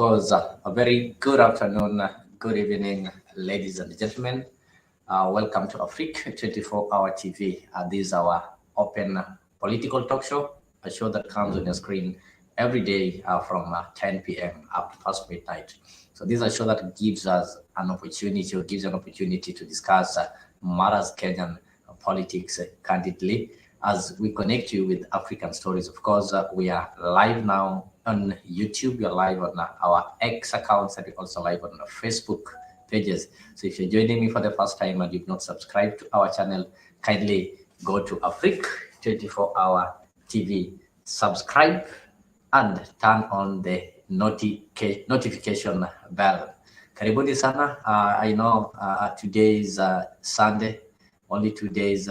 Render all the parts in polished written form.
course, a very good afternoon, good evening, ladies and gentlemen. Welcome to Afrique 24-hour TV. This is our open political talk show, a show that comes on your screen every day from 10 p.m. up to past midnight. So this is a show that gives us an opportunity, or gives an opportunity to discuss matters Kenyan politics candidly, as we connect you with African stories. Of course, we are live now on YouTube. You're live on our X accounts, and we're also live on our Facebook pages. So if you're joining me for the first time and you've not subscribed to our channel, kindly go to Afrique 24-hour TV, subscribe, and turn on the notification bell. Karibuni sana. I know today is Sunday, only 2 days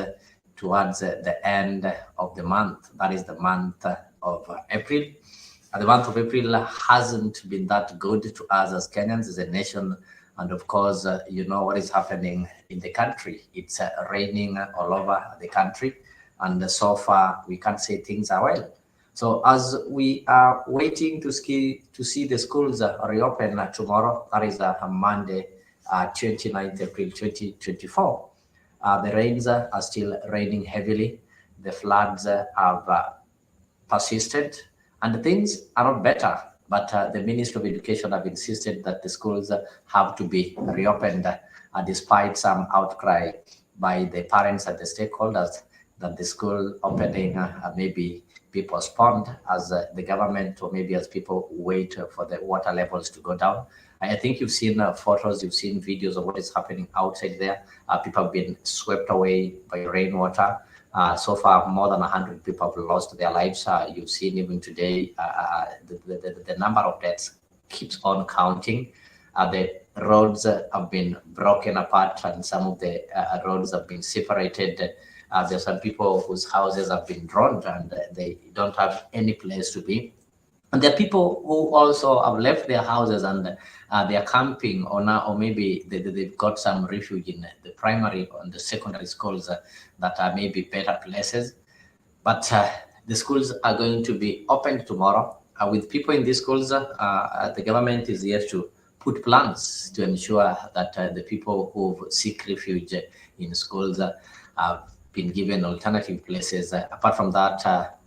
towards the end of the month. That is the month of April. The month of April hasn't been that good to us as Kenyans, as a nation. And of course, you know what is happening in the country. It's raining all over the country. And so far, we can't say things are well. So as we are waiting to see the schools reopen tomorrow, that is Monday, 29th April 2024, the rains are still raining heavily. The floods have persisted, and things are not better. But the Ministry of Education have insisted that the schools have to be reopened, despite some outcry by the parents and the stakeholders that the school opening maybe be postponed as the government, or maybe as people wait for the water levels to go down. I think you've seen photos, you've seen videos of what is happening outside there. People have been swept away by rainwater. So far, more than 100 people have lost their lives. You've seen even today, the number of deaths keeps on counting. The roads have been broken apart, and some of the roads have been separated. There's some people whose houses have been drowned, and they don't have any place to be. And there are people who also have left their houses, and they are camping, or maybe they've got some refuge in the primary and the secondary schools that are maybe better places. But the schools are going to be opened tomorrow. With people in these schools, the government is here to put plans to ensure that the people who seek refuge in schools have been given alternative places. Apart from that,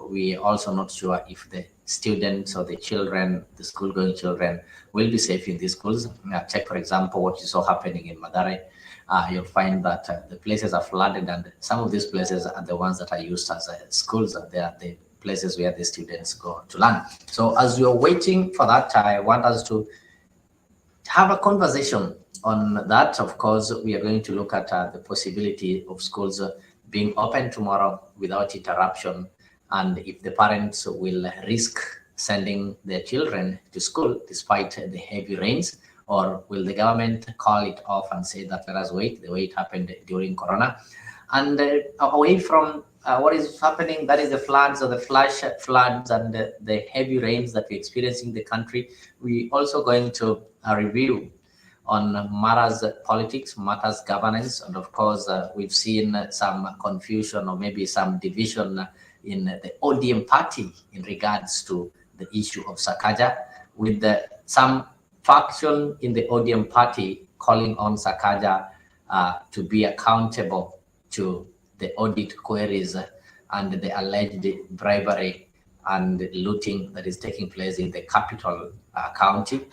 we are also not sure if the students or the children, the school-going children, will be safe in these schools. Check, for example, what you saw happening in Madare. You'll find that the places are flooded, and some of these places are the ones that are used as schools. They are the places where the students go to learn. So as you're waiting for that, I want us to have a conversation on that. Of course, we are going to look at the possibility of schools being open tomorrow without interruption, and if the parents will risk sending their children to school despite the heavy rains, or will the government call it off and say that let us wait the way it happened during Corona. And away from what is happening, that is the floods, or the flash floods, and the heavy rains that we experience in the country, we also going to review on matters politics, matters governance, and of course we've seen some confusion, or maybe some division in the ODM party in regards to the issue of Sakaja, with some faction in the ODM party calling on Sakaja to be accountable to the audit queries and the alleged bribery and looting that is taking place in the capital county.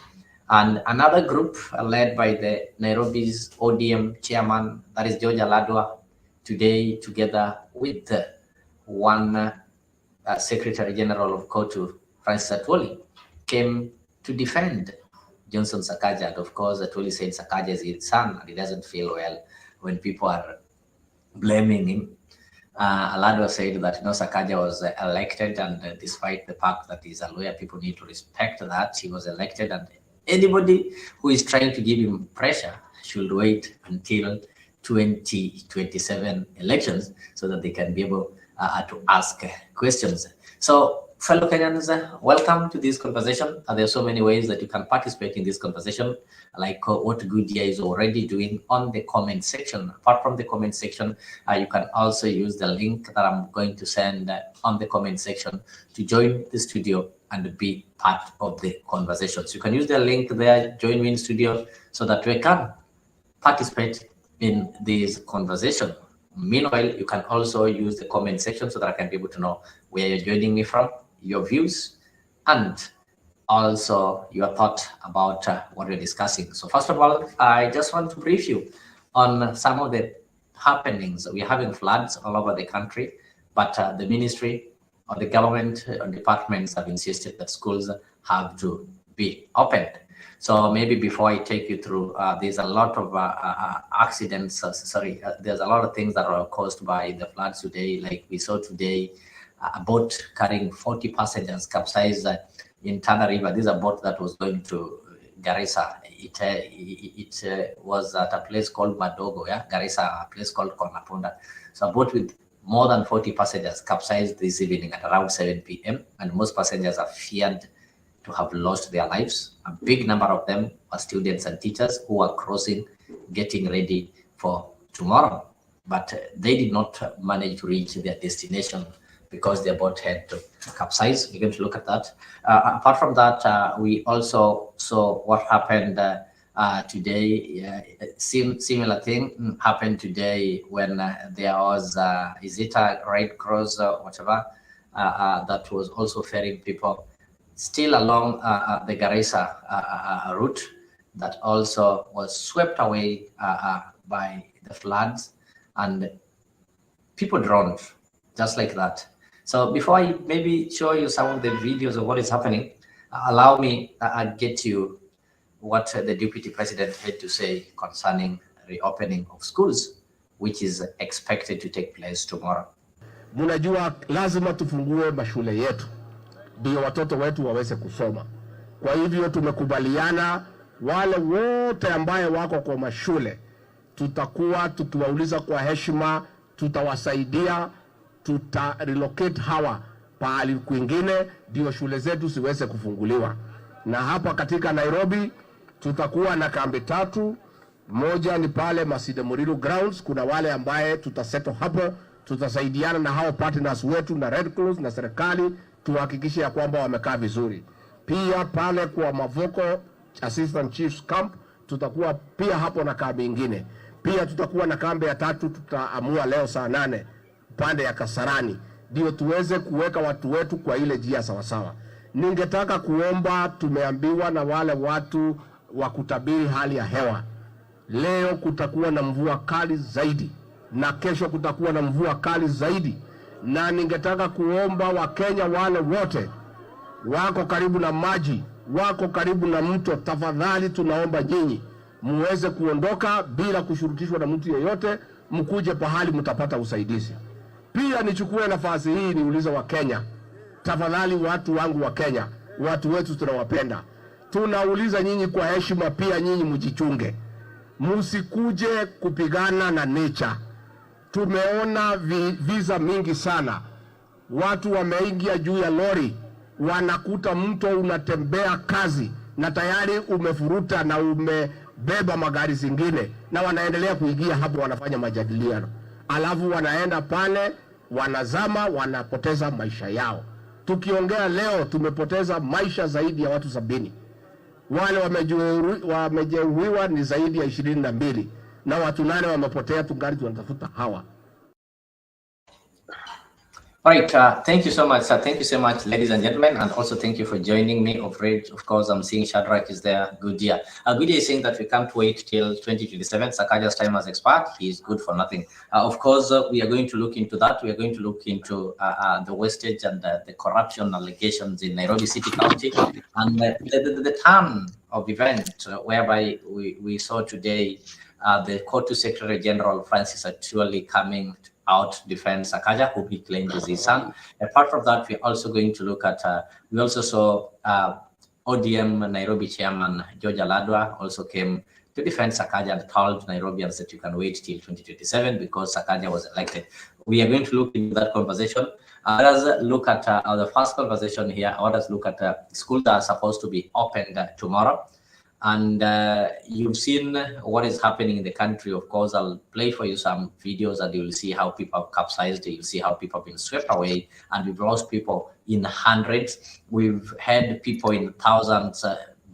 And another group led by the Nairobi's ODM chairman, that is George Aladwa, today together with one Secretary General of KOTU, Francis Atwoli, came to defend Johnson Sakaja. And of course, Atwoli said Sakaja is his son, and he doesn't feel well when people are blaming him. Aladwa said that Sakaja was elected, and despite the fact that he's a lawyer, people need to respect that he was elected, and anybody who is trying to give him pressure should wait until 2027 elections so that they can be able to ask questions. So, fellow Kenyans, welcome to this conversation. There are so many ways that you can participate in this conversation, like what Goodia is already doing on the comment section. Apart from the comment section, you can also use the link that I'm going to send on the comment section to join the studio and be part of the conversations. You can use the link there, join me in studio, so that we can participate in this conversation. Meanwhile, you can also use the comment section so that I can be able to know where you're joining me from, your views, and also your thought about what we're discussing. So first of all, I just want to brief you on some of the happenings. We're having floods all over the country, but the ministry or the government or departments have insisted that schools have to be opened. So maybe before I take you through, there's a lot of accidents, there's a lot of things that are caused by the floods today. Like we saw today, a boat carrying 40 passengers capsized in Tana River. This is a boat that was going to Garissa. It was at a place called Madogo, Garissa, a place called Konapunda. So a boat with more than 40 passengers capsized this evening at around 7 p.m. and most passengers are feared to have lost their lives. A big number of them are students and teachers who are crossing, getting ready for tomorrow. But they did not manage to reach their destination because their boat had to capsize. We're going to look at that. Apart from that, we also saw what happened today. Similar thing happened today when there was, is it a Red Cross or whatever, that was also ferrying people still along the Garissa route that also was swept away by the floods, and people drowned just like that. So before I maybe show you some of the videos of what is happening, allow me get you what the Deputy President had to say concerning reopening of schools, which is expected to take place tomorrow. Munajua lazima tufungue mashule yetu ndio watoto wetu waweze kusoma. Kwa hivyo tumekubaliana wale wote ambaye wako kwa mashule tutakuwa tukiwauliza kwa heshima, tutawasaidia, relocate hawa pahali kwingine ndio shule zetu siweze kufunguliwa. Na hapa katika Nairobi tutakuwa na kambi 3. Moja ni pale Masinde Muliro grounds, kuna wale ambaye tutaseto hapo, tutasaidiana na hao partners wetu na Red Cross na serikali tuhakikishe ya kwamba wamekaa vizuri. Pia pale kwa Mavoko Assistant Chiefs Camp tutakuwa pia hapo na kambi nyingine. Pia tutakuwa na kambi ya 3 tutaamua leo saa 8 pande ya Kasarani ndio tuweze kuweka watu wetu kwa ile njia sawa sawa. Ningetaka kuomba, tumeambiwa na wale watu wa kutabiri hali ya hewa, leo kutakuwa na mvua kali zaidi na kesho kutakuwa na mvua kali zaidi, na ningetaka kuomba Wakenya wale wote wako karibu na maji, wako karibu na mto, tafadhali tunaomba nyinyi muweze kuondoka bila kushurutishwa na mtu yeyote, mkuje pahali mtapata usaidizi. Pia nichukue nafasi hii niulize Wakenya, tafadhali watu wangu wa Kenya, watu wetu tunawapenda, tunauliza nyinyi kwa heshima, pia nyinyi mjichunge, msikuje kupigana na nature. Tumeona visa mingi sana, watu wameingia juu ya lori, wanakuta mto unatembea kazi na tayari umefuruta na umebeba magari zingine, na wanaendelea kuingia hapo, wanafanya majadiliano, alafu wanaenda pale, wanazama, wanapoteza maisha yao. Tukiongea leo tumepoteza maisha zaidi ya watu 70. Wale wamejeruhiwa ni zaidi ya 22 na watu 8 wamepotea, tungali tunatafuta hawa. All right, thank you so much. Thank you so much, ladies and gentlemen, and also thank you for joining me. Of course, I'm seeing Shadrach is there. Good year. Good year is saying that we can't wait till 2027. Sakaja's time has expired. He is good for nothing. Of course, we are going to look into that. We are going to look into the wastage and the corruption allegations in Nairobi City County, and the turn of event whereby we saw today the Court Secretary General Francis actually coming out to defend Sakaja, who he claimed is his son. Apart from that, we're also going to look at, we also saw ODM Nairobi chairman George Aladwa also came to defend Sakaja and told Nairobians that you can wait till 2027 because Sakaja was elected. We are going to look into that conversation. Let us look at the first conversation here. Let us look at schools that are supposed to be opened tomorrow. And you've seen what is happening in the country. Of course, I'll play for you some videos and you'll see how people have capsized. You'll see how people have been swept away, and we've lost people in hundreds. We've had people in thousands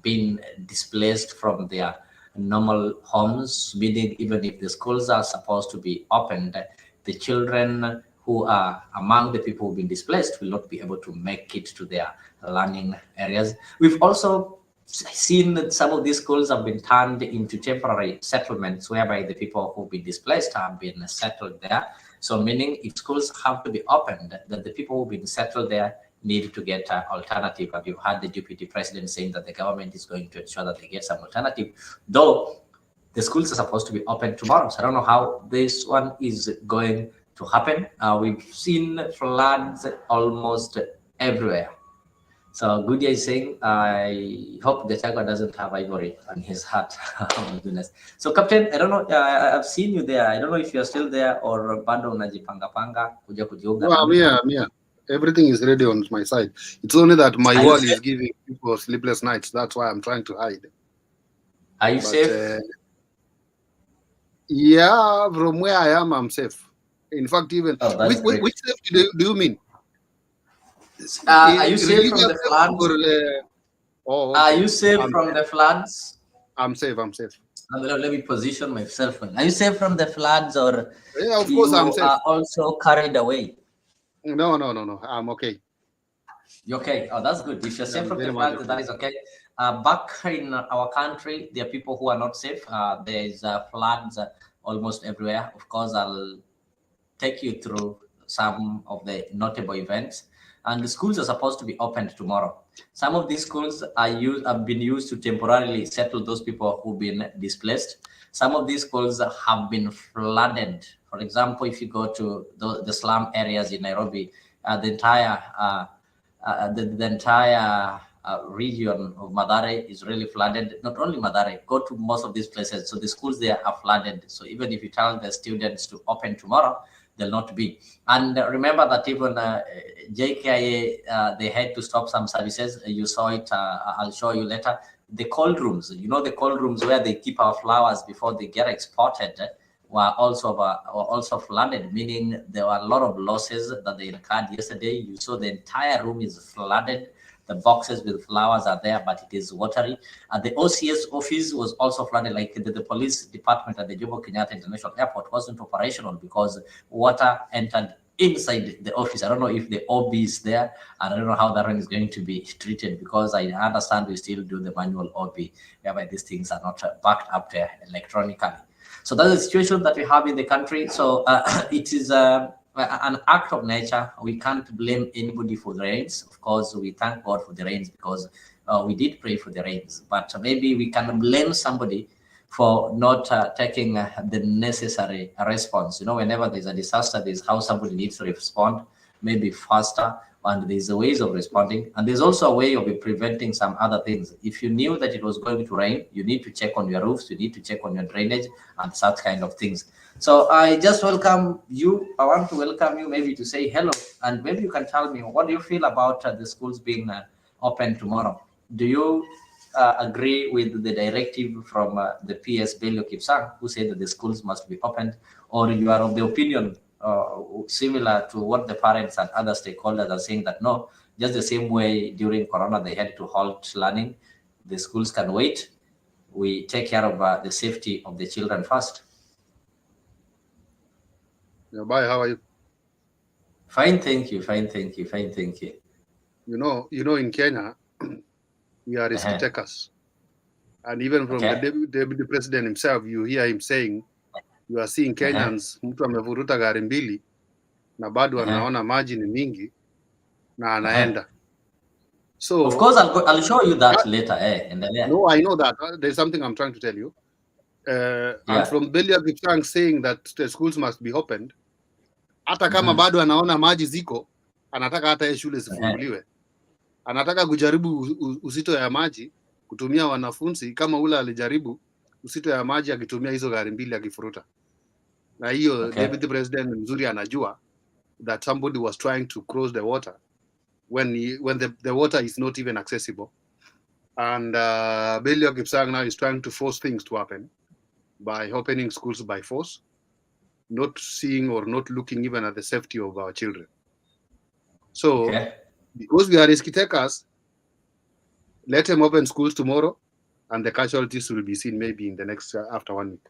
being displaced from their normal homes, meaning even if the schools are supposed to be opened, the children who are among the people who've been displaced will not be able to make it to their learning areas. We've also seen that some of these schools have been turned into temporary settlements whereby the people who've been displaced have been settled there. So meaning if schools have to be opened, then the people who've been settled there need to get an alternative. And you've had the deputy president saying that the government is going to ensure that they get some alternative, though the schools are supposed to be open tomorrow. So I don't know how this one is going to happen. We've seen floods almost everywhere. So Goodia is saying, I hope the Chagwa doesn't have ivory on his heart. Oh my goodness. So Captain, I don't know, I've seen you there. I don't know if you're still there or bado unajipanga panga kuja kujiunga. No, I'm here. Everything is ready on my side. It's only that my wall is giving people sleepless nights. That's why I'm trying to hide. Are you safe? Yeah, from where I am, I'm safe. In fact, even which safety do you mean? Are you safe from the floods? Okay. Are you safe from the floods? I'm safe. Let me position myself. Are you safe from the floods, or yeah, of course I'm safe. Are also carried away? No. I'm okay. You're okay. Oh, that's good. If you're safe from the floods, that is okay. Back in our country, there are people who are not safe. There's floods almost everywhere. Of course, I'll take you through some of the notable events. And the schools are supposed to be opened tomorrow. Some of these schools have been used to temporarily settle those people who've been displaced. Some of these schools have been flooded. For example, if you go to the slum areas in Nairobi, the entire region of Mathare is really flooded. Not only Mathare, go to most of these places. So the schools there are flooded. So even if you tell the students to open tomorrow, they'll not be. And remember that even JKIA, they had to stop some services. You saw it, I'll show you later. The cold rooms, the cold rooms where they keep our flowers before they get exported, were also flooded, meaning there were a lot of losses that they incurred yesterday. You saw the entire room is flooded. The boxes with flowers are there, but it is watery. And the OCS office was also flooded, like the police department at the Jomo Kenyatta International Airport wasn't operational because water entered inside the office. I don't know if the OB is there, and I don't know how that one is going to be treated, because I understand we still do the manual OB, whereby these things are not backed up there electronically. So that's the situation that we have in the country. So it is an act of nature. We can't blame anybody for the rains. Of course, we thank God for the rains because we did pray for the rains. But maybe we can blame somebody for not taking the necessary response. Whenever there's a disaster, there's how somebody needs to respond, maybe faster, and there's ways of responding. And there's also a way of preventing some other things. If you knew that it was going to rain, you need to check on your roofs, you need to check on your drainage and such kind of things. So I just welcome you. I want to welcome you maybe to say hello, and maybe you can tell me, what do you feel about the schools being open tomorrow? Do you agree with the directive from the PS Bello Kipsang, who said that the schools must be opened, or you are of the opinion similar to what the parents and other stakeholders are saying, that no, just the same way during Corona they had to halt learning, the schools can wait, we take care of the safety of the children first? Yeah, bye, how are you? Fine, thank you. In Kenya, we are risk takers. And even from the president himself, you hear him saying, you are seeing Kenyans, mtu amevuruta gari mbili, na bado anaona maji ni mingi, na anaenda. So, of course, I'll show you that later. No, I know that. There's something I'm trying to tell you. And from Belia Kipsang saying that the schools must be opened, hata kama bado anaona maji ziko, anataka hata shule zifunguliwe. Anataka kujaribu usito ya maji kutumia wanafunzi kama ule alijaribu usito ya maji akitumia hizo gari mbili akifuruta. Na hiyo Deputy President mzuri anajua that somebody was trying to cross the water when the water is not even accessible. And Belio Kipsang now is trying to force things to happen by opening schools by force, not seeing or not looking even at the safety of our children. So, because we are risky takers, let them open schools tomorrow, and the casualties will be seen maybe in the next after 1 week,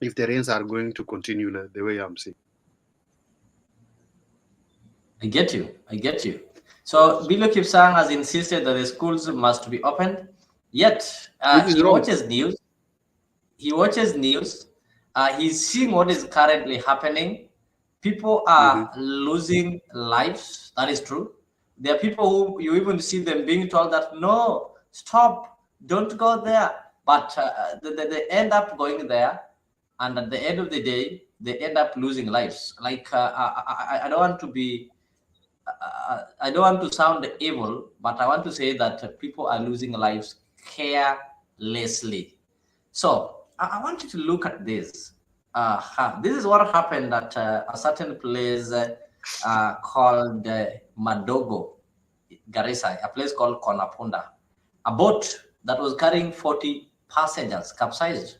if the rains are going to continue the way I'm seeing. I get you. So Bilo Kipsang has insisted that the schools must be opened. Yet he watches news. He's seeing what is currently happening. People are losing lives. That is true. There are people who you even see them being told that no, stop, don't go there. But they end up going there, and at the end of the day, they end up losing lives. Like I don't want to be. I don't want to sound evil, but I want to say that people are losing lives carelessly. So I want you to look at this. This is what happened at a certain place called Madogo, Garissa, a place called Konapunda. A boat that was carrying 40 passengers capsized.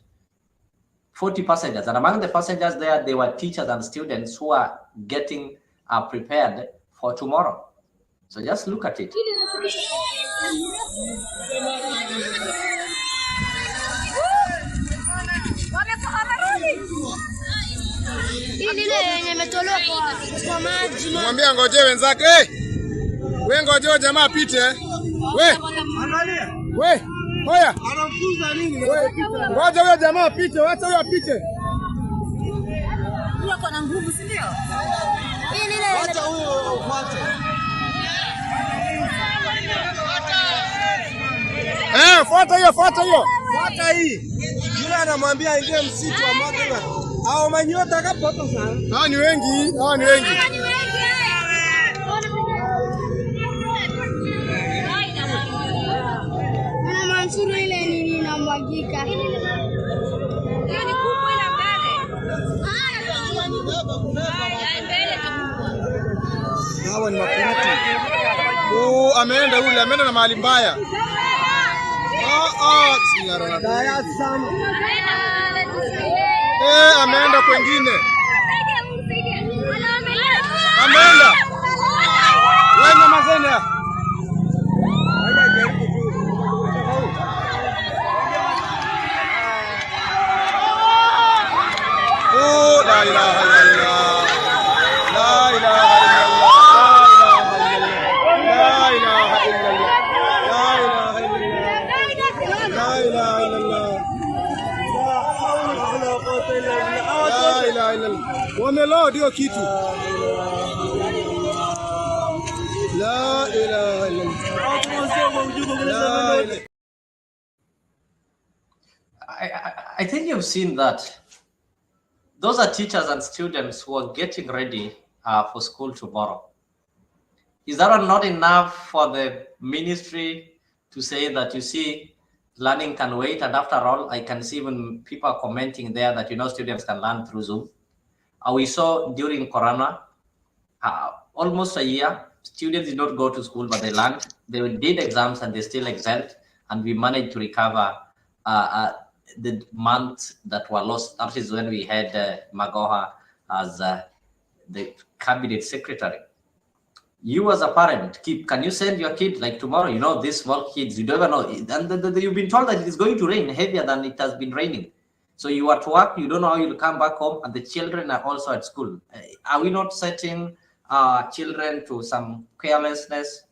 40 passengers. And among the passengers there were teachers and students who are getting prepared for tomorrow. So just look at it. Mwambie ngoje wenzake. We ngoje jamaa apite. We. Hoya. Anamfuza nini? Ngoja huyo jamaa apite, acha huyo apite. Huyo kuna nguvu, si ndio? Acha huyo upate. Fuata hiyo. Fuata hii. Yule anamwambia aingie msitu wa Madogo. Hao manyota kapoto sana. Hao ni wengi. Mama Mansuru ile nini inamwagika. Hiyo ni kubwa ile mbele. Hawa ni makurutu. Ameenda na mahali mbaya. Daya sana. Ameenda kwengine. Ameenda. Wewe mazenda. La ilaha illallah. La ilaha wameloa ndio kitu. La ilaha illallah. I think you've seen that. Those are teachers and students who are getting ready for school tomorrow. Is that not enough for the ministry to say that, you see, learning can wait? And after all, I can see even people commenting there that, students can learn through Zoom. We saw during Corona, almost a year, students did not go to school, but they learned. They did exams and they still excelled. And we managed to recover the months that were lost. That is when we had Magoha as the cabinet secretary. You as a parent, can you send your kid like tomorrow? These small kids, you don't even know. And you've been told that it is going to rain heavier than it has been raining. So you are to work, you don't know how you'll come back home, and the children are also at school. Are we not setting children to some carelessness?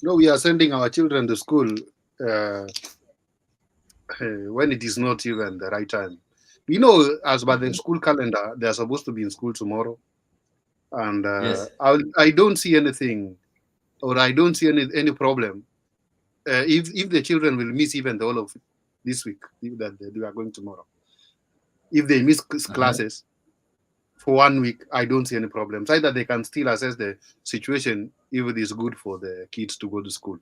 No, we are sending our children to school when it is not even the right time. We know, as by the school calendar, they are supposed to be in school tomorrow. And yes. I don't see anything, or I don't see any problem if the children will miss even the whole of this week, that they are going tomorrow. If they miss classes for 1 week, I don't see any problems. Either they can still assess the situation if it is good for the kids to go to school.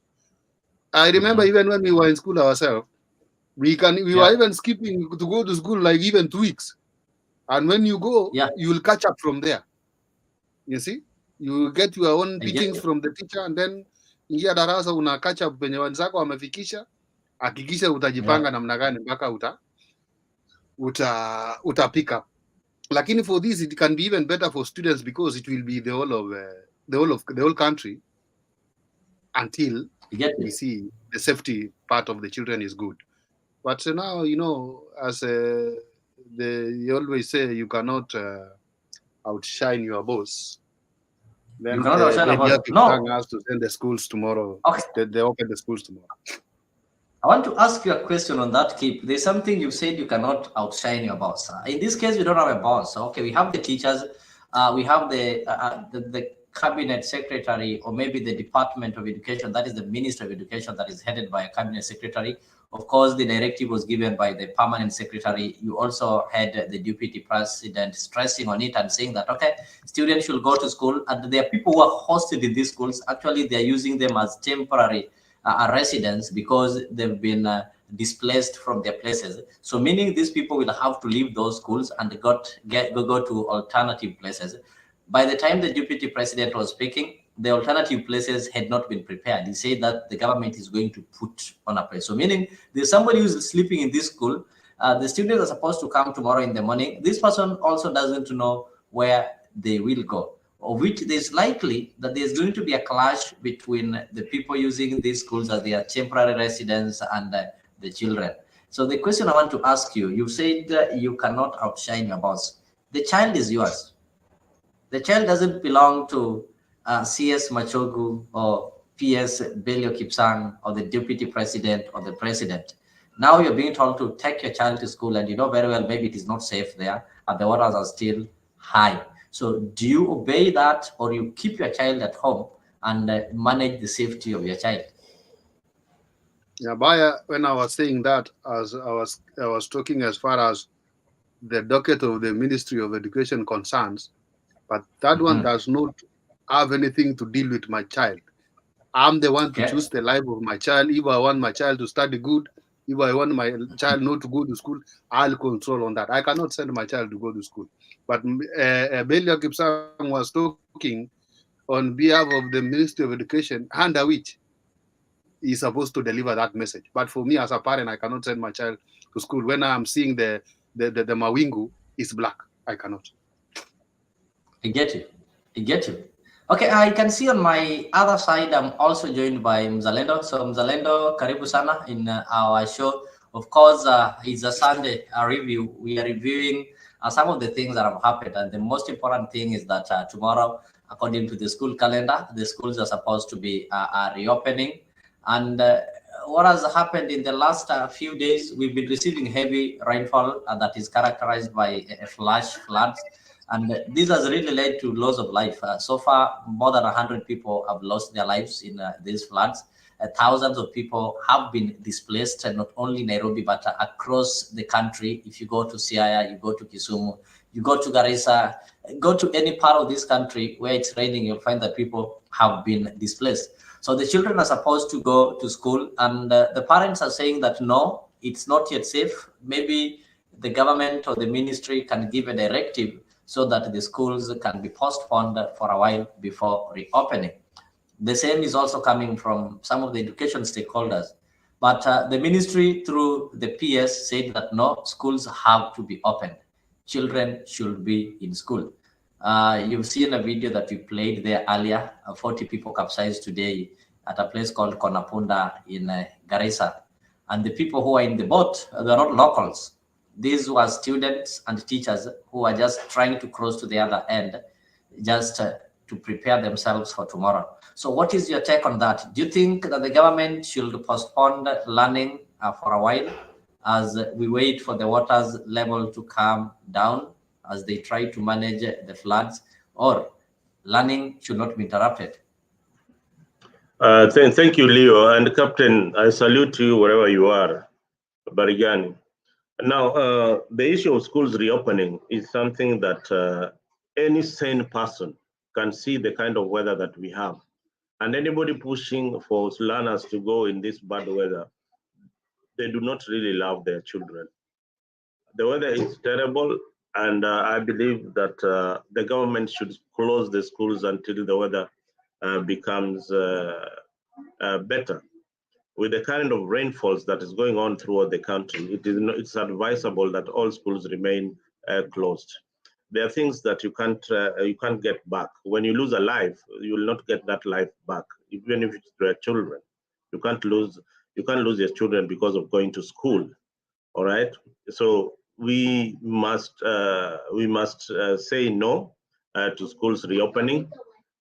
I remember even when we were in school ourselves, we were even skipping to go to school like even 2 weeks. And when you go, you will catch up from there. You see, you get your own beatings from the teacher, and then ingia darasa, una catch up penye wenzako wamefikisha, hakikisha utajipanga namna gani mpaka uta pick up. Lakini for this it can be even better for students because it will be the whole country until we see the safety part of the children is good. But now, you know, as they always say, you cannot outshine your boss. Then you cannot outshine your boss. No. Us to send the schools tomorrow. Okay. They open the schools tomorrow. I want to ask you a question on that, Kip. There's something you said you cannot outshine your boss. In this case, we don't have a boss. Okay, we have the teachers, we have the cabinet secretary, or maybe the Department of Education, that is the Minister of Education, that is headed by a cabinet secretary. Of course, the directive was given by the permanent secretary. You also had the deputy president stressing on it and saying that, okay, students should go to school, and there are people who are hosted in these schools. Actually, they are using them as temporary residents because they've been displaced from their places. So meaning these people will have to leave those schools and go to alternative places. By the time the deputy president was speaking, the alternative places had not been prepared. He said that the government is going to put on a place. So meaning there's somebody who's sleeping in this school. The students are supposed to come tomorrow in the morning. This person also doesn't know where they will go, of which there's likely that there's going to be a clash between the people using these schools as their temporary residents and the children. So the question I want to ask you, you said you cannot outshine your boss. The child is yours. The child doesn't belong to CS Machogu or PS Belio Kipsang or the deputy president or the president. Now you're being told to take your child to school, and you know very well maybe it is not safe there and the waters are still high. So do you obey that, or you keep your child at home and manage the safety of your child? Yeah, Baya, when I was saying that, as I was talking as far as the docket of the Ministry of Education concerns, but that one does not have anything to deal with my child. I'm the one to choose the life of my child. If I want my child to study good, if I want my child not to go to school, I'll control on that. I cannot send my child to go to school. But Belia Kipsang was talking on behalf of the Ministry of Education, under which he is supposed to deliver that message. But for me as a parent, I cannot send my child to school. When I'm seeing the mawingu is black, I cannot. I get you. I get you. Okay, I can see on my other side, I'm also joined by Mzalendo. So Mzalendo, karibu sana in our show. Of course, it's a Sunday review. We are reviewing some of the things that have happened. And the most important thing is that tomorrow, according to the school calendar, the schools are supposed to be reopening. And what has happened in the last few days, we've been receiving heavy rainfall that is characterized by flash floods. And this has really led to loss of life. So far, more than 100 people have lost their lives in these floods. Thousands of people have been displaced, not only Nairobi, but across the country. If you go to Siaya, you go to Kisumu, you go to Garissa, go to any part of this country where it's raining, you'll find that people have been displaced. So the children are supposed to go to school, and the parents are saying that, no, it's not yet safe. Maybe the government or the ministry can give a directive so that the schools can be postponed for a while before reopening. The same is also coming from some of the education stakeholders. But the ministry through the PS said that no, schools have to be opened. Children should be in school. You've seen a video that we played there earlier. 40 people capsized today at a place called Konapunda in Garissa. And the people who are in the boat, they're not locals. These were students and teachers who are just trying to cross to the other end, just to prepare themselves for tomorrow. So what is your take on that? Do you think that the government should postpone learning for a while as we wait for the water's level to calm down as they try to manage the floods, or learning should not be interrupted? Thank you, Leo. And Captain, I salute you wherever you are, Barigani. Now, the issue of schools reopening is something that any sane person can see the kind of weather that we have. And anybody pushing for learners to go in this bad weather, they do not really love their children. The weather is terrible, and I believe that the government should close the schools until the weather becomes better. With the kind of rainfalls that is going on throughout the country, it's advisable that all schools remain closed. There are things that you can't get back. When you lose a life, you will not get that life back, even if it's to your children. You can't lose your children because of going to school. All right. So we must say no to schools reopening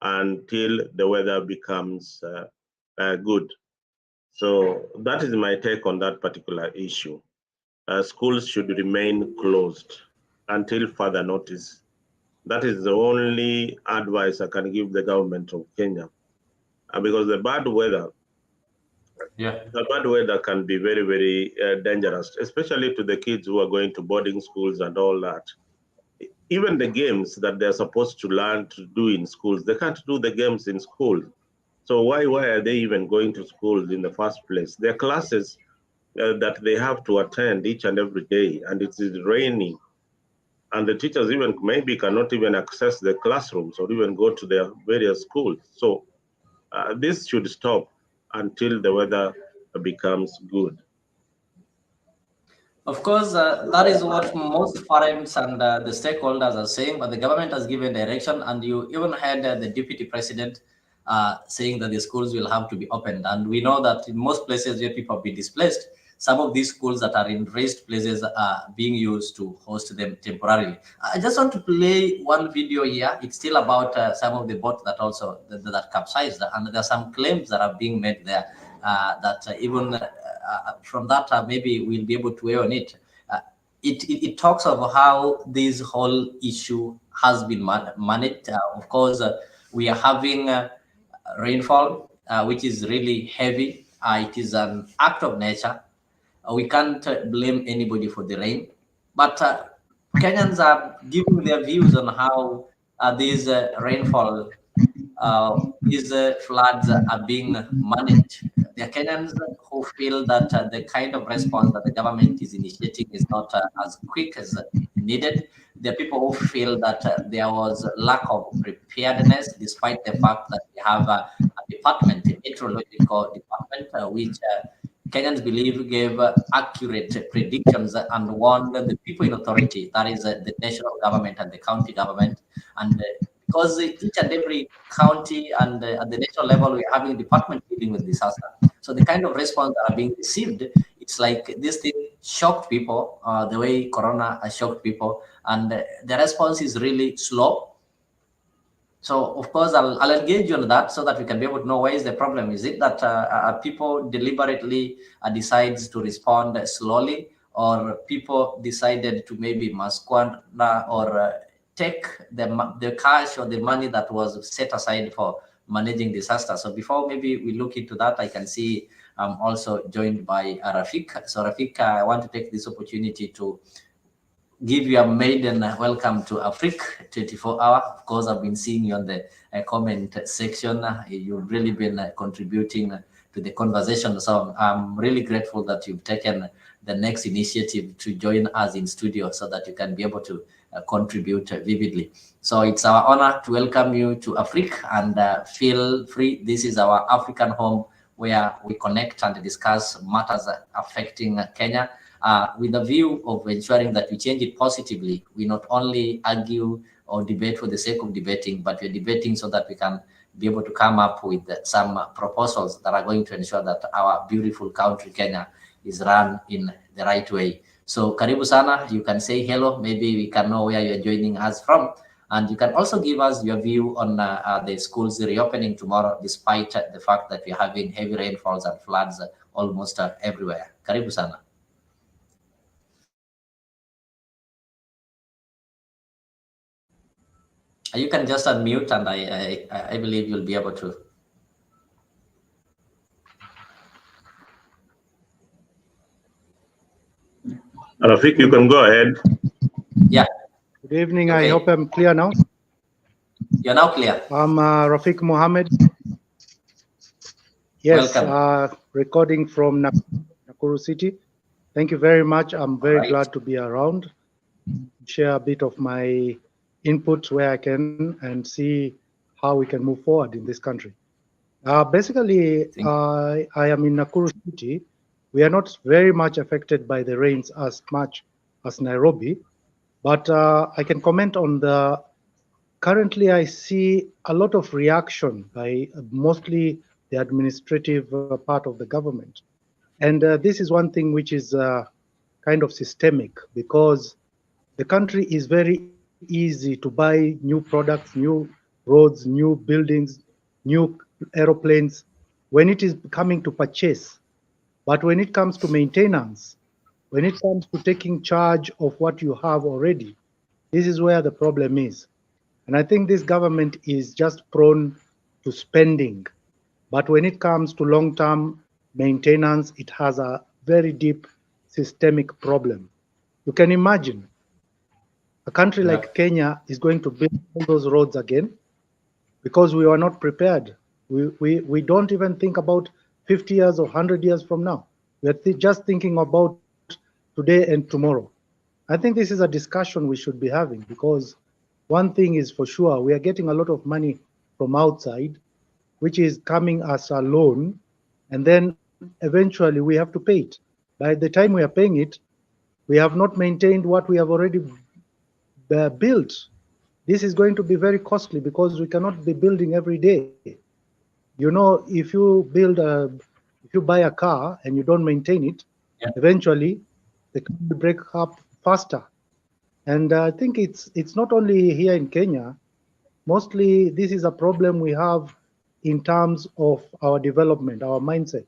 until the weather becomes good. So that is my take on that particular issue. Schools should remain closed until further notice. That is the only advice I can give the government of Kenya. Because the bad weather can be very, very dangerous, especially to the kids who are going to boarding schools and all that. Even the games that they're supposed to learn to do in schools, they can't do the games in school. So why are they even going to schools in the first place? There are classes that they have to attend each and every day, and it is raining. And the teachers even maybe cannot even access the classrooms or even go to their various schools. So this should stop until the weather becomes good. Of course, that is what most parents and the stakeholders are saying, but the government has given direction, and you even had the deputy president saying that the schools will have to be opened. And we know that in most places where people have been displaced, some of these schools that are in raised places are being used to host them temporarily. I just want to play one video here. It's still about some of the boats that also that capsized, and there are some claims that are being made there that even from that maybe we'll be able to weigh on it. It talks of how this whole issue has been managed. Of course, we are having rainfall, which is really heavy. It is an act of nature. We can't blame anybody for the rain, but Kenyans are giving their views on how these rainfall, these floods are being managed. There are Kenyans who feel that the kind of response that the government is initiating is not as quick as needed. There are people who feel that there was lack of preparedness, despite the fact that we have a department, a meteorological department, which Kenyans believe gave accurate predictions and warned the people in authority, that is the national government and the county government. And because each and every county and at the national level, we're having a department dealing with disaster. So the kind of response that are being received, it's like this thing shocked people, the way Corona has shocked people. And the response is really slow. So, of course, I'll engage you on that so that we can be able to know where is the problem. Is it that people deliberately decides to respond slowly, or people decided to maybe squander or take the cash or the money that was set aside for managing disaster? So before maybe we look into that, I can see I'm also joined by Rafik. So Rafik, I want to take this opportunity to give you a maiden welcome to Afrique 24 Hour. Of course, I've been seeing you on the comment section. You've really been contributing to the conversation. So I'm really grateful that you've taken the next initiative to join us in studio so that you can be able to contribute vividly. So it's our honor to welcome you to Afrique, and feel free. This is our African home where we connect and discuss matters affecting Kenya. With a view of ensuring that we change it positively. We not only argue or debate for the sake of debating, but we're debating so that we can be able to come up with some proposals that are going to ensure that our beautiful country, Kenya, is run in the right way. So karibu sana, you can say hello, maybe we can know where you're joining us from. And you can also give us your view on the schools reopening tomorrow, despite the fact that we're having heavy rainfalls and floods almost everywhere. Karibu sana. You can just unmute, and I believe you'll be able to. Rafik, you can go ahead. Yeah. Good evening. Okay. I hope I'm clear now. You're now clear. I'm Rafik Mohammed. Yes, recording from Nakuru City. Thank you very much. I'm very glad to be around, share a bit of my input where I can, and see how we can move forward in this country. Basically, I am in Nakuru City. We are not very much affected by the rains as much as Nairobi, but I can comment on the. Currently, I see a lot of reaction by mostly the administrative part of the government. And this is one thing which is kind of systemic, because the country is very easy to buy new products, new roads, new buildings, new aeroplanes when it is coming to purchase. But when it comes to maintenance, when it comes to taking charge of what you have already, this is where the problem is. And I think this government is just prone to spending. But when it comes to long-term maintenance, it has a very deep systemic problem. You can imagine a country like Kenya is going to build all those roads again because we were not prepared. We don't even think about 50 years or 100 years from now. We're just thinking about today and tomorrow. I think this is a discussion we should be having, because one thing is for sure, we are getting a lot of money from outside, which is coming as a loan, and then eventually we have to pay it. By the time we are paying it, we have not maintained what we have already built. This is going to be very costly because we cannot be building every day. You know, if you buy a car and you don't maintain it, eventually the car will break up faster. And I think it's not only here in Kenya. Mostly this is a problem we have in terms of our development, our mindset.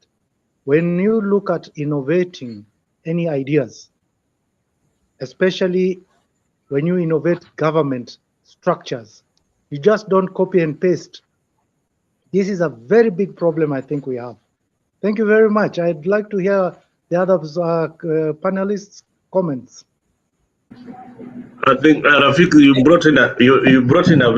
When you look at innovating any ideas, especially when you innovate government structures, you just don't copy and paste. This is a very big problem I think we have. Thank you very much. I'd like to hear the other panelists' comments. I think Rafik, you brought in a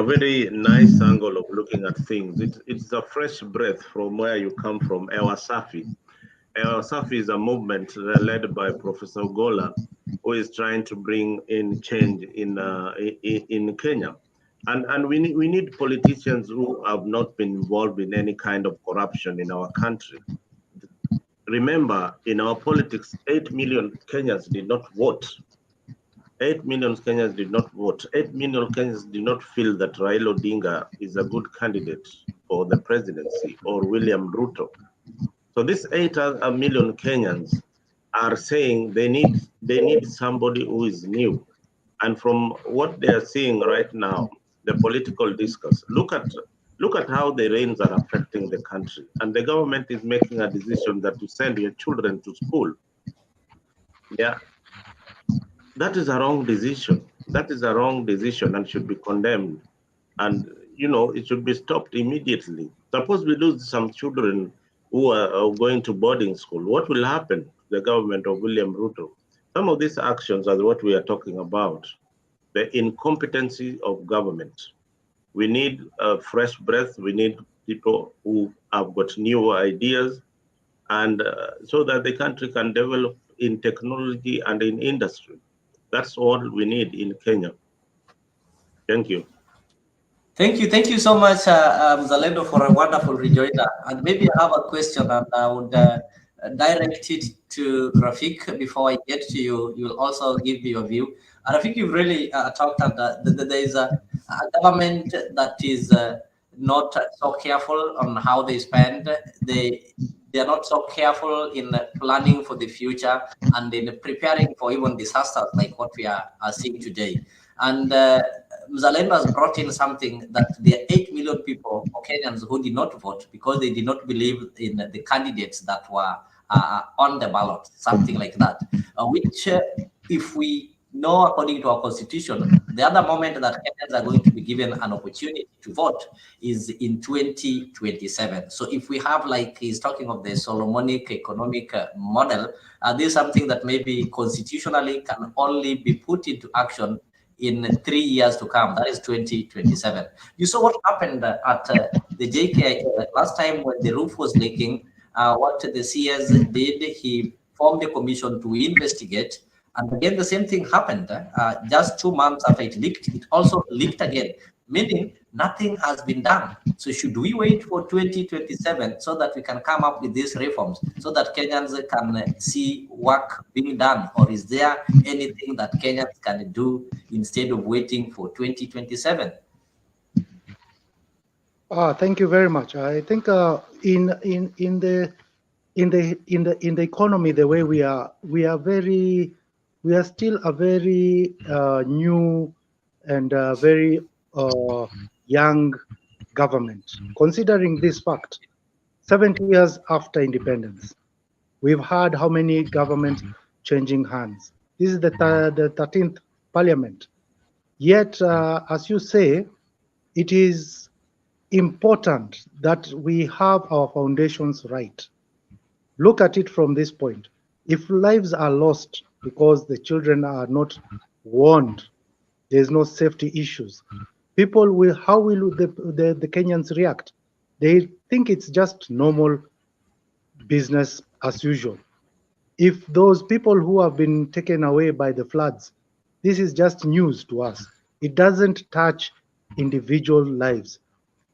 very nice angle of looking at things. It's a fresh breath from where you come from. Ewa Safi is a movement led by Professor Gola, who is trying to bring in change in Kenya, and we need politicians who have not been involved in any kind of corruption in our country. Remember, in our politics, 8 million Kenyans did not vote. 8 million Kenyans did not vote. 8 million Kenyans did not feel that Raila Odinga is a good candidate for the presidency, or William Ruto. So these 8 million Kenyans are saying they need somebody who is new. And from what they are seeing right now, the political discourse, look at how the rains are affecting the country, and the government is making a decision that to send your children to school. Yeah, that is a wrong decision. That is a wrong decision and should be condemned. And you know, it should be stopped immediately. Suppose we lose some children who are going to boarding school. What will happen to the government of William Ruto? Some of these actions are what we are talking about, the incompetency of government. We need a fresh breath. We need people who have got new ideas, and so that the country can develop in technology and in industry. That's all we need in Kenya. Thank you. Thank you so much, Zalendo, for a wonderful rejoinder. And maybe I have a question, and I would direct it to Rafik. Before I get to you, you will also give me your view. And I think you've really talked about that there is a government that is not so careful on how they spend. They are not so careful in planning for the future and in preparing for even disasters like what we are seeing today. And Mzalendo has brought in something that there are 8 million people, or Kenyans, who did not vote because they did not believe in the candidates that were on the ballot, something like that, which if we know, according to our constitution, the other moment that Kenyans are going to be given an opportunity to vote is in 2027. So if we have, like he's talking of the Solomonic economic model, this is something that maybe constitutionally can only be put into action in 3 years to come. That is 2027. You saw what happened at the JK last time when the roof was leaking. What the CS did, he formed a commission to investigate. And again, the same thing happened. Just 2 months after it leaked, it also leaked again, meaning nothing has been done. So should we wait for 2027 so that we can come up with these reforms so that Kenyans can see work being done? Or is there anything that Kenyans can do instead of waiting for 2027? Thank you very much. I think in the economy, the way we are still a very new and very young government. Considering this fact, 70 years after independence, we've had how many governments changing hands? This is the 13th parliament. Yet, as you say, it is important that we have our foundations right. Look at it from this point. If lives are lost because the children are not warned, there's no safety issues, people will, how will the Kenyans react? They think it's just normal business as usual. If those people who have been taken away by the floods, this is just news to us. It doesn't touch individual lives.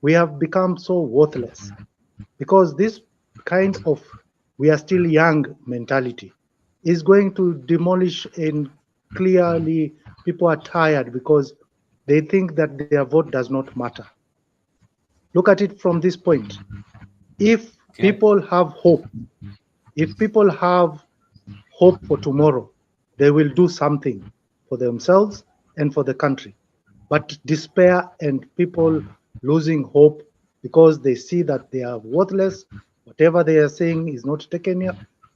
We have become so worthless because this kind of we are still young mentality is going to demolish, and clearly people are tired because they think that their vote does not matter. Look at it from this point. If people have hope, if people have hope for tomorrow, they will do something for themselves and for the country. But despair and people losing hope because they see that they are worthless, whatever they are saying is not taken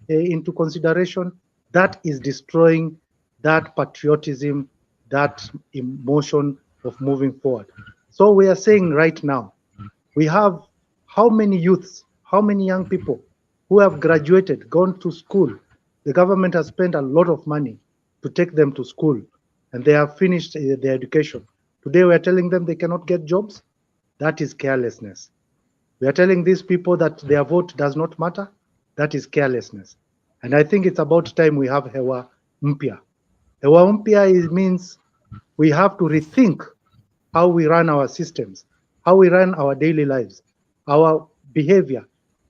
into consideration, that is destroying that patriotism, that emotion of moving forward. So we are saying right now, we have how many youths, how many young people who have graduated, gone to school. The government has spent a lot of money to take them to school, and they have finished their education. Today we are telling them they cannot get jobs. That is carelessness. We are telling these people that their vote does not matter. That is carelessness. And I think it's about time we have Hewa Mpya. Hewa Mpya means we have to rethink how we run our systems, how we run our daily lives, our behavior.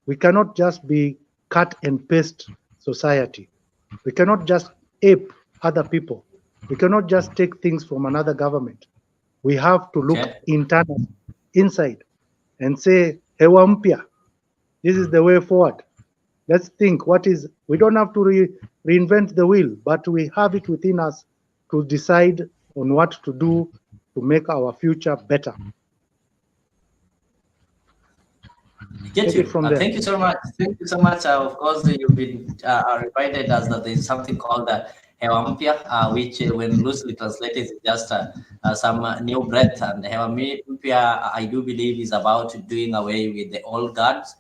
We cannot just be cut and paste society. We cannot just ape other people. We cannot just take things from another government. We have to look internally, inside, and say, Hewa Mpya, this is the way forward. Let's think what is, we don't have to reinvent the wheel, but we have it within us to decide on what to do to make our future better. Get you. Thank you so much. Thank you so much. Of course, you've been reminded us that there is something called Hewa Mpya, which, when loosely translated, is just some new breath. And Hewa Mpya, I do believe, is about doing away with the old guards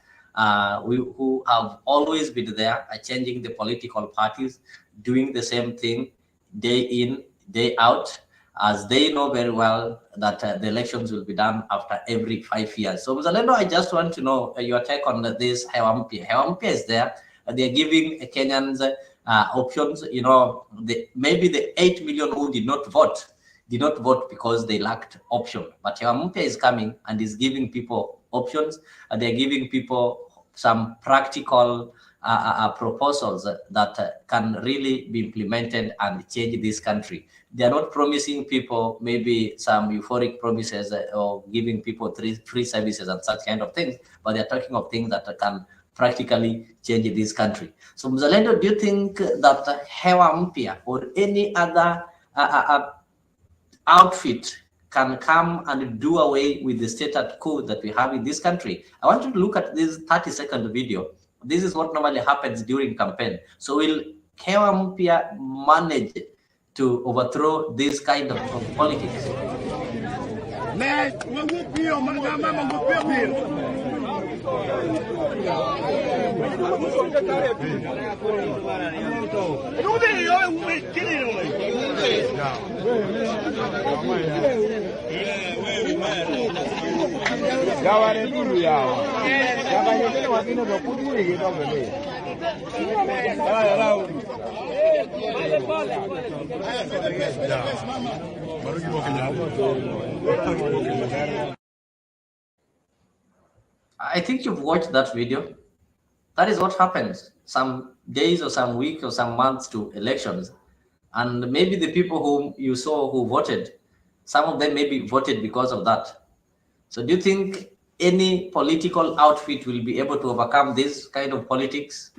who have always been there, changing the political parties, doing the same thing day in, day out, as they know very well that the elections will be done after every 5 years. So, Mzalendo, I just want to know your take on this Hewa Mpya. Hewa Mpya is there. They're giving Kenyans options. You know, maybe the 8 million who did not vote because they lacked option. But Hewa Mpya is coming and is giving people options. They're giving people some practical proposals that can really be implemented and change this country. They are not promising people maybe some euphoric promises of giving people free services and such kind of things, but they're talking of things that can practically change this country. So, Mzalendo, do you think that Hewa Mpya or any other outfit can come and do away with the status quo that we have in this country? I want you to look at this 30-second video. This is what normally happens during campaign. So will Hewa Mpya manage to overthrow this kind of politics? I think you've watched that video. That is what happens some days or some weeks or some months to elections. And maybe the people whom you saw who voted, some of them maybe voted because of that. So do you think any political outfit will be able to overcome this kind of politics?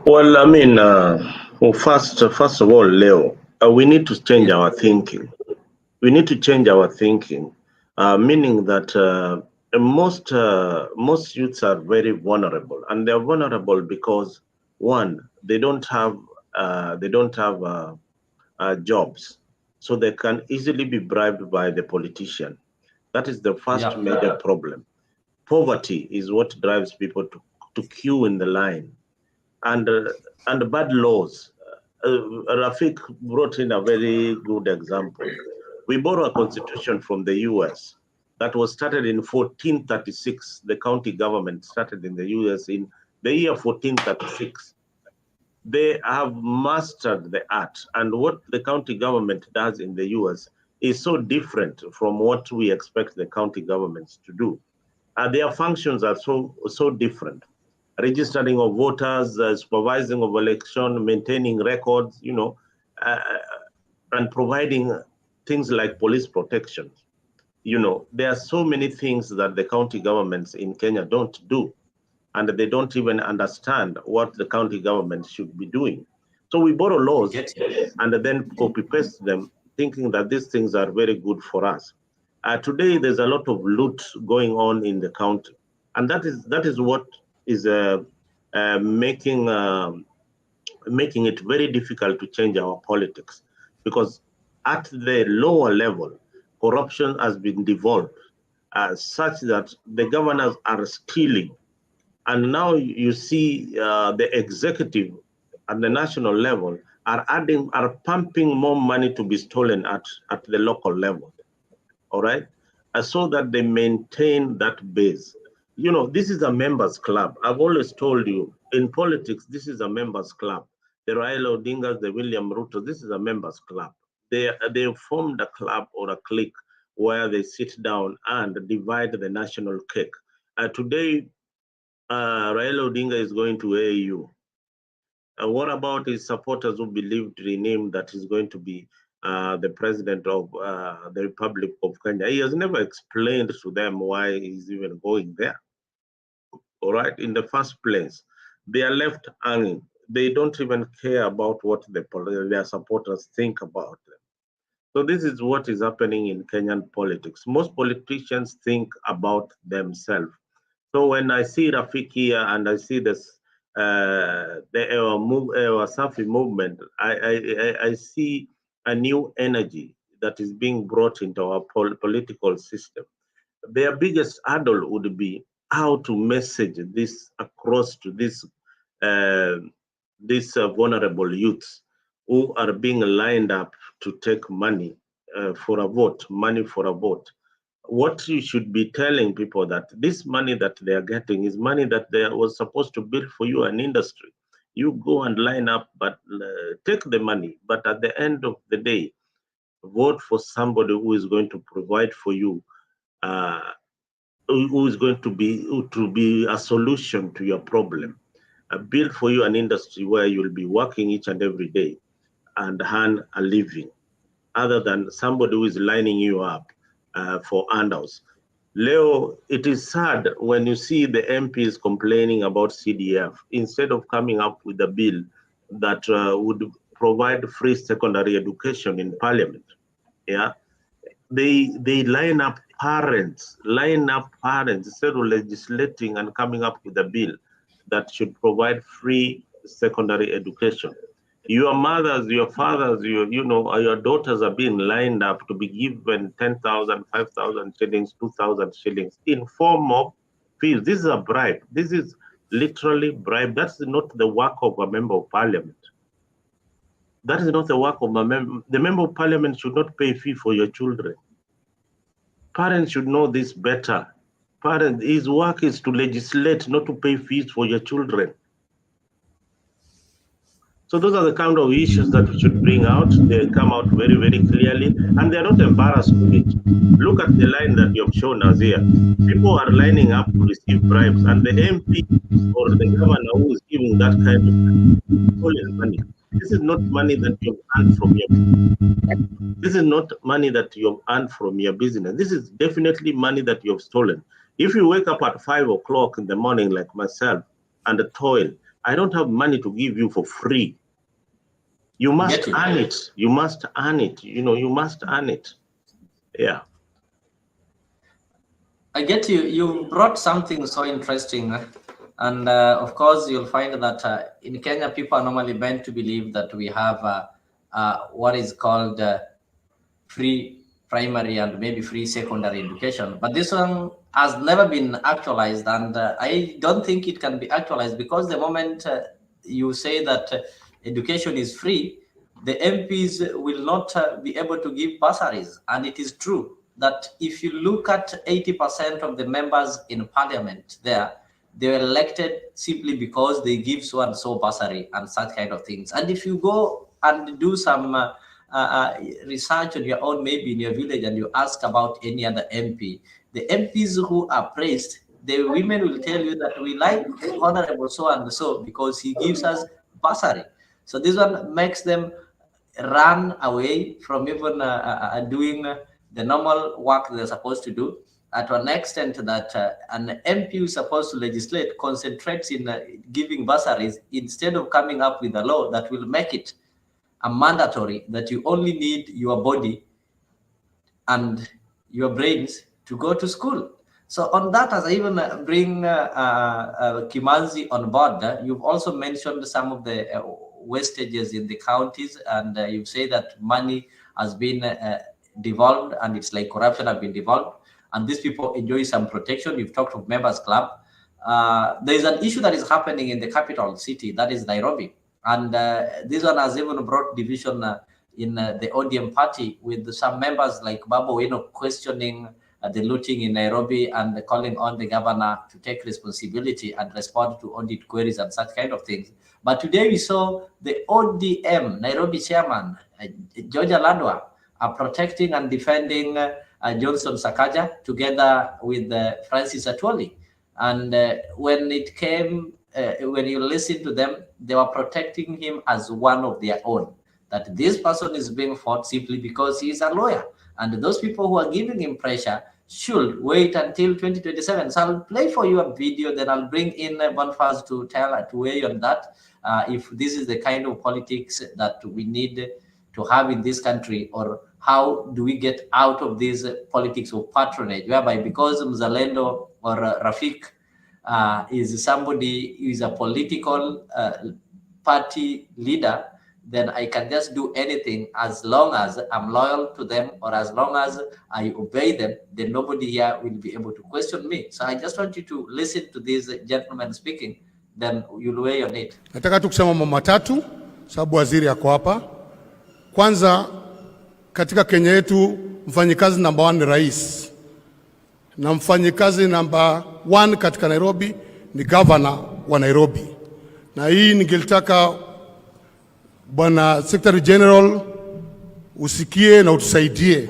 Well, I mean, well, first of all, Leo, we need to change our thinking. We need to change our thinking, meaning that most youths are very vulnerable, and they're vulnerable because one, they don't have jobs, so they can easily be bribed by the politician. That is the first major problem. Poverty is what drives people to queue in the line, and bad laws. Rafik brought in a very good example. We borrow a constitution from the US that was started in 1436. The county government started in the US in the year 1436. They have mastered the art, and what the county government does in the US is so different from what we expect the county governments to do. Their functions are so different. Registering of voters, supervising of election, maintaining records, and providing things like police protection. There are so many things that the county governments in Kenya don't do, and they don't even understand what the county government should be doing. So we borrow laws and then copy paste them, thinking that these things are very good for us. Today, there's a lot of loot going on in the county, and that is what is making it very difficult to change our politics, because at the lower level, corruption has been devolved such that the governors are stealing. And now you see the executive at the national level are pumping more money to be stolen at the local level, all right? So that they maintain that base. This is a members club. I've always told you, in politics, this is a members club. The Raila Odingas, the William Ruto, this is a members club. They formed a club or a clique where they sit down and divide the national cake. Today, Raila Odinga is going to AU. What about his supporters who believed in him that he's going to be the president of the Republic of Kenya? He has never explained to them why he's even going there. All right, in the first place, they are left hanging. They don't even care about what their supporters think about them. So this is what is happening in Kenyan politics. Most politicians think about themselves. So when I see Rafiki here and I see this the Wasafi movement, I see a new energy that is being brought into our political system. Their biggest hurdle would be how to message this across to these vulnerable youths who are being lined up to take money for a vote, money for a vote. What you should be telling people that this money that they are getting is money that they was supposed to build for you an industry. You go and line up, but take the money. But at the end of the day, vote for somebody who is going to provide for you, who is going to be a solution to your problem. Build for you an industry where you'll be working each and every day and earn a living, other than somebody who is lining you up for handouts. Leo, it is sad when you see the MPs complaining about CDF instead of coming up with a bill that would provide free secondary education in Parliament. Yeah, they line up parents instead of legislating and coming up with a bill that should provide free secondary education. Your mothers, your fathers, your daughters are being lined up to be given 10,000, 5,000 shillings, 2,000 shillings in form of fees. This is a bribe. This is literally bribe. That's not the work of a member of parliament. That is not the work of a member. The member of parliament should not pay fee for your children. Parents should know this better. His work is to legislate, not to pay fees for your children. So those are the kind of issues that we should bring out. They come out very, very clearly, and they're not embarrassed with it. Look at the line that you have shown us here. People are lining up to receive bribes, and the MP or the governor who is giving that kind of stolen money. This is not money that you've earned from your business. This is not money that you've earned from your business. This is definitely money that you've stolen. If you wake up at 5 o'clock in the morning like myself and toil, I don't have money to give you for free. You must earn it. You must earn it. You know, you must earn it. Yeah. I get you. You brought something so interesting. And of course, you'll find that in Kenya, people are normally meant to believe that we have what is called free primary and maybe free secondary education. But this one has never been actualized. And I don't think it can be actualized because the moment you say that education is free, the MPs will not be able to give bursaries. And it is true that if you look at 80% of the members in parliament there, they were elected simply because they give so and so bursary and such kind of things. And if you go and do some research on your own, maybe in your village, and you ask about any other MP, the MPs who are praised, the women will tell you that we like Honorable so and so because he gives us bursary. So this one makes them run away from even doing the normal work they're supposed to do, to an extent that an MP who is supposed to legislate concentrates in giving bursaries instead of coming up with a law that will make it a mandatory that you only need your body and your brains to go to school. So on that, as I even bring Kimanzi on board, you've also mentioned some of the wastages in the counties, and you say that money has been devolved, and it's like corruption has been devolved, and these people enjoy some protection. You've talked of members club. There is an issue that is happening in the capital city, that is Nairobi, and this one has even brought division in the ODM party, with some members like Babu Wino questioning the looting in Nairobi and calling on the governor to take responsibility and respond to audit queries and such kind of things. But today we saw the ODM Nairobi chairman, George Aladwa, protecting and defending Johnson Sakaja together with Francis Atwoli. And when it came, when you listen to them, they were protecting him as one of their own, that this person is being fought simply because he is a lawyer. And those people who are giving him pressure should wait until 2027. So I'll play for you a video, then I'll bring in Bonfaz to weigh on that, if this is the kind of politics that we need to have in this country, or how do we get out of this politics of patronage, whereby because Mzalendo or Rafik is somebody who is a political party leader, then I can just do anything as long as I'm loyal to them, or as long as I obey them, then nobody here will be able to question me. So I just want you to listen to this gentleman speaking, then you'll weigh on it. Nataka tu kusema mambo matatu sababu waziri yako hapa. Kwanza, katika Kenya yetu mfanyikazi namba 1 ni rais, na mfanyikazi namba 1 katika Nairobi ni governor wa Nairobi. Na hii ningelitaka Bwana Secretary General usikie na utusaidie.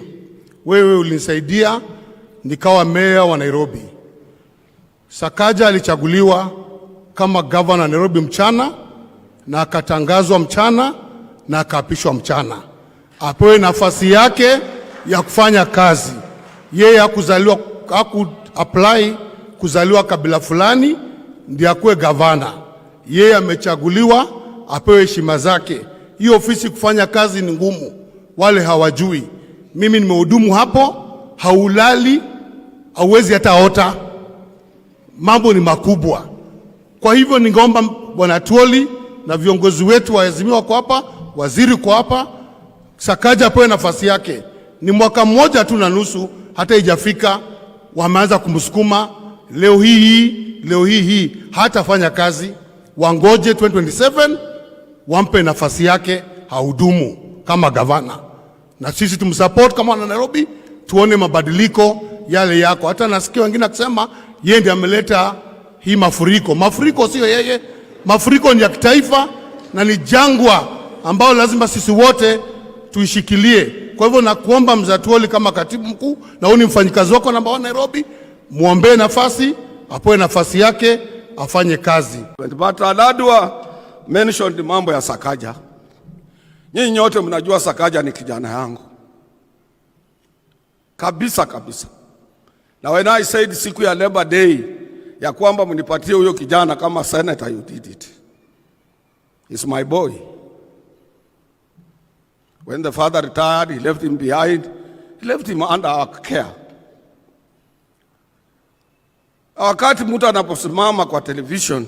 Wewe ulinisaidia nikawa mayor wa Nairobi. Sakaja alichaguliwa kama governor Nairobi mchana, na akatangazwa mchana, na akaapishwa mchana. Apewe nafasi yake ya kufanya kazi. Yeye hakuzaliwa, apply kuzaliwa kabila fulani ndiye akuwe governor. Yeye amechaguliwa, apewe heshima zake. Hiyo ofisi kufanya kazi ni ngumu, wale hawajui. Mimi nimehudumu hapo, haulali, hauwezi hata ota. Mambo ni makubwa. Kwa hivyo ningeomba Bwana Atwoli na viongozi wetu wa Azimio wako hapa, waziri kwa hapa, Sakaja apewe nafasi yake. Ni mwaka mmoja tu na nusu, hata ijafika, wameanza kumsukuma. Leo hii hatafanya kazi. Wangoje 2027 wampe nafasi yake, haudumu kama gavana, na sisi tumsupport kama wana Nairobi, tuone mabadiliko yale yako. Hata nasikia wengine akisema yeye ndiye ameleta hii mafuriko. Mafuriko sio yeye, mafuriko ni ya kitaifa, na ni jangwa ambao lazima sisi wote tuishikilie. Kwa hivyo nakuomba Mzatuoli kama katibu mkuu, na huyu ni mfanyikazi wako namba 1 Nairobi, muombe nafasi, apoe nafasi yake, afanye kazi. But Aladwa mentioned mambo ya Sakaja. Nyinyi nyote mnajua Sakaja ni kijana yangu kabisa kabisa. Na when I said siku ya Labor Day ya kwamba mnipatie huyo kijana kama senator, you did it. He's my boy. When the father retired, he left him behind. He left him under our care. Wakati mtu anaposimama kwa television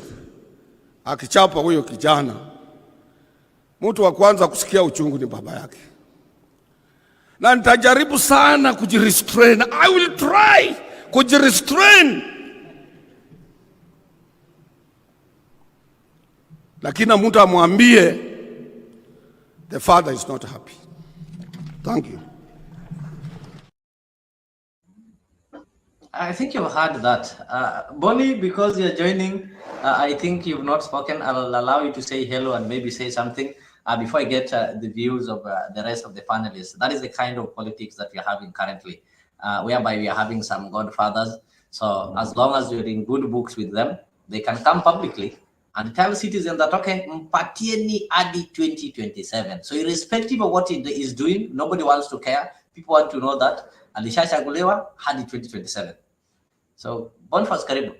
akichapa huyo kijana, mtu wa kwanza kusikia uchungu ni baba yake. Na nitajaribu sana kujirestrain. I will try kujirestrain. Lakini mtu amwambie the father is not happy. Thank you. I think you've heard that. Bonnie, because you're joining, I think you've not spoken. I'll allow you to say hello and maybe say something before I get the views of the rest of the panelists. That is the kind of politics that we're having currently, whereby we are having some godfathers. So as long as you're in good books with them, they can come publicly and tell citizens that, okay, mpatieni hadi 2027. So irrespective of what he is doing, nobody wants to care. People want to know that alishachaguliwa hadi 2027. So Boniface, karibu.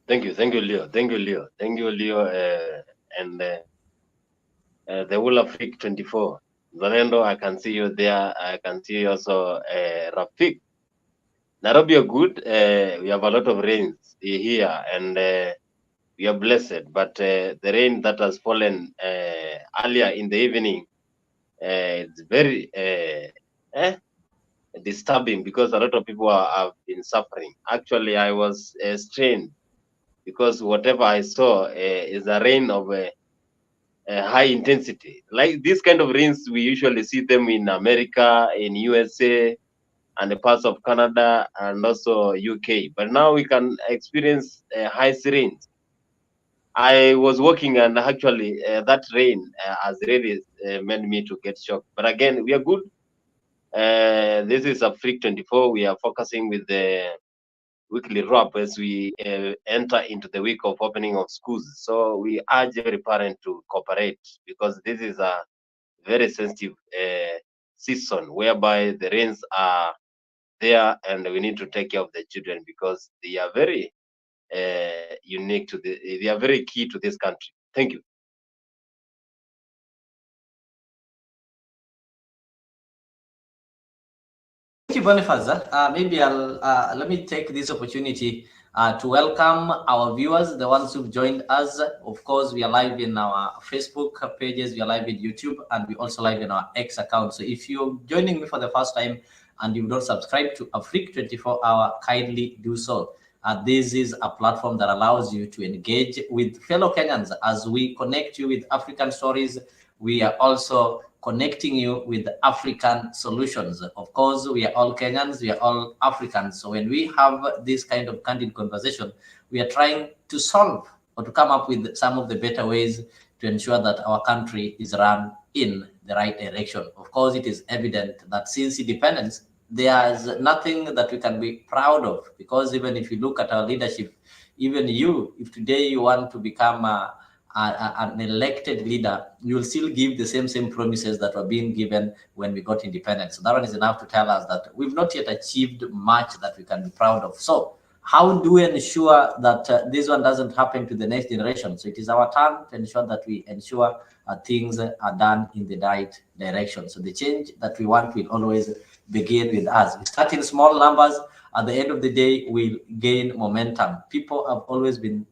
Thank you, Leo. Thank you, Leo, and the whole of Afrique 24. Zalendo, I can see you there. I can see also Rafik. Nairobi are good. We have a lot of rains here, and we are blessed. But the rain that has fallen earlier in the evening, it's very disturbing because a lot of people have been suffering. Actually, I was strained because whatever I saw is a rain of high intensity. Like this kind of rains, we usually see them in America, in USA, and the parts of Canada and also UK. But now we can experience high rains. I was walking and actually that rain has really made me to get shocked. But again, we are good. This is Afrique 24. We are focusing with the weekly wrap as we enter into the week of opening of schools. So we urge every parent to cooperate because this is a very sensitive season whereby the rains are there and we need to take care of the children because they are very unique to they are very key to this country. Thank you. Thank you, Boniface. Maybe let me take this opportunity to welcome our viewers, the ones who've joined us. Of course, we are live in our Facebook pages, we are live in YouTube, and we also live in our X account. So if you're joining me for the first time and you've not subscribed to Afrique 24 Hour, kindly do so. This is a platform that allows you to engage with fellow Kenyans as we connect you with African stories. We are also connecting you with African solutions. Of course, we are all Kenyans, we are all Africans. So when we have this kind of candid conversation, we are trying to solve or to come up with some of the better ways to ensure that our country is run in the right direction. Of course, it is evident that since independence, there's nothing that we can be proud of, because even if you look at our leadership, even you, if today you want to become an elected leader, you will still give the same promises that were being given when we got independence. So that one is enough to tell us that we've not yet achieved much that we can be proud of. So how do we ensure that this one doesn't happen to the next generation? So it is our turn to ensure that we ensure things are done in the right direction. So the change that we want will always begin with us. We start in small numbers. At the end of the day, we'll gain momentum. People have always been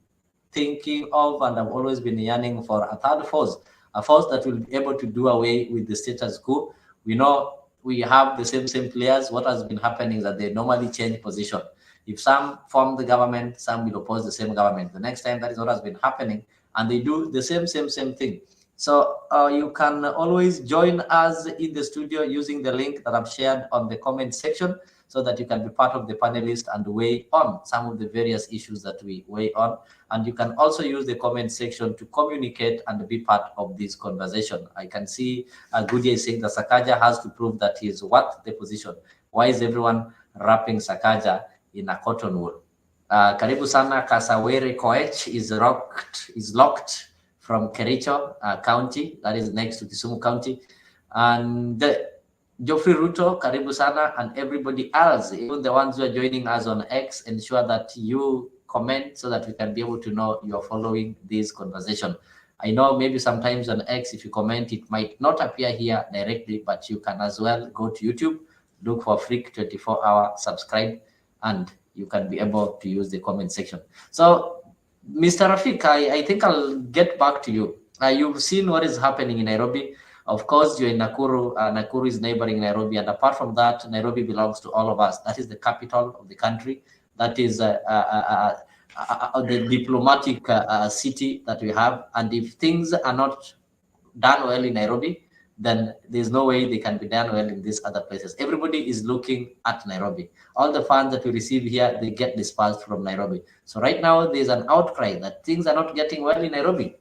thinking of and have always been yearning for a third force, a force that will be able to do away with the status quo. We know we have the same players. What has been happening is that they normally change position. If some form the government, some will oppose the same government. The next time, that is what has been happening, and they do the same thing. So you can always join us in the studio using the link that I've shared on the comment section. so that you can be part of the panelists and weigh on some of the various issues that we weigh on. And you can also use the comment section to communicate and be part of this conversation. I can see Gudia is saying that Sakaja has to prove that he is worth the position. Why is everyone wrapping Sakaja in a cotton wool? Karibu sana Kasawere Koech is locked from Kericho County, that is next to Kisumu County. And Geoffrey Ruto, karibu sana, and everybody else, even the ones who are joining us on X, ensure that you comment so that we can be able to know you're following this conversation. I know maybe sometimes on X, if you comment, it might not appear here directly, but you can as well go to YouTube, look for Freak 24-hour, subscribe, and you can be able to use the comment section. So, Mr. Rafik, I think I'll get back to you. You've seen what is happening in Nairobi. Of course, you're in Nakuru. Nakuru is neighboring Nairobi. And apart from that, Nairobi belongs to all of us. That is the capital of the country. That is the diplomatic city that we have. And if things are not done well in Nairobi, then there's no way they can be done well in these other places. Everybody is looking at Nairobi. All the funds that we receive here, they get dispersed from Nairobi. So right now, there's an outcry that things are not getting well in Nairobi.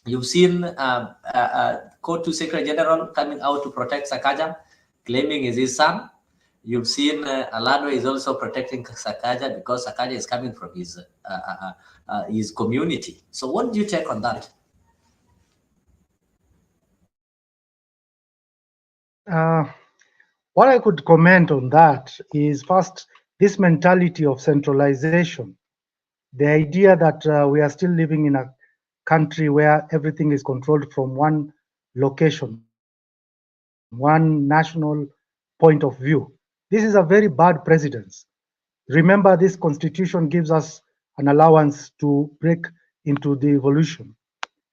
You've seen Kotu Secretary General coming out to protect Sakaja, claiming is his son. You've seen Alado is also protecting Sakaja because Sakaja is coming from his community. So what do you take on that? What I could comment on that is first, this mentality of centralization, the idea that we are still living in a country where everything is controlled from one location, one national point of view. This is a very bad precedence. Remember, this constitution gives us an allowance to break into the evolution.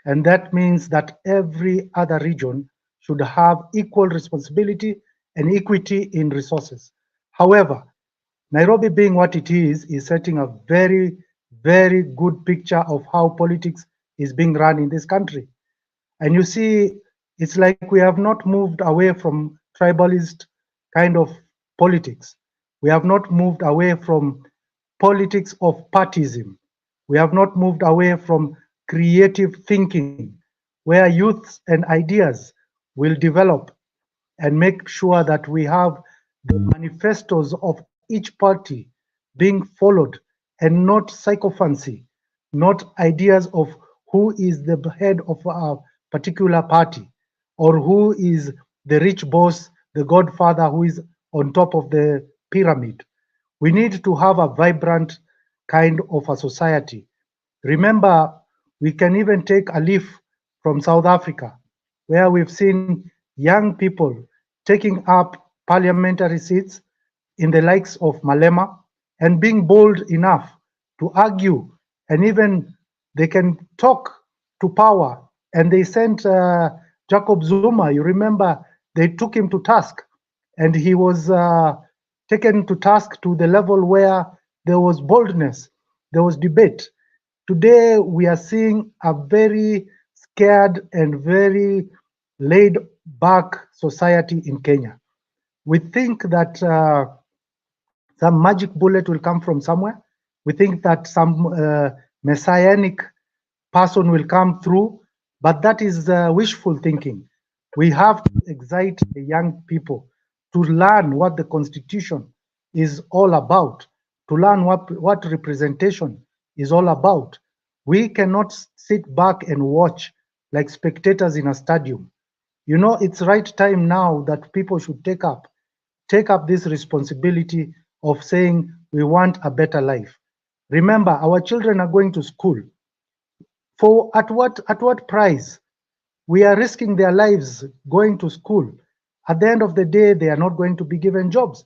And that means that every other region should have equal responsibility and equity in resources. However, Nairobi being what it is setting a very, very good picture of how politics is being run in this country. And you see, it's like we have not moved away from tribalist kind of politics. We have not moved away from politics of partyism. We have not moved away from creative thinking, where youths and ideas will develop and make sure that we have the manifestos of each party being followed, and not sycophancy, not ideas of who is the head of a particular party, or who is the rich boss, the godfather who is on top of the pyramid. We need to have a vibrant kind of a society. Remember, we can even take a leaf from South Africa, where we've seen young people taking up parliamentary seats in the likes of Malema and being bold enough to argue, and even they can talk to power. And they sent Jacob Zuma, you remember, they took him to task, and he was taken to task to the level where there was boldness, there was debate. Today, we are seeing a very scared and very laid back society in Kenya. We think that some magic bullet will come from somewhere. We think that some messianic person will come through, but that is wishful thinking. We have to excite the young people to learn what the Constitution is all about, to learn what representation is all about. We cannot sit back and watch like spectators in a stadium. You know, it's right time now that people should take up this responsibility of saying we want a better life. Remember, our children are going to school. At what price? We are risking their lives going to school. At the end of the day, they are not going to be given jobs.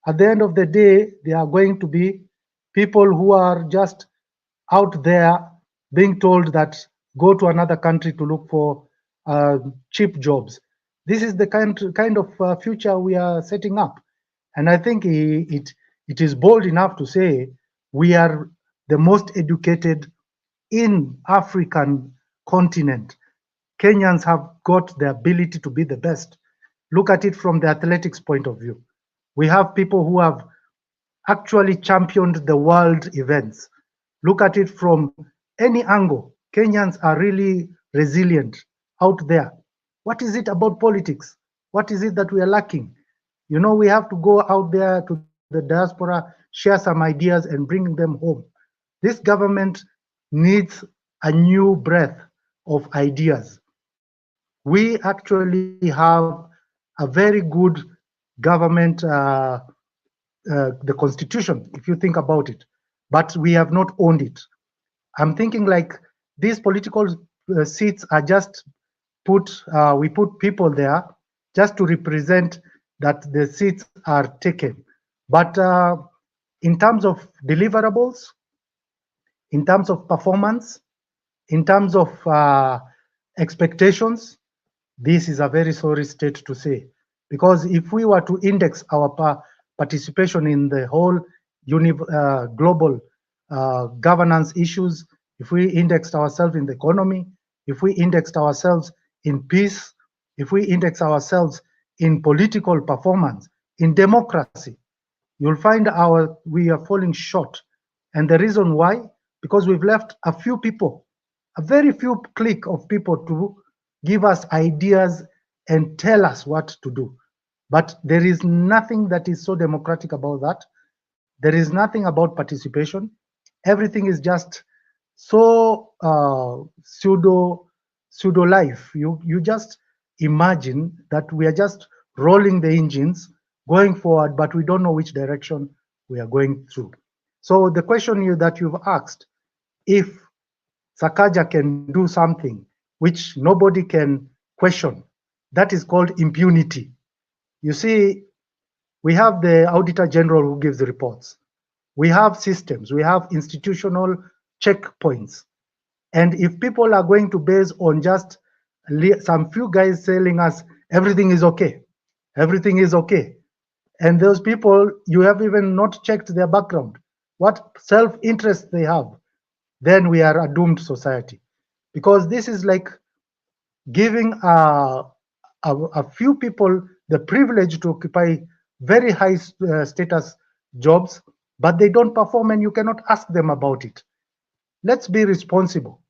At the end of the day, they are going to be people who are just out there being told that go to another country to look for cheap jobs. This is the kind of future we are setting up. And I think it is bold enough to say we are the most educated in African continent. Kenyans have got the ability to be the best. Look at it from the athletics point of view. We have people who have actually championed the world events. Look at it from any angle. Kenyans are really resilient out there. What is it about politics? What is it that we are lacking? You know, we have to go out there to the diaspora, share some ideas and bring them home. This government needs a new breath of ideas. We actually have a very good government, the constitution, if you think about it, but we have not owned it. I'm thinking like these political seats are just we put people there just to represent that the seats are taken. But in terms of deliverables, in terms of performance, in terms of expectations, this is a very sorry state to say. Because if we were to index our participation in the whole global governance issues, if we indexed ourselves in the economy, if we indexed ourselves in peace, if we index ourselves in political performance, in democracy, you'll find we are falling short. And the reason why, because we've left a few people, a very few clique of people to give us ideas and tell us what to do. But there is nothing that is so democratic about that. There is nothing about participation. Everything is just so pseudo life. You just imagine that we are just rolling the engines, going forward, but we don't know which direction we are going through. So the question that you've asked, if Sakaja can do something which nobody can question, that is called impunity. You see, we have the Auditor General who gives the reports. We have systems, we have institutional checkpoints. And if people are going to base on just some few guys telling us everything is okay, everything is okay, and those people, you have even not checked their background, what self-interest they have, then we are a doomed society. Because this is like giving a few people the privilege to occupy very high status jobs, but they don't perform and you cannot ask them about it. Let's be responsible.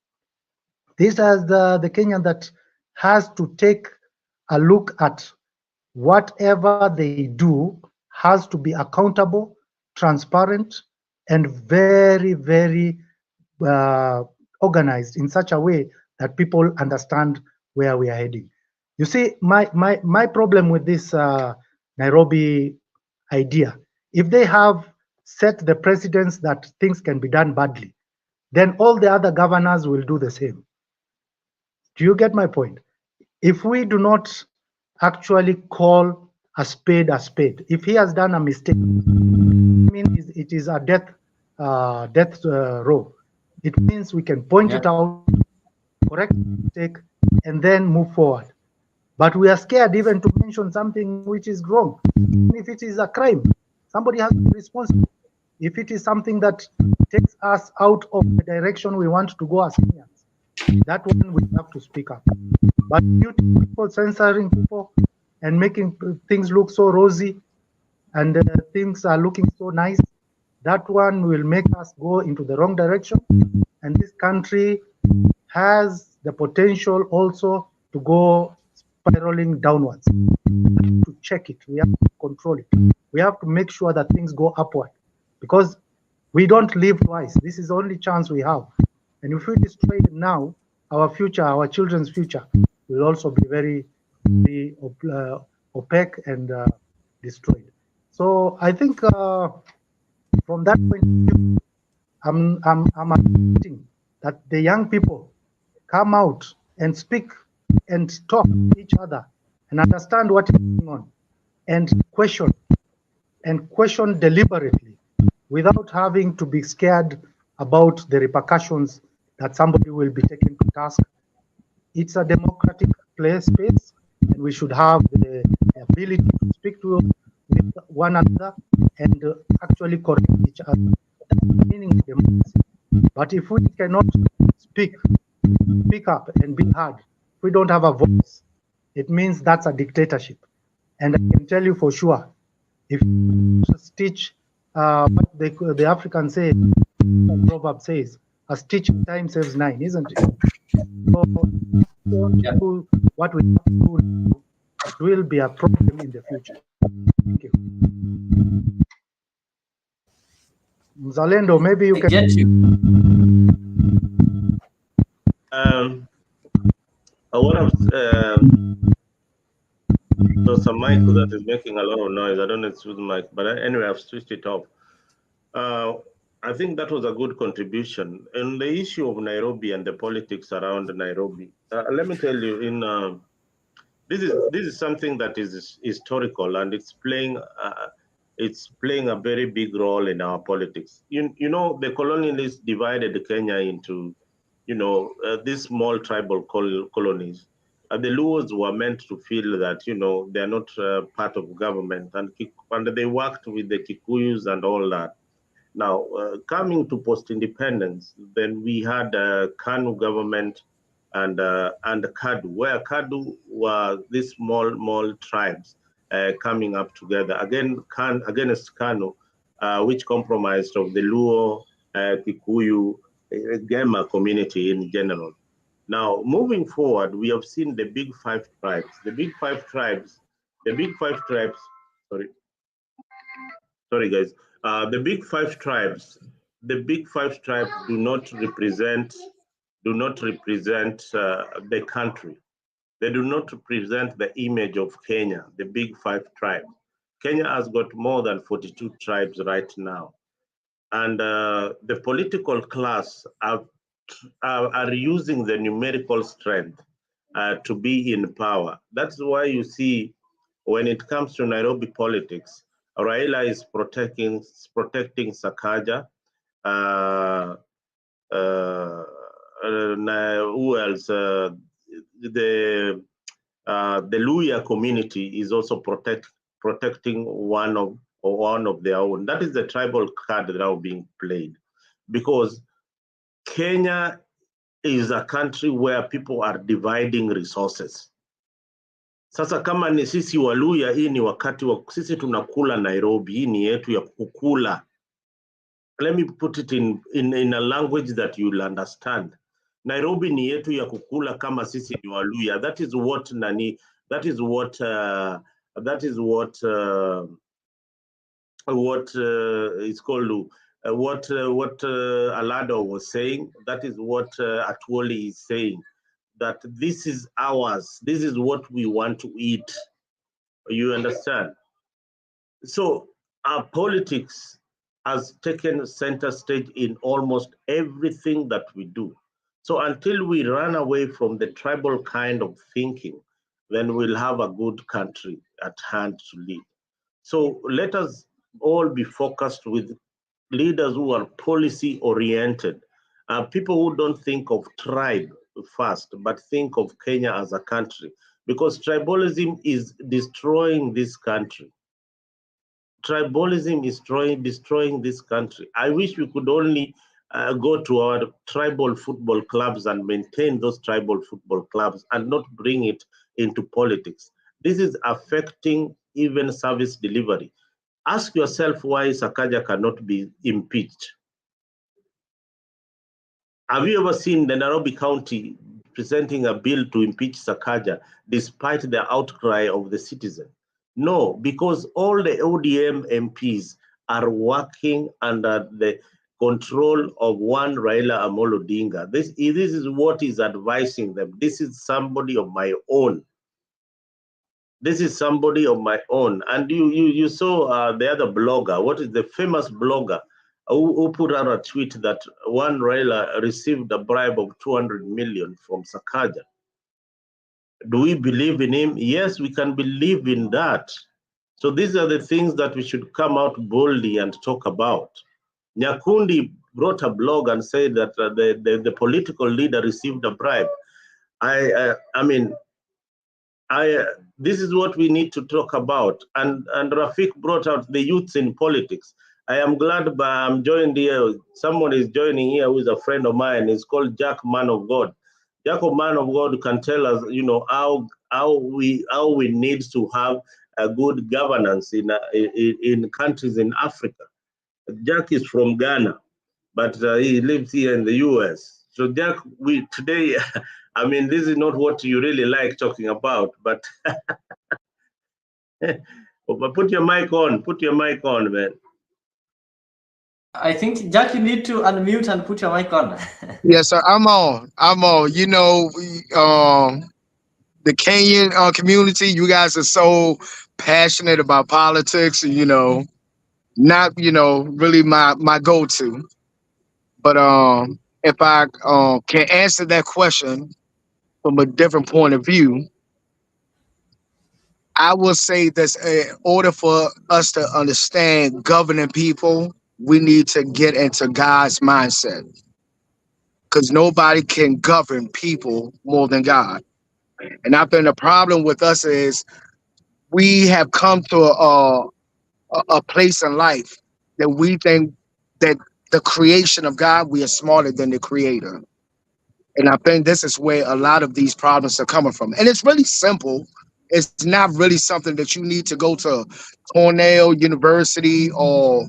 This is the Kenyan that has to take a look at whatever they do has to be accountable, transparent, and very, very organized in such a way that people understand where we are heading. You see, my problem with this Nairobi idea, if they have set the precedence that things can be done badly, then all the other governors will do the same. Do you get my point? If we do not actually call a spade, if he has done a mistake, it is a death row. It means we can point it out, correct mistake, and then move forward. But we are scared even to mention something which is wrong. If it is a crime, somebody has to be responsible. If it is something that takes us out of the direction we want to go as Kenyans, that one we have to speak up. But you people censoring people and making things look so rosy and things are looking so nice, that one will make us go into the wrong direction. And this country has the potential also to go spiraling downwards. We have to check it. We have to control it. We have to make sure that things go upward, because we don't live twice. This is the only chance we have. And if we destroy it now, our future, our children's future, will also be very, very opaque and destroyed. So I think from that point of view, I'm advocating that the young people come out and speak and talk to each other and understand what is going on and question deliberately without having to be scared about the repercussions that somebody will be taken to task. It's a democratic space, and we should have the ability to speak to one another and actually correct each other. That's the meaning of democracy. But if we cannot speak up and be heard, if we don't have a voice, it means that's a dictatorship. And I can tell you for sure, If you stitch what the African say, the proverb says, a stitch in time saves 9, isn't it? So what we have to do now, it will be a problem in the future. Thank you. Mzalendo, maybe you can get you. What so some mic that is making a lot of noise. I don't know if it's with the mic, but anyway, I've switched it off. I think that was a good contribution. And the issue of Nairobi and the politics around Nairobi, let me tell you, this is something that is historical, and it's playing a very big role in our politics. You know, the colonialists divided Kenya into, these small tribal colonies. The Luos were meant to feel that, they're not part of government, and they worked with the Kikuyus and all that. Now, coming to post-independence, then we had KANU government and KADU, where KADU were these small tribes coming up together against KANU, which comprised of the Luo, Kikuyu, Gema community in general. Now, moving forward, we have seen the big five tribes. Sorry guys. The big five tribes do not represent the country. They do not represent the image of Kenya, the big five tribes. Kenya has got more than 42 tribes right now. And the political class are using the numerical strength to be in power. That's why you see when it comes to Nairobi politics, Raila is protecting Sakaja. Who else? The Luya community is also protecting one of their own. That is the tribal card now being played, because Kenya is a country where people are dividing resources. Sasa kama ni sisi Waluya, hii ni wakati wa sisi tunakula Nairobi, hii ni yetu ya kukula. Let me put it in a language that you'll understand. Nairobi ni yetu ya kukula kama sisi ni Waluya. That is what it's called, what Alado was saying. That is what Atwoli is saying, that this is ours. This is what we want to eat. You understand? So our politics has taken center stage in almost everything that we do. So until we run away from the tribal kind of thinking, then we'll have a good country at hand to lead. So let us all be focused with leaders who are policy oriented, people who don't think of tribe first, but think of Kenya as a country, because tribalism is destroying this country. Tribalism is destroying this country. I wish we could only go to our tribal football clubs and maintain those tribal football clubs and not bring it into politics. This is affecting even service delivery. Ask yourself why Sakaja cannot be impeached. Have you ever seen the Nairobi County presenting a bill to impeach Sakaja despite the outcry of the citizen? No, because all the ODM MPs are working under the control of one Raila Amolo Odinga. This is what is advising them. This is somebody of my own. This is somebody of my own. And you saw the other blogger. What is the famous blogger who put out a tweet that one Raila received a bribe of 200 million from Sakaja? Do we believe in him? Yes, we can believe in that. So these are the things that we should come out boldly and talk about. Nyakundi wrote a blog and said that the political leader received a bribe. This is what we need to talk about. And Rafik brought out the youths in politics. I am glad I'm joined here. Someone is joining here who is a friend of mine. It's called Jack Man of God. Jack Man of God can tell us, how we need to have good governance in countries in Africa. Jack is from Ghana, but he lives here in the US. So Jack, we today, I mean, this is not what you really like talking about, but put your mic on, man. I think, Jack, you need to unmute and put your mic on. Yes, sir. I'm on. You know, the Kenyan community, you guys are so passionate about politics, and, you know, not, you know, really my go-to. But if I can answer that question from a different point of view, I will say that in order for us to understand governing people, we need to get into God's mindset, because nobody can govern people more than God. And I think the problem with us is we have come to a place in life that we think that the creation of God, we are smarter than the creator. And I think this is where a lot of these problems are coming from. And it's really simple. It's not really something that you need to go to Cornell University or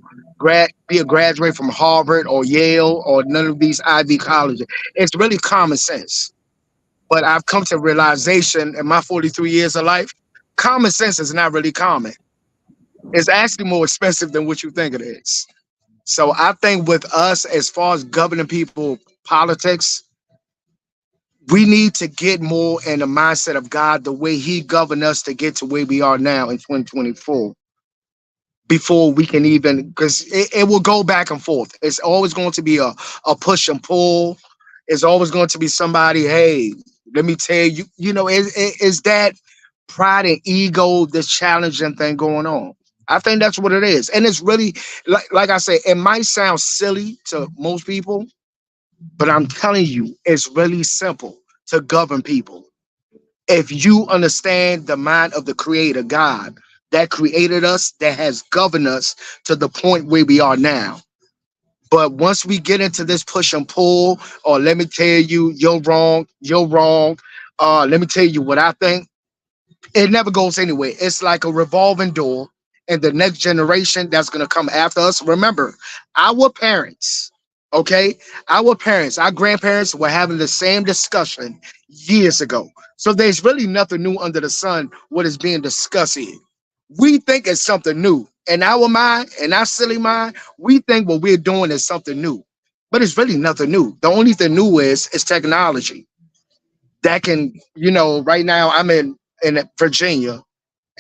be a graduate from Harvard or Yale or none of these Ivy colleges. It's really common sense. But I've come to realization in my 43 years of life, common sense is not really common. It's actually more expensive than what you think it is. So I think with us, as far as governing people, politics, we need to get more in the mindset of God, the way he governed us to get to where we are now in 2024. Before we can even, because it will go back and forth. It's always going to be a push and pull. It's always going to be somebody, hey, let me tell you, you know, is that pride and ego, this challenging thing going on. I think that's what it is. And it's really, like I say, it might sound silly to most people, but I'm telling you, it's really simple to govern people. If you understand the mind of the creator, God, that created us, that has governed us to the point where we are now. But once we get into this push and pull, or let me tell you, you're wrong, let me tell you what I think, it never goes anywhere. It's like a revolving door. And the next generation that's going to come after us, remember, our parents, okay? Our parents, our grandparents were having the same discussion years ago. So there's really nothing new under the sun what is being discussed here. We think it's something new. In our mind, in our silly mind, we think what we're doing is something new. But it's really nothing new. The only thing new is technology. That can, you know, right now I'm in Virginia,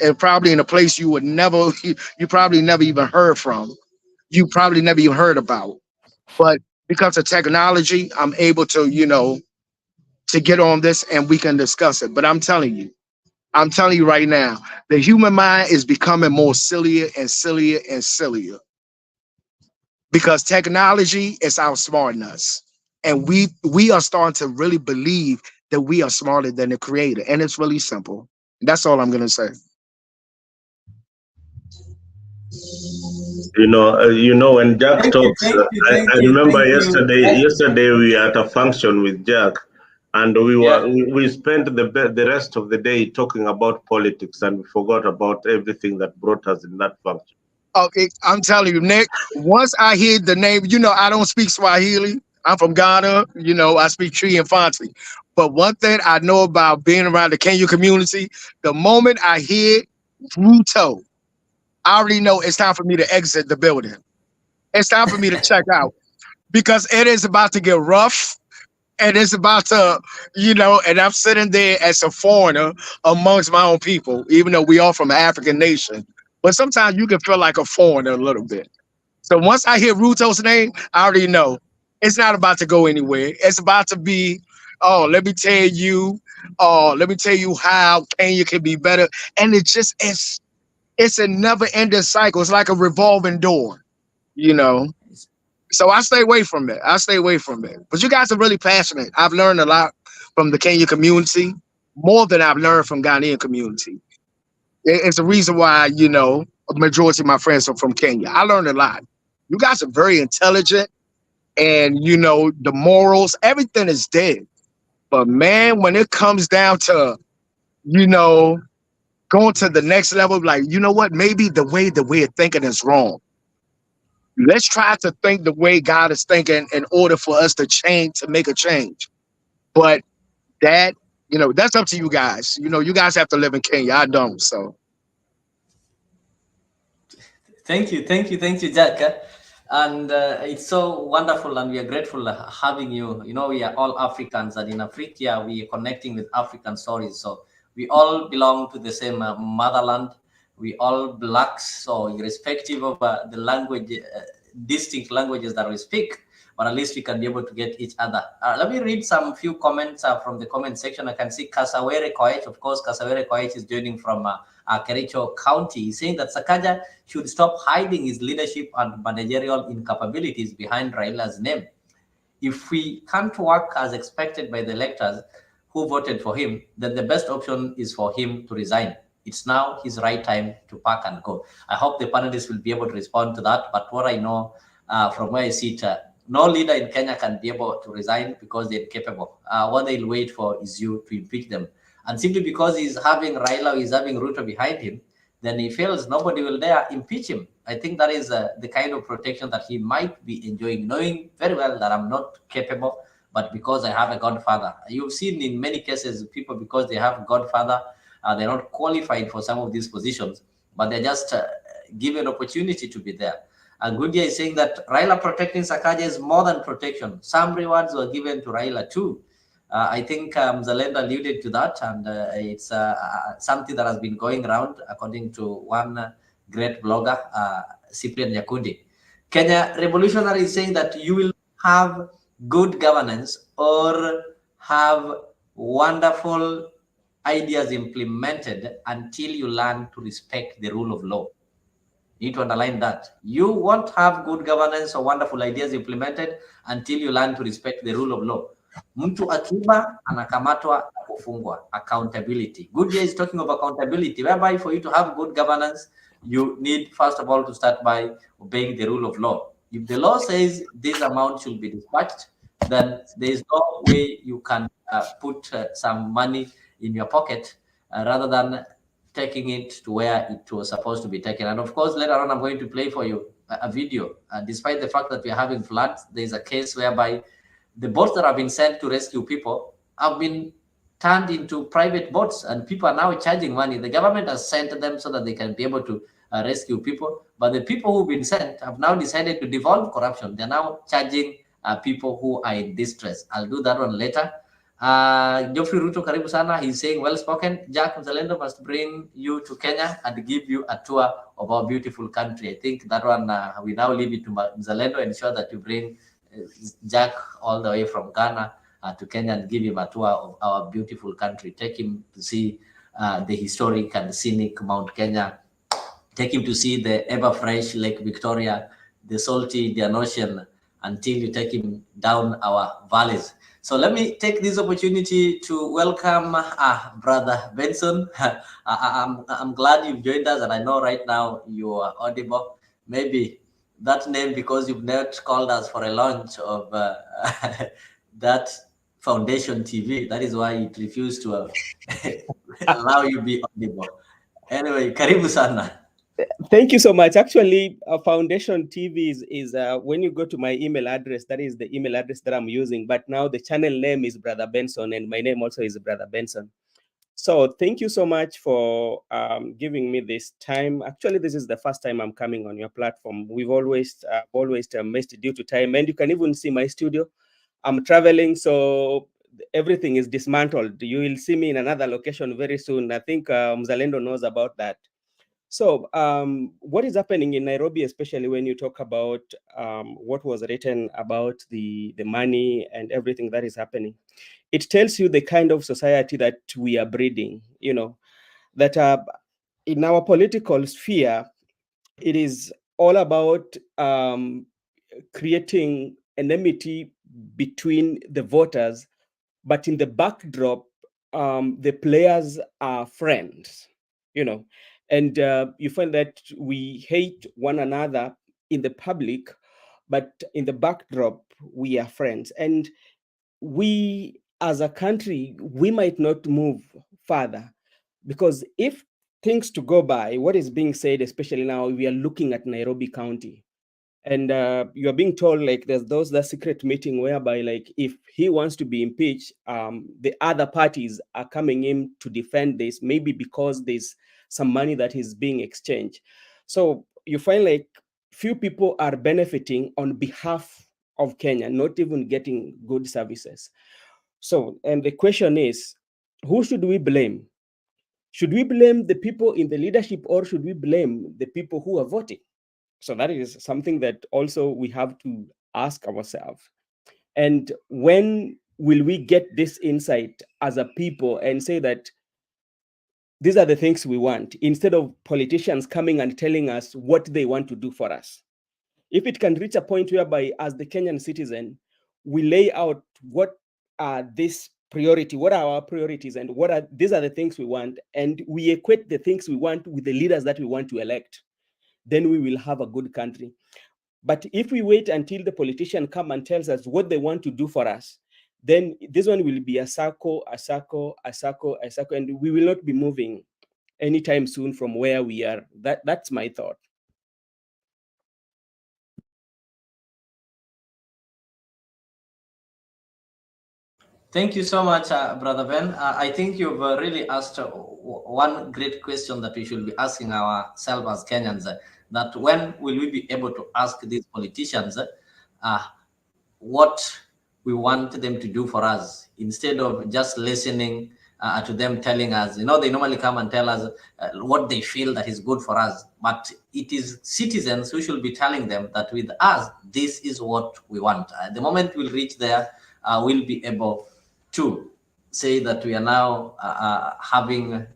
and probably in a place you would never, you probably never even heard from. You probably never even heard about. But because of technology, I'm able to, you know, to get on this and we can discuss it. But I'm telling you right now, the human mind is becoming more sillier and sillier and sillier because technology is outsmarting us. And we are starting to really believe that we are smarter than the creator. And it's really simple. That's all I'm going to say. You know, when Jack talks, I remember yesterday we were at a function with Jack, and we spent the rest of the day talking about politics, and we forgot about everything that brought us in that function. Okay, I'm telling you, Nick, once I hear the name, you know, I don't speak Swahili. I'm from Ghana, you know, I speak Tree and Fonte. But one thing I know about being around the Kenya community, the moment I hear Ruto, I already know it's time for me to exit the building. It's time for me to check out because it is about to get rough and it's about to, you know, and I'm sitting there as a foreigner amongst my own people, even though we all from an African nation. But sometimes you can feel like a foreigner a little bit. So once I hear Ruto's name, I already know it's not about to go anywhere. It's about to be, oh, let me tell you how Kenya can be better. And it's a never-ending cycle. It's like a revolving door, you know. So I stay away from it. But you guys are really passionate. I've learned a lot from the Kenya community, more than I've learned from Ghanaian community. It's the reason why, you know, a majority of my friends are from Kenya. I learned a lot. You guys are very intelligent and, you know, the morals, everything is dead. But man, when it comes down to, you know, going to the next level, like, you know what? Maybe the way we're thinking is wrong. Let's try to think the way God is thinking in order for us to change, to make a change. But that, you know, that's up to you guys. You know, you guys have to live in Kenya. I don't. So thank you, Jack. And it's so wonderful, and we are grateful having you. You know, we are all Africans, and in Africa, we are connecting with African stories. So we all belong to the same motherland. We all blacks, so irrespective of the language, distinct languages that we speak, but at least we can be able to get each other. Let me read some few comments from the comment section. I can see Kasawere Koech. Of course, Kasawere Koech is joining from Kericho County. He's saying that Sakaja should stop hiding his leadership and managerial incapabilities behind Raila's name. If we can't work as expected by the electors who voted for him, then the best option is for him to resign. It's now his right time to pack and go. I hope the panelists will be able to respond to that. But what I know from where I sit, no leader in Kenya can be able to resign because they're incapable. What they'll wait for is you to impeach them. And simply because he's having Raila, he's having Ruto behind him, then he fails, nobody will dare impeach him. I think that is the kind of protection that he might be enjoying, knowing very well that I'm not capable, but because I have a godfather. You've seen in many cases, people, because they have a godfather, they're not qualified for some of these positions, but they're just given opportunity to be there. Goodia is saying that Raila protecting Sakaja is more than protection. Some rewards were given to Raila too. I think Zalenda alluded to that, and it's something that has been going around, according to one great blogger, Cyprian Nyakundi. Kenya Revolutionary is saying that you will have good governance or have wonderful ideas implemented until you learn to respect the rule of law. You need to underline that. You won't have good governance or wonderful ideas implemented until you learn to respect the rule of law. Mtu akiba anakamatwa kufungwa. Accountability. Good year is talking of accountability, whereby for you to have good governance, you need first of all to start by obeying the rule of law. If the law says this amount should be dispatched, then there is no way you can put some money in your pocket rather than taking it to where it was supposed to be taken. And of course, later on, I'm going to play for you a video. Despite the fact that we are having floods, there's a case whereby the boats that have been sent to rescue people have been turned into private boats, and people are now charging money. The government has sent them so that they can be able to rescue people, but the people who've been sent have now decided to devolve corruption. They're now charging people who are in distress. I'll do that one later. Geoffrey Ruto karibu sana. He's saying, well spoken. Jack Mzalendo must bring you to Kenya and give you a tour of our beautiful country. I think that one, we now leave it to Mzalendo, ensure that you bring Jack all the way from Ghana to Kenya and give him a tour of our beautiful country. Take him to see the historic and scenic Mount Kenya. Take him to see the ever-fresh Lake Victoria, the salty Indian Ocean, until you take him down our valleys. So let me take this opportunity to welcome Brother Benson. I'm glad you've joined us, and I know right now you are audible. Maybe that name because you've not called us for a launch of that Foundation TV. That is why it refused to allow you to be audible. Anyway, karibu sana. Thank you so much. Actually, Foundation TV is when you go to my email address, that is the email address that I'm using. But now the channel name is Brother Benson, and my name also is Brother Benson. So thank you so much for giving me this time. Actually, this is the first time I'm coming on your platform. We've always missed due to time, and you can even see my studio. I'm traveling, so everything is dismantled. You will see me in another location very soon. I think Mzalendo knows about that. So what is happening in Nairobi, especially when you talk about what was written about the money and everything that is happening, it tells you the kind of society that we are breeding, you know, that in our political sphere, it is all about creating enmity between the voters, but in the backdrop, the players are friends, you know, and you find that we hate one another in the public, but in the backdrop, we are friends. And we, as a country, we might not move further, because if things to go by, what is being said, especially now, we are looking at Nairobi County. And you are being told like there's that secret meeting whereby like if he wants to be impeached, the other parties are coming in to defend this, maybe because there's some money that is being exchanged. So you find like few people are benefiting on behalf of Kenya, not even getting good services. So, and the question is, who should we blame? Should we blame the people in the leadership, or should we blame the people who are voting? So that is something that also we have to ask ourselves. And when will we get this insight as a people and say that these are the things we want, instead of politicians coming and telling us what they want to do for us? If it can reach a point whereby, as the Kenyan citizen, we lay out what are this priority, what are our priorities, and these are the things we want, and we equate the things we want with the leaders that we want to elect, then we will have a good country. But if we wait until the politician come and tells us what they want to do for us, then this one will be a circle, and we will not be moving anytime soon from where we are. That's my thought. Thank you so much, Brother Ben. I think you've really asked one great question that we should be asking ourselves as Kenyans, that when will we be able to ask these politicians what we want them to do for us, instead of just listening to them telling us, they normally come and tell us what they feel that is good for us. But it is citizens who should be telling them that with us, this is what we want. The moment we'll reach there, we'll be able to say that we are now having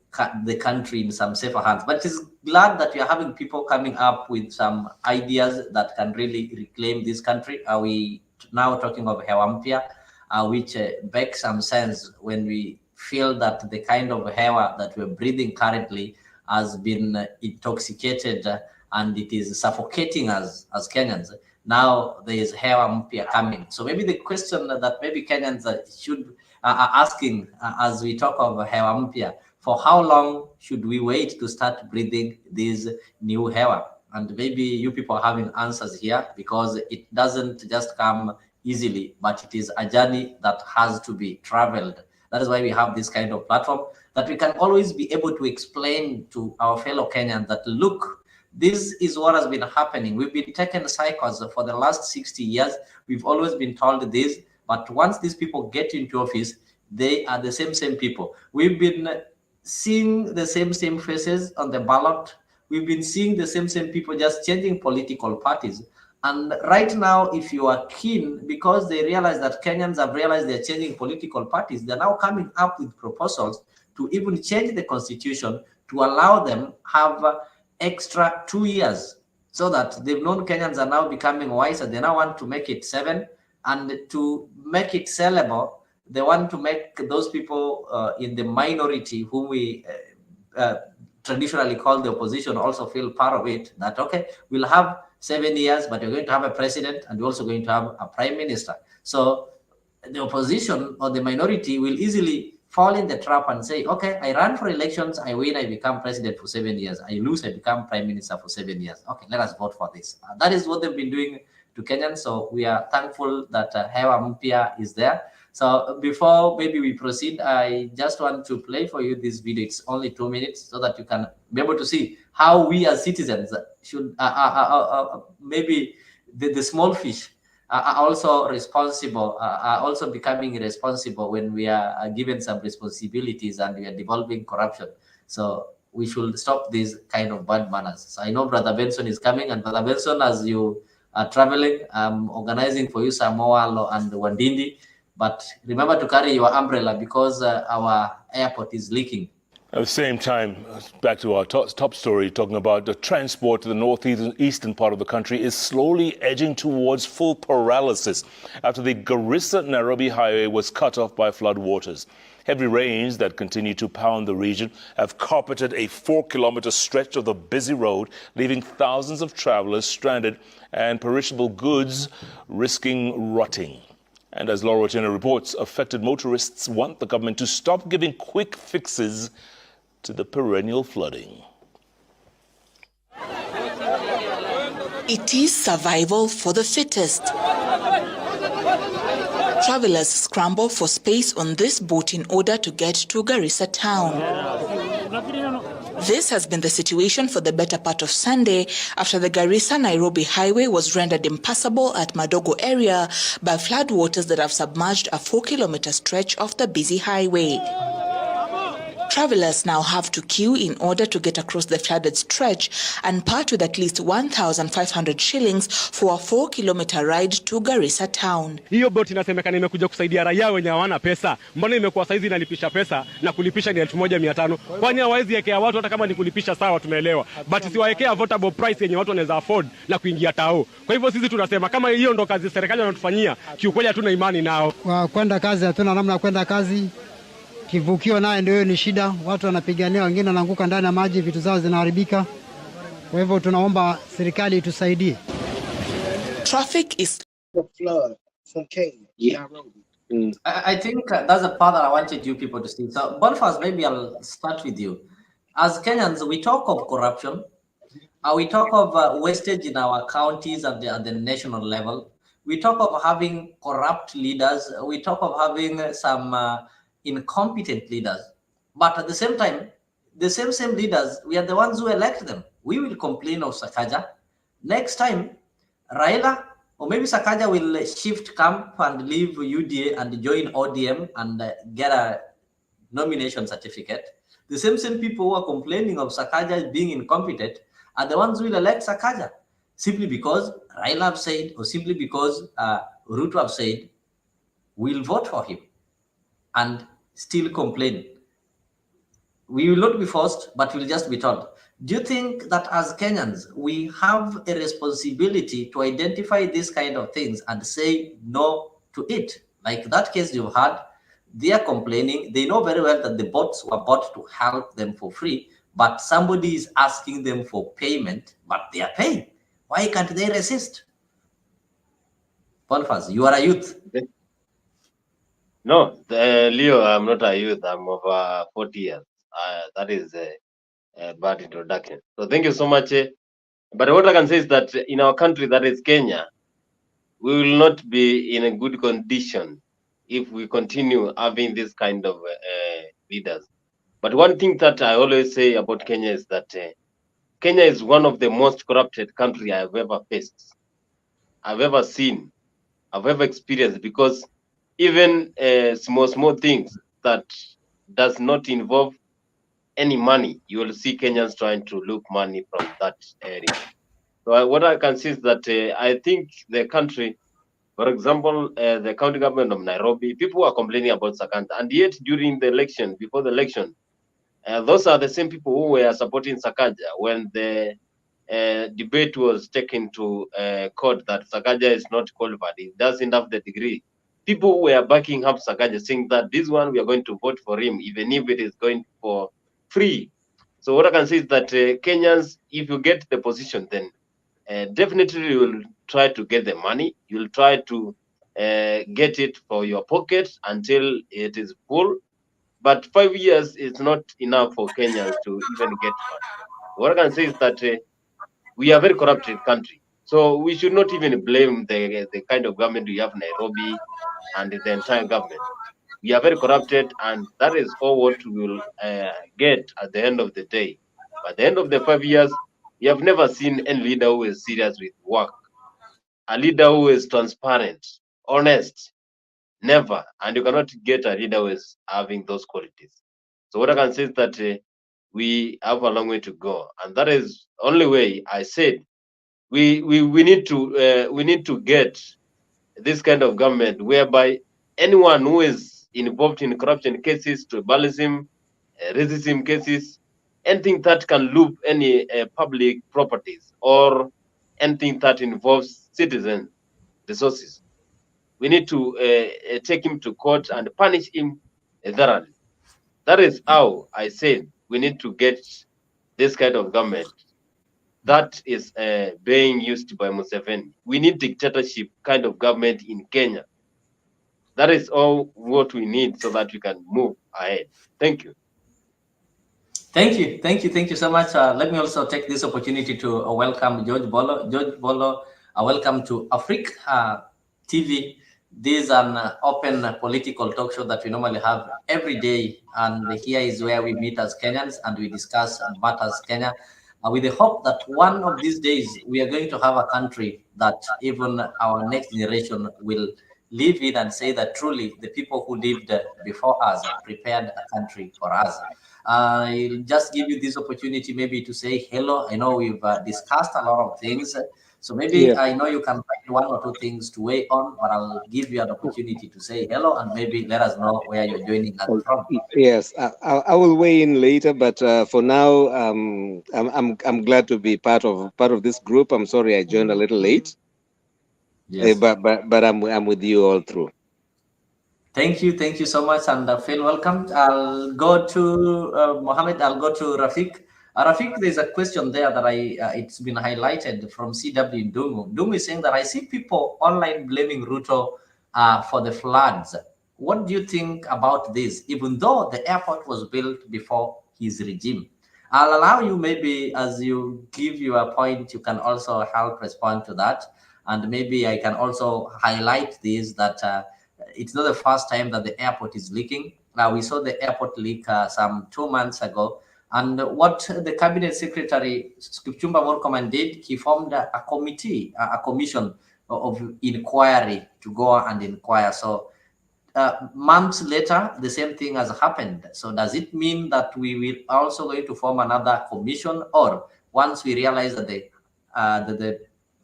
the country in some safer hands. But it's glad that we are having people coming up with some ideas that can really reclaim this country. Are we now talking of hewa mpya, which makes some sense when we feel that the kind of hewa that we're breathing currently has been intoxicated and it is suffocating us as Kenyans. Now there is hewa mpya coming. So maybe the question that maybe Kenyans should are asking as we talk of hewa mpya, for how long should we wait to start breathing this new hewa? And maybe you people are having answers here, because it doesn't just come easily, but it is a journey that has to be traveled. That is why we have this kind of platform, that we can always be able to explain to our fellow Kenyans that, look, this is what has been happening. We've been taking cycles for the last 60 years. We've always been told this, but once these people get into office, they are the same people. We've been seeing the same faces on the ballot. We've been seeing the same people, just changing political parties. And right now, if you are keen, because they realize that Kenyans have realized they're changing political parties, they're now coming up with proposals to even change the constitution to allow them have extra 2 years, so that they've known Kenyans are now becoming wiser. They now want to make it 7, and to make it sellable, they want to make those people in the minority, whom we traditionally call the opposition, also feel part of it, that, okay, we'll have 7 years, but we're going to have a president and we're also going to have a prime minister. So the opposition or the minority will easily fall in the trap and say, okay, I run for elections, I win, I become president for 7 years. I lose, I become prime minister for 7 years. Okay, let us vote for this. That is what they've been doing to Kenyans. So we are thankful that hewa mpya is there. So before maybe we proceed, I just want to play for you this video. It's only 2 minutes, so that you can be able to see how we as citizens should, maybe the small fish are also responsible, are also becoming responsible when we are given some responsibilities and we are developing corruption. So we should stop these kind of bad manners. So I know Brother Benson is coming, and Brother Benson, as you are traveling, I'm organizing for you Samoa and Wandindi. But remember to carry your umbrella, because our airport is leaking. At the same time, back to our top story, talking about the transport to the northeastern part of the country is slowly edging towards full paralysis after the Garissa-Nairobi highway was cut off by flood waters. Heavy rains that continue to pound the region have carpeted a 4-kilometer stretch of the busy road, leaving thousands of travelers stranded and perishable goods risking rotting. And as Laura Otieno reports, affected motorists want the government to stop giving quick fixes to the perennial flooding. It is survival for the fittest. Travelers scramble for space on this boat in order to get to Garissa town. This has been the situation for the better part of Sunday after the Garissa-Nairobi highway was rendered impassable at Madogo area by floodwaters that have submerged a 4-kilometer stretch of the busy highway. Travelers now have to queue in order to get across the flooded stretch and part with at least 1,500 shillings for a 4-kilometer ride to Garissa town. Hiyo boti inasemekana imekuja kusaidia raia wenye hawana pesa. Mbona imekuwa saizi inalipisha pesa na kulipisha ni 1,500? Kwani hawezi yekea watu hata kama ni kulipisha sawa tunaelewa. But siwaekea affordable price yenye watu wanaweza afford na kuingia tao. Kwa hivyo sisi tunasema kama hiyo ndo kazi serikali wanatufanyia, kiukweli hatuna imani nao. Kwa kwenda kazi hatuna namna ya kwenda kazi. Kivukio naye ndio ni shida, watu wanapigania, wengine wanaanguka ndani ya maji, vitu zao zinaharibika. Kwa hivyo tunaomba serikali itusaidie. Traffic is The flood from Kenya. Yeah. I think that's a part that I wanted you people to see. So, Boniface, maybe I'll start with you. As Kenyans, we talk of corruption, we talk of wastage in our counties at the national level. We talk of having corrupt leaders. We talk of having some incompetent leaders. But at the same time, the same leaders, we are the ones who elect them. We will complain of Sakaja. Next time, Raila or maybe Sakaja will shift camp and leave UDA and join ODM and get a nomination certificate. The same people who are complaining of Sakaja being incompetent are the ones who will elect Sakaja, simply because Raila have said, or simply because Ruto have said, we'll vote for him, and still complain. We will not be forced, but we'll just be told. Do you think that as Kenyans, we have a responsibility to identify these kind of things and say no to it? Like that case you've had, they are complaining. They know very well that the boats were bought to help them for free, but somebody is asking them for payment, but they are paying. Why can't they resist? Boniface, you are a youth. No, Leo, I'm not a youth. I'm over 40 years. That is a bad introduction. So thank you so much. But what I can say is that in our country, that is Kenya, we will not be in a good condition if we continue having this kind of leaders. But one thing that I always say about Kenya is that Kenya is one of the most corrupted country I've ever faced, I've ever seen, I've ever experienced, because even small things that does not involve any money, you will see Kenyans trying to look money from that area. So what I can see is that I think the country, for example, the county government of Nairobi, people are complaining about Sakaja, and yet during the election, before the election, those are the same people who were supporting Sakaja when the debate was taken to court that Sakaja is not qualified, he doesn't have the degree. People were backing up Sakaja, saying that this one we are going to vote for him, even if it is going for free. So what I can say is that Kenyans, if you get the position, then definitely you will try to get the money. You'll try to get it for your pocket until it is full. But 5 years is not enough for Kenyans to even get money. What I can say is that we are a very corrupted country. So we should not even blame the kind of government we have in Nairobi and the entire government. We are very corrupted, and that is all what we will get at the end of the day. At the end of the 5 years, we have never seen any leader who is serious with work, a leader who is transparent, honest, never. And you cannot get a leader who is having those qualities. So what I can say is that we have a long way to go, and that is only way I said we need to get this kind of government whereby anyone who is involved in corruption cases, tribalism, racism cases, anything that can loop any public properties or anything that involves citizen resources, we need to take him to court and punish him thoroughly. That is how I said we need to get this kind of government that is being used by Museveni. We need dictatorship kind of government in Kenya. That is all what we need so that we can move ahead. Thank you. Thank you so much. Let me also take this opportunity to welcome George Bolo. George Bolo, welcome to Afrique TV. This is an open political talk show that we normally have every day, and here is where we meet as Kenyans and we discuss matters Kenya, with the hope that one of these days we are going to have a country that even our next generation will live in and say that truly the people who lived before us prepared a country for us. I'll just give you this opportunity maybe to say hello. I know we've discussed a lot of things, so maybe I know you can find one or two things to weigh on, but I'll give you an opportunity to say hello and maybe let us know where you're joining us from. Yes, I will weigh in later, but for now, I'm glad to be part of this group. I'm sorry I joined a little late. Yes. But I'm with you all through. Thank you so much, and Phil, welcome. I'll go to Mohammed. I'll go to Rafik. Rafik, there's a question there that it's been highlighted from CW Dungu. Dungu is saying that I see people online blaming Ruto for the floods. What do you think about this? Even though the airport was built before his regime, I'll allow you maybe as you give your point, you can also help respond to that, and maybe I can also highlight this that. It's not the first time that the airport is leaking. We saw the airport leak some 2 months ago. And what the cabinet secretary, Kipchumba Murkomen, did, he formed a committee, a commission of inquiry to go and inquire. So months later, the same thing has happened. So does it mean that we will also going to form another commission, or once we realize that the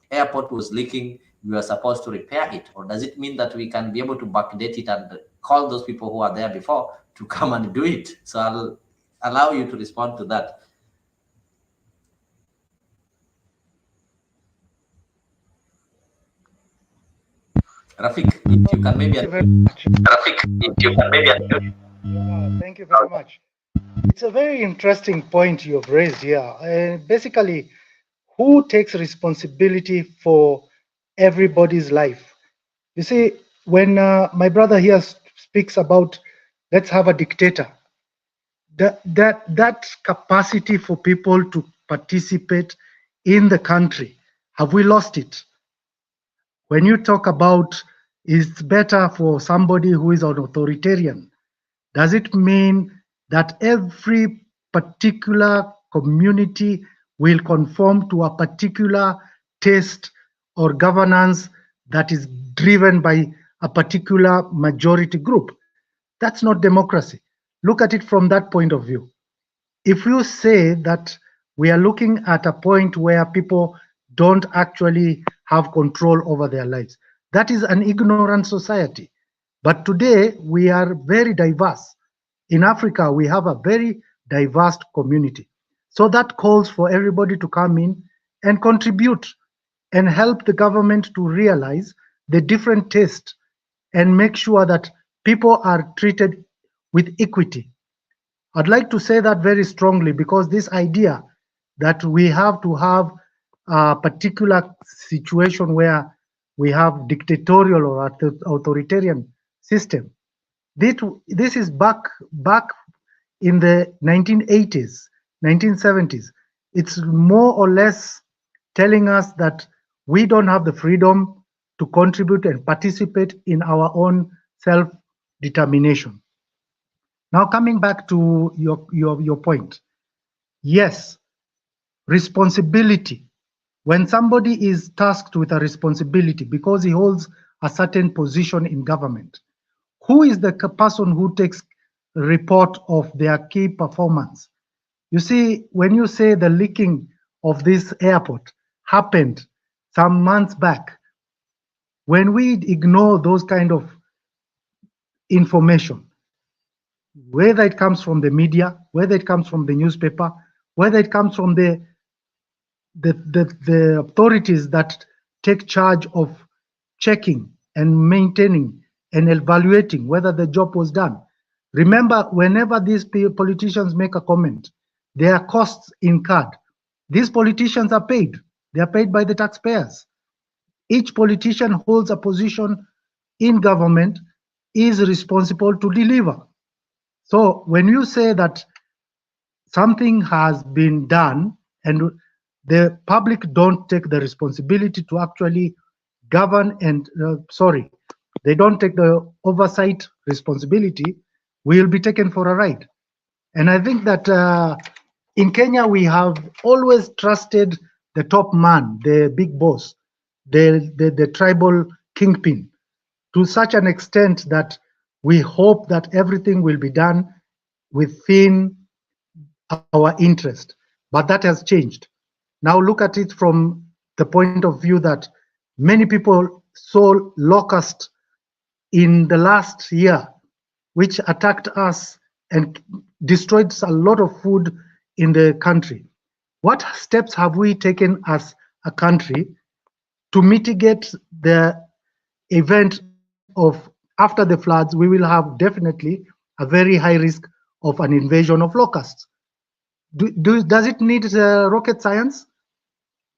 airport was leaking, we are supposed to repair it? Or does it mean that we can be able to backdate it and call those people who are there before to come and do it? So I'll allow you to respond to that. Rafik, if you can maybe Thank you very much. It's a very interesting point you have raised here. Basically, who takes responsibility for everybody's life? You see, when my brother here speaks about let's have a dictator, that capacity for people to participate in the country, have we lost it? When you talk about it's better for somebody who is an authoritarian, does it mean that every particular community will conform to a particular taste or governance that is driven by a particular majority group? That's not democracy. Look at it from that point of view. If you say that we are looking at a point where people don't actually have control over their lives, that is an ignorant society. But today we are very diverse. In Africa, we have a very diverse community. So that calls for everybody to come in and contribute and help the government to realize the different tastes and make sure that people are treated with equity. I'd like to say that very strongly, because this idea that we have to have a particular situation where we have dictatorial or authoritarian system, this is back in the 1980s, 1970s. It's more or less telling us that we don't have the freedom to contribute and participate in our own self-determination. Now, coming back to your point, yes, responsibility. When somebody is tasked with a responsibility because he holds a certain position in government, who is the person who takes report of their key performance? You see, when you say the leaking of this airport happened some months back, when we ignore those kind of information, whether it comes from the media, whether it comes from the newspaper, whether it comes from the authorities that take charge of checking and maintaining and evaluating whether the job was done. Remember, whenever these politicians make a comment, there are costs incurred. These politicians are paid. They are paid by the taxpayers. Each politician holds a position in government, is responsible to deliver. So when you say that something has been done and the public don't take the responsibility to actually govern and they don't take the oversight responsibility, we will be taken for a ride. And I think that in Kenya, we have always trusted the top man, the big boss, the tribal kingpin, to such an extent that we hope that everything will be done within our interest. But that has changed. Now look at it from the point of view that many people saw locust in the last year, which attacked us and destroyed a lot of food in the country. What steps have we taken as a country to mitigate the event of after the floods? We will have definitely a very high risk of an invasion of locusts. Does it need rocket science?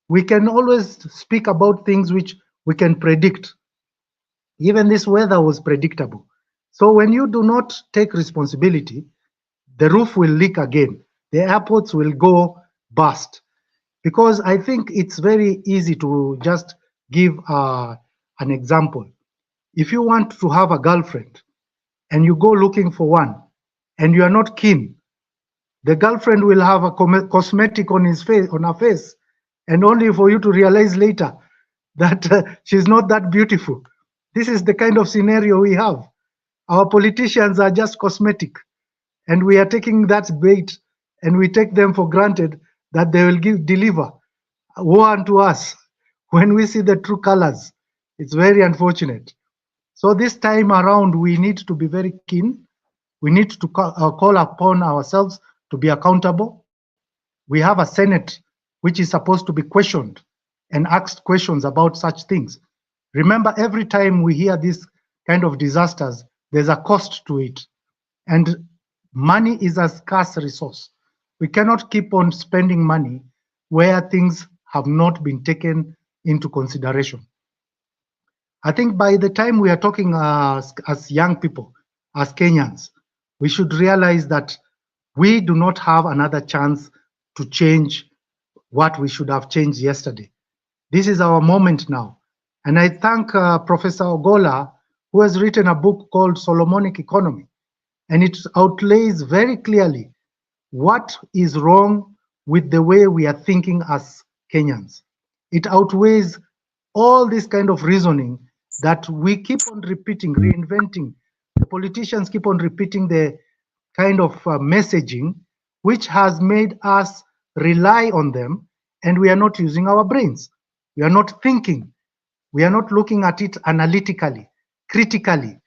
We can always speak about things which we can predict. Even this weather was predictable. So when you do not take responsibility, the roof will leak again. The airports will go bust. Because I think it's very easy to just give an example. If you want to have a girlfriend and you go looking for one and you are not keen, the girlfriend will have a cosmetic on his face, on her face, and only for you to realize later that she's not that beautiful. This is the kind of scenario we have. Our politicians are just cosmetic, and we are taking that bait and we take them for granted that they will deliver. Woe unto us when we see the true colors. It's very unfortunate. So this time around, we need to be very keen. We need to call upon ourselves to be accountable. We have a Senate which is supposed to be questioned and asked questions about such things. Remember, every time we hear this kind of disasters, there's a cost to it. And money is a scarce resource. We cannot keep on spending money where things have not been taken into consideration. I think by the time we are talking as young people, as Kenyans, we should realize that we do not have another chance to change what we should have changed yesterday. This is our moment now. And I thank Professor Ogola, who has written a book called Solomonic Economy. And it outlays very clearly what is wrong with the way we are thinking as Kenyans. It outweighs all this kind of reasoning that we keep on repeating, reinventing. The politicians keep on repeating the kind of messaging which has made us rely on them, and we are not using our brains. We are not thinking. We are not looking at it analytically, critically,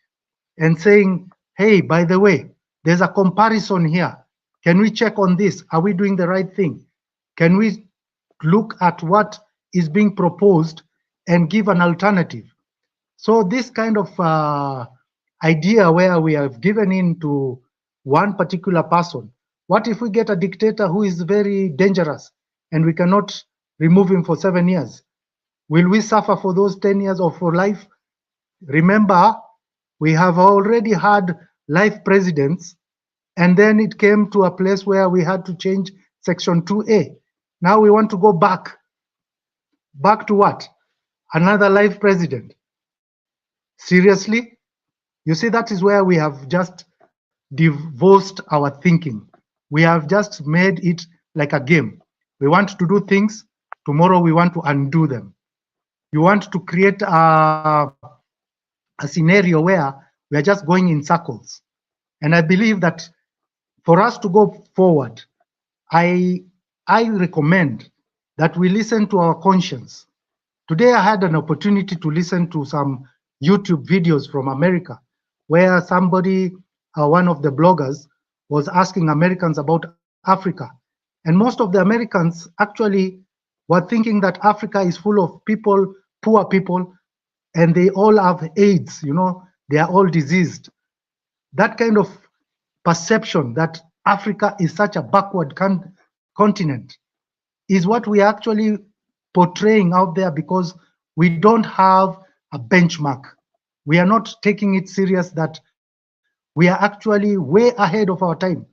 and saying, hey, by the way, there's a comparison here. Can we check on this? Are we doing the right thing? Can we look at what is being proposed and give an alternative? So this kind of idea where we have given in to one particular person, what if we get a dictator who is very dangerous and we cannot remove him for 7 years? Will we suffer for those 10 years or for life? Remember, we have already had life presidents, and then it came to a place where we had to change Section 2A. Now we want to go back. Back to what? Another life president. Seriously? You see, that is where we have just divorced our thinking. We have just made it like a game. We want to do things, tomorrow we want to undo them. You want to create a scenario where we are just going in circles. And I believe that for us to go forward, I recommend that we listen to our conscience. Today I had an opportunity to listen to some YouTube videos from America where somebody, one of the bloggers, was asking Americans about Africa. And most of the Americans actually were thinking that Africa is full of people, poor people, and they all have AIDS, you know, they are all diseased. That kind of perception that Africa is such a backward continent is what we are actually portraying out there because we don't have a benchmark. We are not taking it serious that we are actually way ahead of our time.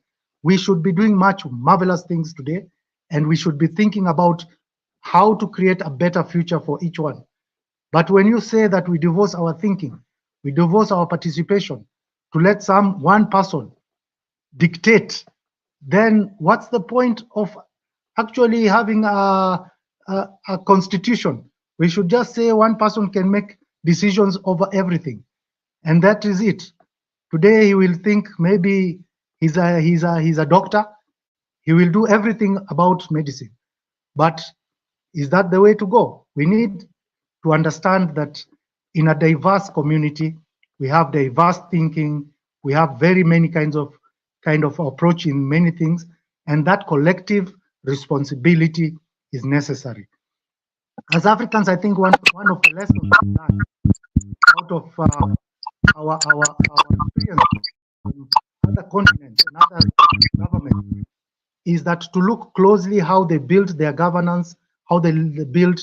we should be doing much marvelous things today, and we should be thinking about how to create a better future for each one. But when you say that we divorce our thinking, we divorce our participation to let one person dictate, then what's the point of actually having a constitution? We should just say one person can make decisions over everything, and that is it. Today he will think maybe he's a doctor. He will do everything about medicine. But is that the way to go? We need to understand that in a diverse community, we have diverse thinking, we have very many kind of approach in many things, and that collective responsibility is necessary. As Africans, I think one of the lessons we learned out of our experience in other continents and other governments is that to look closely how they build their governance, how they build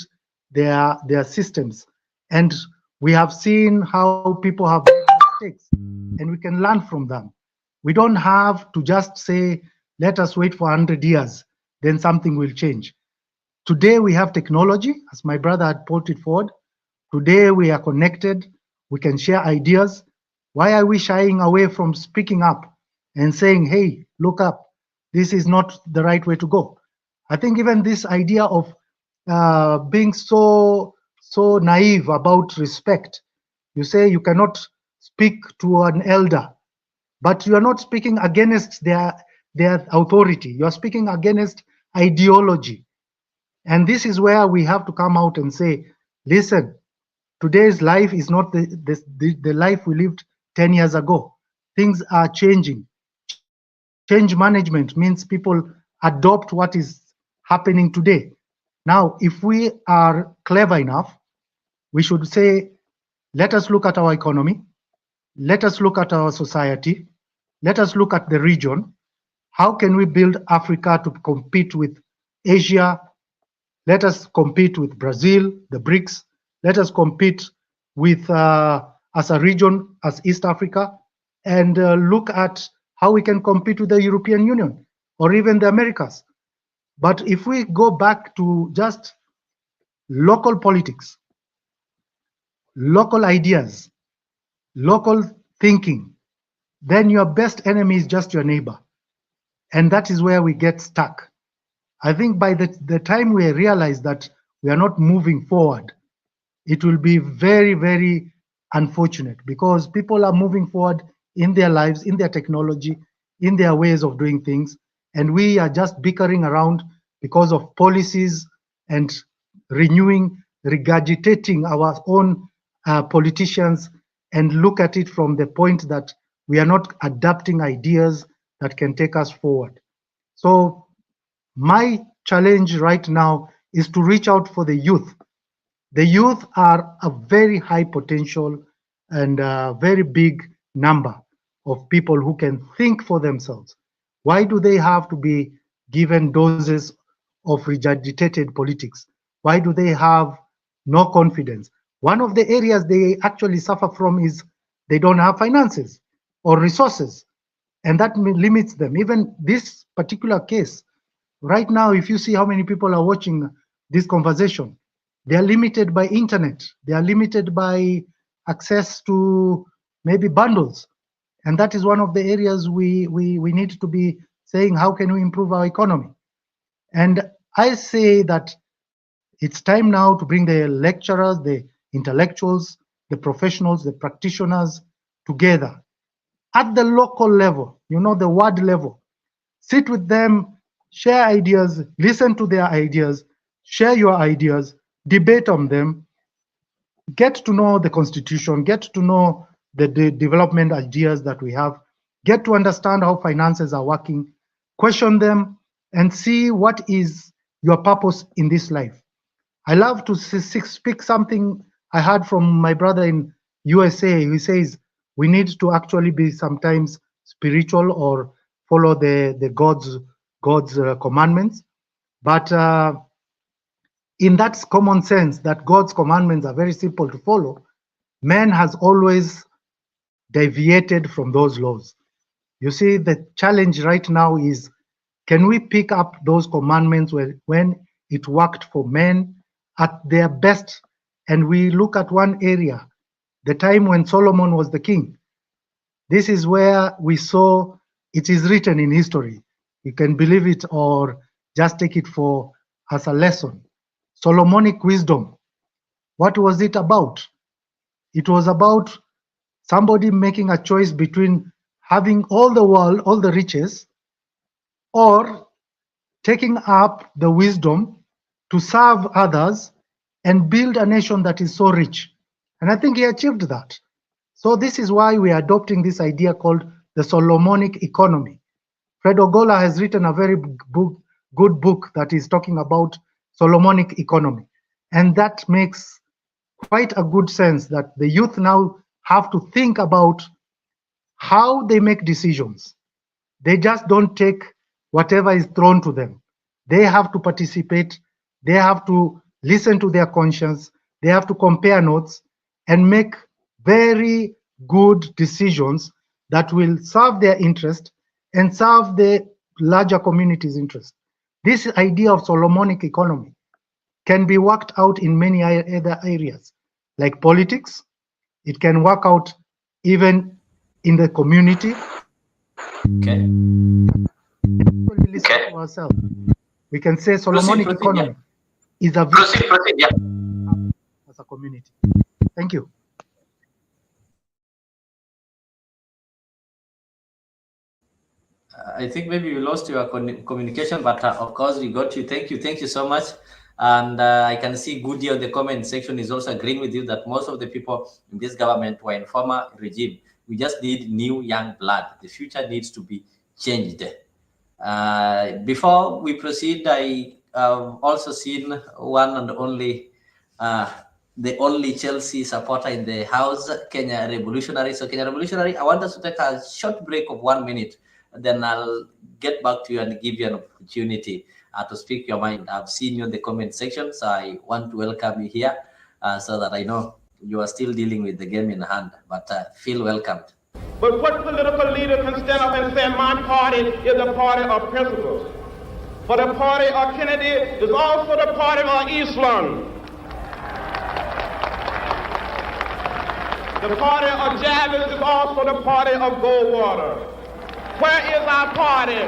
their systems. And we have seen how people have made mistakes, and we can learn from them. We don't have to just say, let us wait for 100 years, then something will change. Today we have technology, as my brother had put it forward. Today we are connected, we can share ideas. Why are we shying away from speaking up and saying, hey, look up, this is not the right way to go? I think even this idea of being so naive about respect. You say you cannot speak to an elder, but you are not speaking against their authority. You are speaking against ideology. And this is where we have to come out and say, listen, today's life is not the life we lived 10 years ago. Things are changing. Change management means people adopt what is happening today. Now, if we are clever enough, we should say, let us look at our economy. Let us look at our society. Let us look at the region. How can we build Africa to compete with Asia? Let us compete with Brazil, the BRICS. Let us compete with, as a region, as East Africa, and look at how we can compete with the European Union or even the Americas. But if we go back to just local politics, local ideas, local thinking, then your best enemy is just your neighbor. And that is where we get stuck. I think by the time we realize that we are not moving forward, it will be very, very unfortunate, because people are moving forward in their lives, in their technology, in their ways of doing things. And we are just bickering around because of policies and regurgitating our own politicians, and look at it from the point that we are not adapting ideas that can take us forward. So my challenge right now is to reach out for the youth. The youth are a very high potential and a very big number of people who can think for themselves. Why do they have to be given doses of regurgitated politics? Why do they have no confidence? One of the areas they actually suffer from is they don't have finances or resources, and that limits them. Even this particular case, right now, if you see how many people are watching this conversation, they are limited by internet. They are limited by access to maybe bundles. And that is one of the areas we need to be saying, how can we improve our economy? And I say that it's time now to bring the lecturers, the intellectuals, the professionals, the practitioners together at the local level, the ward level. Sit with them, share ideas, listen to their ideas, share your ideas, debate on them, get to know the constitution, get to know the development ideas that we have, get to understand how finances are working, question them, and see what is your purpose in this life. I love to speak something I heard from my brother in USA. He says we need to actually be sometimes spiritual or follow the God's commandments, but in that common sense that God's commandments are very simple to follow, man has always deviated from those laws. You see, the challenge right now is, can we pick up those commandments when it worked for men at their best? And we look at one area, the time when Solomon was the king. This is where we saw, it is written in history. You can believe it or just take it for as a lesson. Solomonic wisdom. What was it about? It was about somebody making a choice between having all the world, all the riches, or taking up the wisdom to serve others and build a nation that is so rich. And I think he achieved that. So this is why we are adopting this idea called the Solomonic economy. Fred Ogola has written a very good book that is talking about Solomonic economy. And that makes quite a good sense that the youth now have to think about how they make decisions. They just don't take whatever is thrown to them. They have to participate. They have to listen to their conscience. They have to compare notes and make very good decisions that will serve their interest and serve the larger community's interest. This idea of Solomonic economy can be worked out in many other areas, like politics. It can work out even in the community. Okay. We listen to ourselves. We can say Solomonic economy is a vision as a community. Thank you. I think maybe we lost your communication, but of course we got you. Thank you so much. And I can see Goody on the comment section is also agreeing with you that most of the people in this government were in former regime. We just need new young blood. The future needs to be changed. Before we proceed, I have also seen one and only, the only Chelsea supporter in the house, Kenya Revolutionary. So Kenya Revolutionary, I want us to take a short break of 1 minute. Then I'll get back to you and give you an opportunity to speak your mind. I've seen you in the comment section, so I want to welcome you here so that I know you are still dealing with the game in hand, but feel welcomed. But what political leader can stand up and say, my party is a party of principles? For the party of Kennedy is also the party of Islam. The party of Javits is also the party of Goldwater. Where is our party?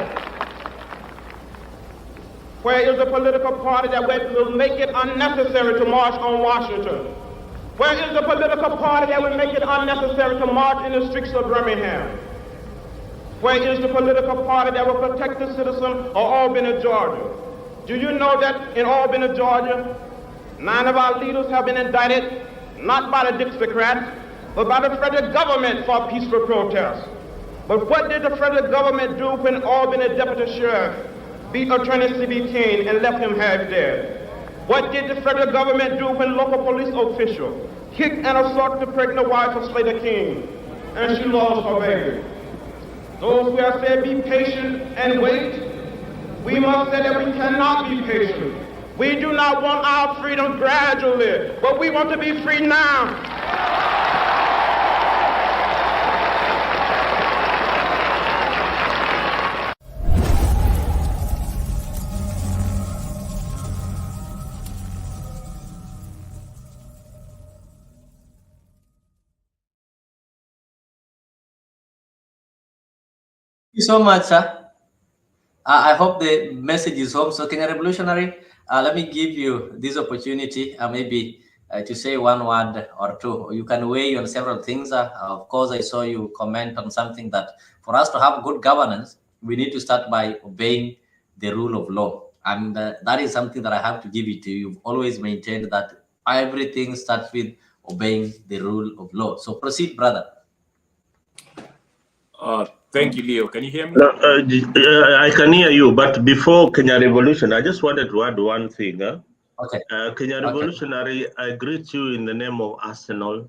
Where is the political party that will make it unnecessary to march on Washington? Where is the political party that will make it unnecessary to march in the streets of Birmingham? Where is the political party that will protect the citizen of Albany, Georgia? Do you know that in Albany, Georgia, 9 of our leaders have been indicted, not by the Dixiecrats, but by the federal government for peaceful protests? But what did the federal government do when Albany Deputy Sheriff beat Attorney C.B. King and left him half dead? What did the federal government do when local police official kicked and assaulted the pregnant wife of Slater King and she lost her baby? Those who have said be patient and wait, we must say that we cannot be patient. We do not want our freedom gradually, but we want to be free now. Thank you so much, sir. I hope the message is home. So Kenya Revolutionary, let me give you this opportunity maybe to say one word or two. You can weigh on several things. Of course, I saw you comment on something that for us to have good governance, we need to start by obeying the rule of law. And that is something that I have to give it to you. You've always maintained that everything starts with obeying the rule of law. So proceed, brother. Thank you, Leo. Can you hear me? I can hear you, but before Kenya Revolution, I just wanted to add one thing. Okay. Kenya Revolutionary, I greet you in the name of Arsenal.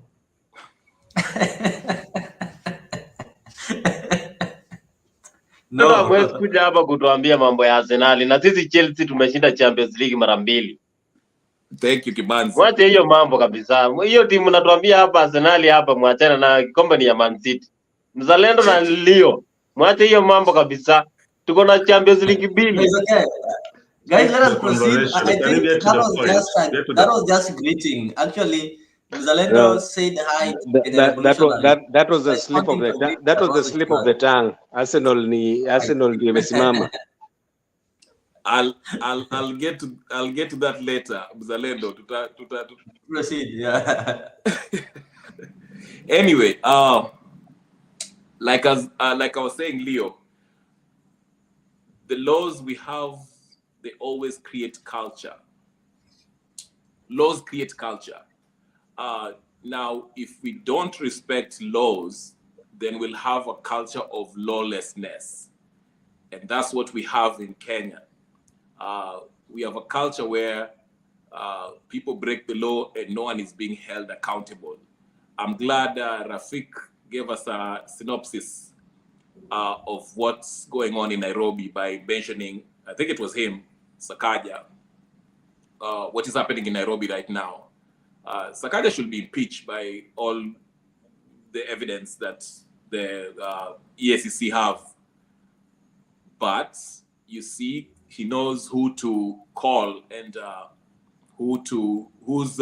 No, hamwezi kuja hapa kutuambia mambo ya Arsenal na sisi Chelsea tumeshinda Champions League mara 2. Thank you, Kibanzi. Mwache hiyo mambo kabisa. Hiyo timu natuambia hapa Arsenal hapa mwachana na kombe ya Man City. Mzalendo na Leo. Mwache hiyo mambo kabisa. Tuko na Champions League mbili. Okay. Guys, let us proceed. I Can you think get to the point? that was just greeting. Actually, Mzalendo said hi in a revolutionary. That was a slip of the tongue. Arsenal ndio imesimama. I'll get to that later, Mzalendo. Proceed, yeah. Anyway, like I was saying, Leo, the laws we have, they always create culture. Laws create culture. Now, if we don't respect laws, then we'll have a culture of lawlessness. And that's what we have in Kenya. We have a culture where people break the law and no one is being held accountable. I'm glad Rafik gave us a synopsis of what's going on in Nairobi by mentioning, I think it was him, Sakaja, what is happening in Nairobi right now. Sakaja should be impeached by all the evidence that the EACC have. But you see, he knows who to call and whose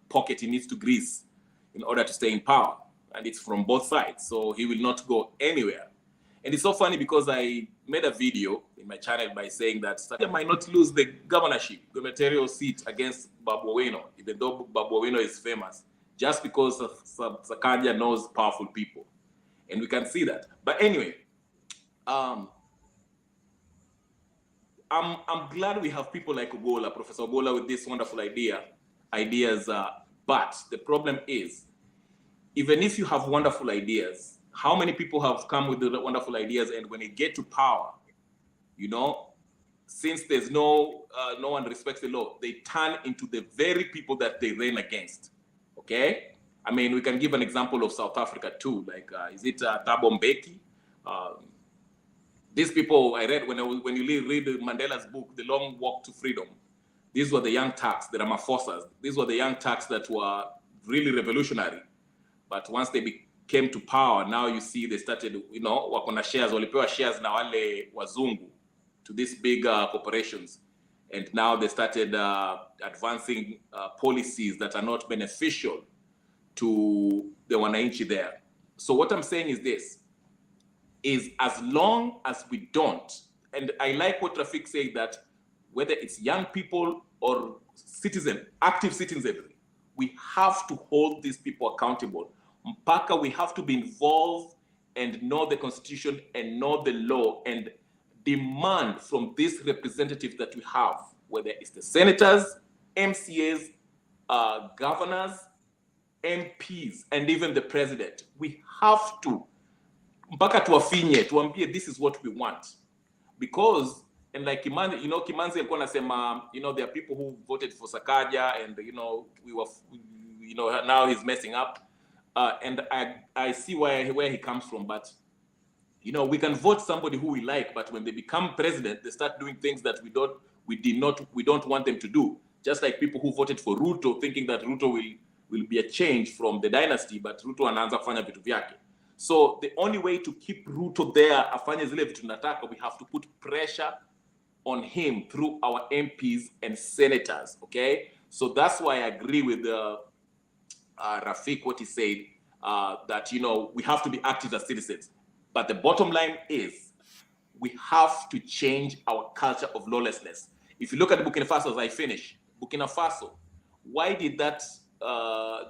pocket he needs to grease in order to stay in power. And it's from both sides, so he will not go anywhere. And it's so funny because I made a video in my channel by saying that Sakaja might not lose the governorship, gubernatorial seat against Babu Owino, even though Babu Owino is famous, just because Sakaja knows powerful people. And we can see that. But anyway, I'm glad we have people like Ogola, Professor Ogola, with this wonderful ideas. But the problem is, even if you have wonderful ideas, how many people have come with the wonderful ideas, and when they get to power, you know, since there's no one respects the law, they turn into the very people that they ran against. Okay, I mean, we can give an example of South Africa too. Like, is it Thabo Mbeki? These people I read when you read Mandela's book, The Long Walk to Freedom. These were the young Turks, the Ramaphosas. These were the young Turks that were really revolutionary. But once they came to power, now you see they started, you know, wakona shares, walipewa shares na wale wazungu to these big corporations. And now they started advancing policies that are not beneficial to the wananchi there. So what I'm saying is this, is as long as we don't, and I like what Rafik said, that whether it's young people or active citizenry, we have to hold these people accountable. Mpaka, we have to be involved and know the constitution and know the law and demand from these representatives that we have, whether it's the senators, MCAs, governors, MPs, and even the president. We have to, mpaka tuwafinye, tuambie this is what we want. Because, and like Kimanzi, you know, Kimanzi alikuwa anasema, you know, there are people who voted for Sakaja and, you know, now he's messing up. And I see where he comes from, but, you know, we can vote somebody who we like, but when they become president, they start doing things that we don't want them to do. Just like people who voted for Ruto, thinking that Ruto will be a change from the dynasty, but Ruto anaanza kufanya vitu vyake. So the only way to keep Ruto there, afanye zile vitu tunataka, we have to put pressure on him through our MPs and senators, okay? So that's why I agree with Rafik, what he said, that, you know, we have to be active as citizens. But the bottom line is, we have to change our culture of lawlessness. If you look at Burkina Faso, as I finish, Burkina Faso, why did that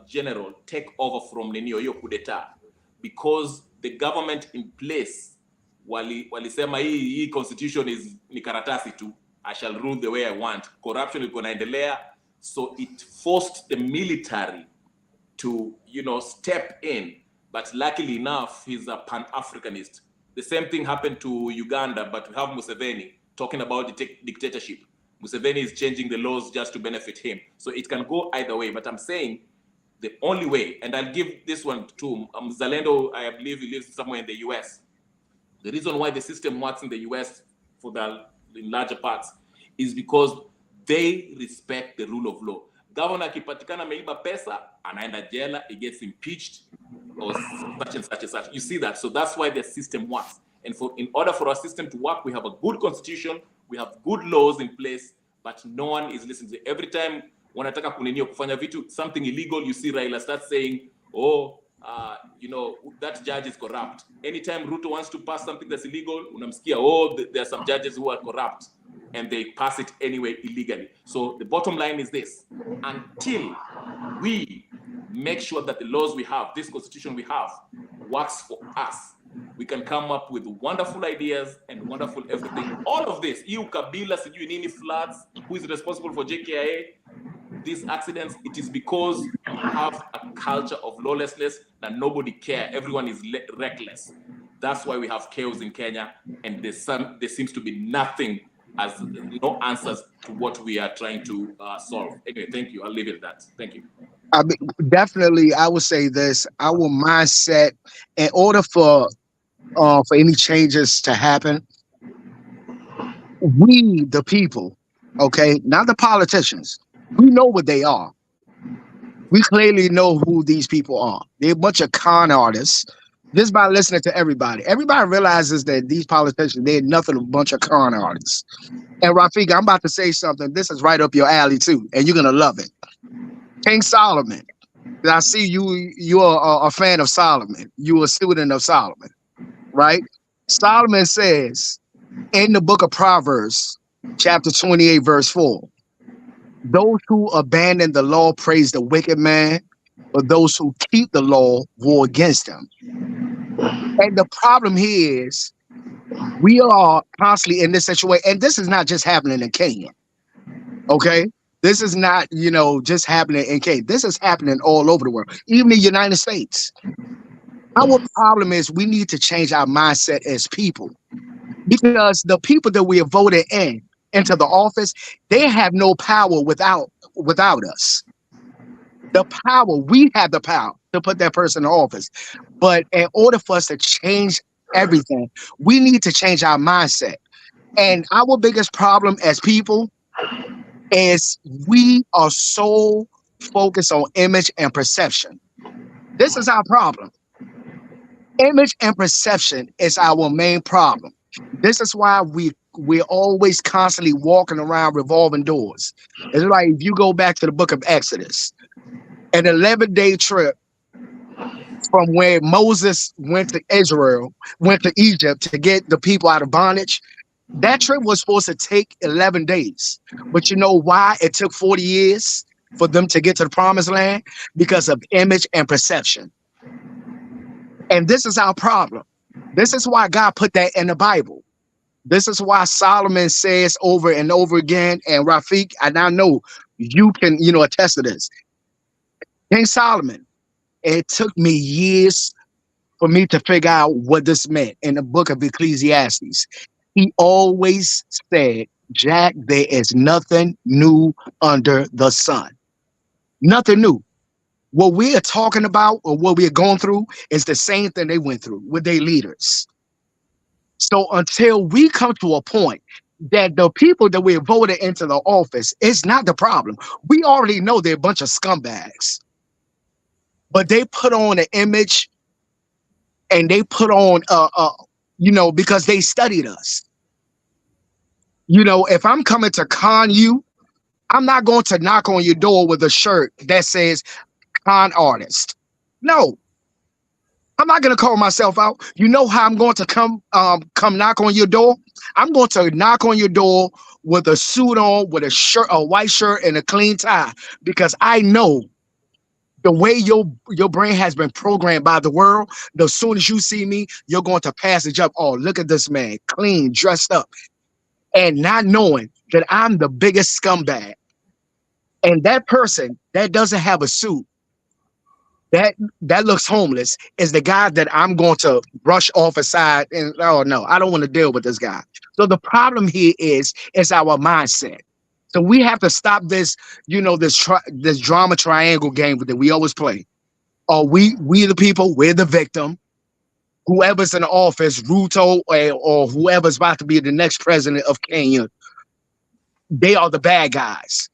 general take over from Nenio coup d'etat? Because the government in place, walisema hii constitution is ni karatasi tu, I shall rule the way I want. Corruption is kunaendelea, so it forced the military to, you know, step in. But luckily enough, he's a Pan-Africanist. The same thing happened to Uganda, but we have Museveni talking about the dictatorship. Museveni is changing the laws just to benefit him. So it can go either way, but I'm saying the only way, and I'll give this one to Zalendo, I believe he lives somewhere in the US. The reason why the system works in the US in larger parts is because they respect the rule of law. Governor akipatikana ameiba pesa, anaenda jela, he gets impeached, or such and such and such. You see that? So that's why the system works. And in order for our system to work, we have a good constitution, we have good laws in place, but no one is listening. Every time wanataka kuninio kufanya vitu, something illegal, you see Raila start saying, oh, you know, that judge is corrupt. Anytime Ruto wants to pass something that's illegal, unamsikia, oh, there are some judges who are corrupt, and they pass it anyway illegally. So the bottom line is this: until we make sure that the laws we have, this constitution we have, works for us, we can come up with wonderful ideas and wonderful everything. All of this, Kabila, sijui nini floods, who is responsible for JKIA, these accidents, it is because we have a culture of lawlessness that nobody cares. Everyone is reckless. That's why we have chaos in Kenya, and there seems to be nothing, as no answers to what we are trying to solve. Anyway, thank you. I'll leave it at that. Thank you. I mean, definitely, I would say this: our mindset, in order for any changes to happen, we, the people, okay, not the politicians, we know what they are. We clearly know who these people are. They're a bunch of con artists. Just by listening to everybody, everybody realizes that these politicians, they're nothing but a bunch of con artists. And Rafik, I'm about to say something. This is right up your alley too, and you're gonna love it. King Solomon. I see you're a fan of Solomon. You're a student of Solomon, right? Solomon says in the book of Proverbs, chapter 28, verse 4, those who abandon the law praise the wicked man, but those who keep the law war against them. And the problem here is we are constantly in this situation, and this is not just happening in Kenya, okay? This is not, you know, just happening in Kenya. This is happening all over the world, even in the United States. Our problem is we need to change our mindset as people, because the people that we have voted into the office, they have no power without us. The power, we have the power to put that person in office. But in order for us to change everything, we need to change our mindset. And our biggest problem as people is we are so focused on image and perception. This is our problem. Image and perception is our main problem. This is why we're always constantly walking around revolving doors. It's like if you go back to the book of Exodus, an 11-day trip from where Moses went to Egypt to get the people out of bondage. That trip was supposed to take 11 days. But you know why it took 40 years for them to get to the promised land? Because of image and perception. And this is our problem. This is why God put that in the Bible. This is why Solomon says over and over again, and Rafik, and I know you can, attest to this. King Solomon, it took me years for me to figure out what this meant in the book of Ecclesiastes. He always said, Jack, there is nothing new under the sun. Nothing new. What we are talking about or what we are going through is the same thing they went through with their leaders. So until we come to a point that the people that we voted into the office is not the problem. We already know they're a bunch of scumbags. But they put on an image and they put on, because they studied us. If I'm coming to con you, I'm not going to knock on your door with a shirt that says con artist. No, I'm not going to call myself out. You know how I'm going to come knock on your door? I'm going to knock on your door with a suit on, with a shirt, a white shirt and a clean tie, because I know the way your brain has been programmed by the world. As soon as you see me, you're going to pass it up. Oh, look at this man, clean, dressed up, and not knowing that I'm the biggest scumbag. And that person that doesn't have a suit, that looks homeless, is the guy that I'm going to brush off aside. And oh no, I don't want to deal with this guy. So the problem here is our mindset. So we have to stop this, this drama triangle game that we always play. Or we the people, we're the victim. Whoever's in the office, Ruto or whoever's about to be the next president of Kenya, they are the bad guys.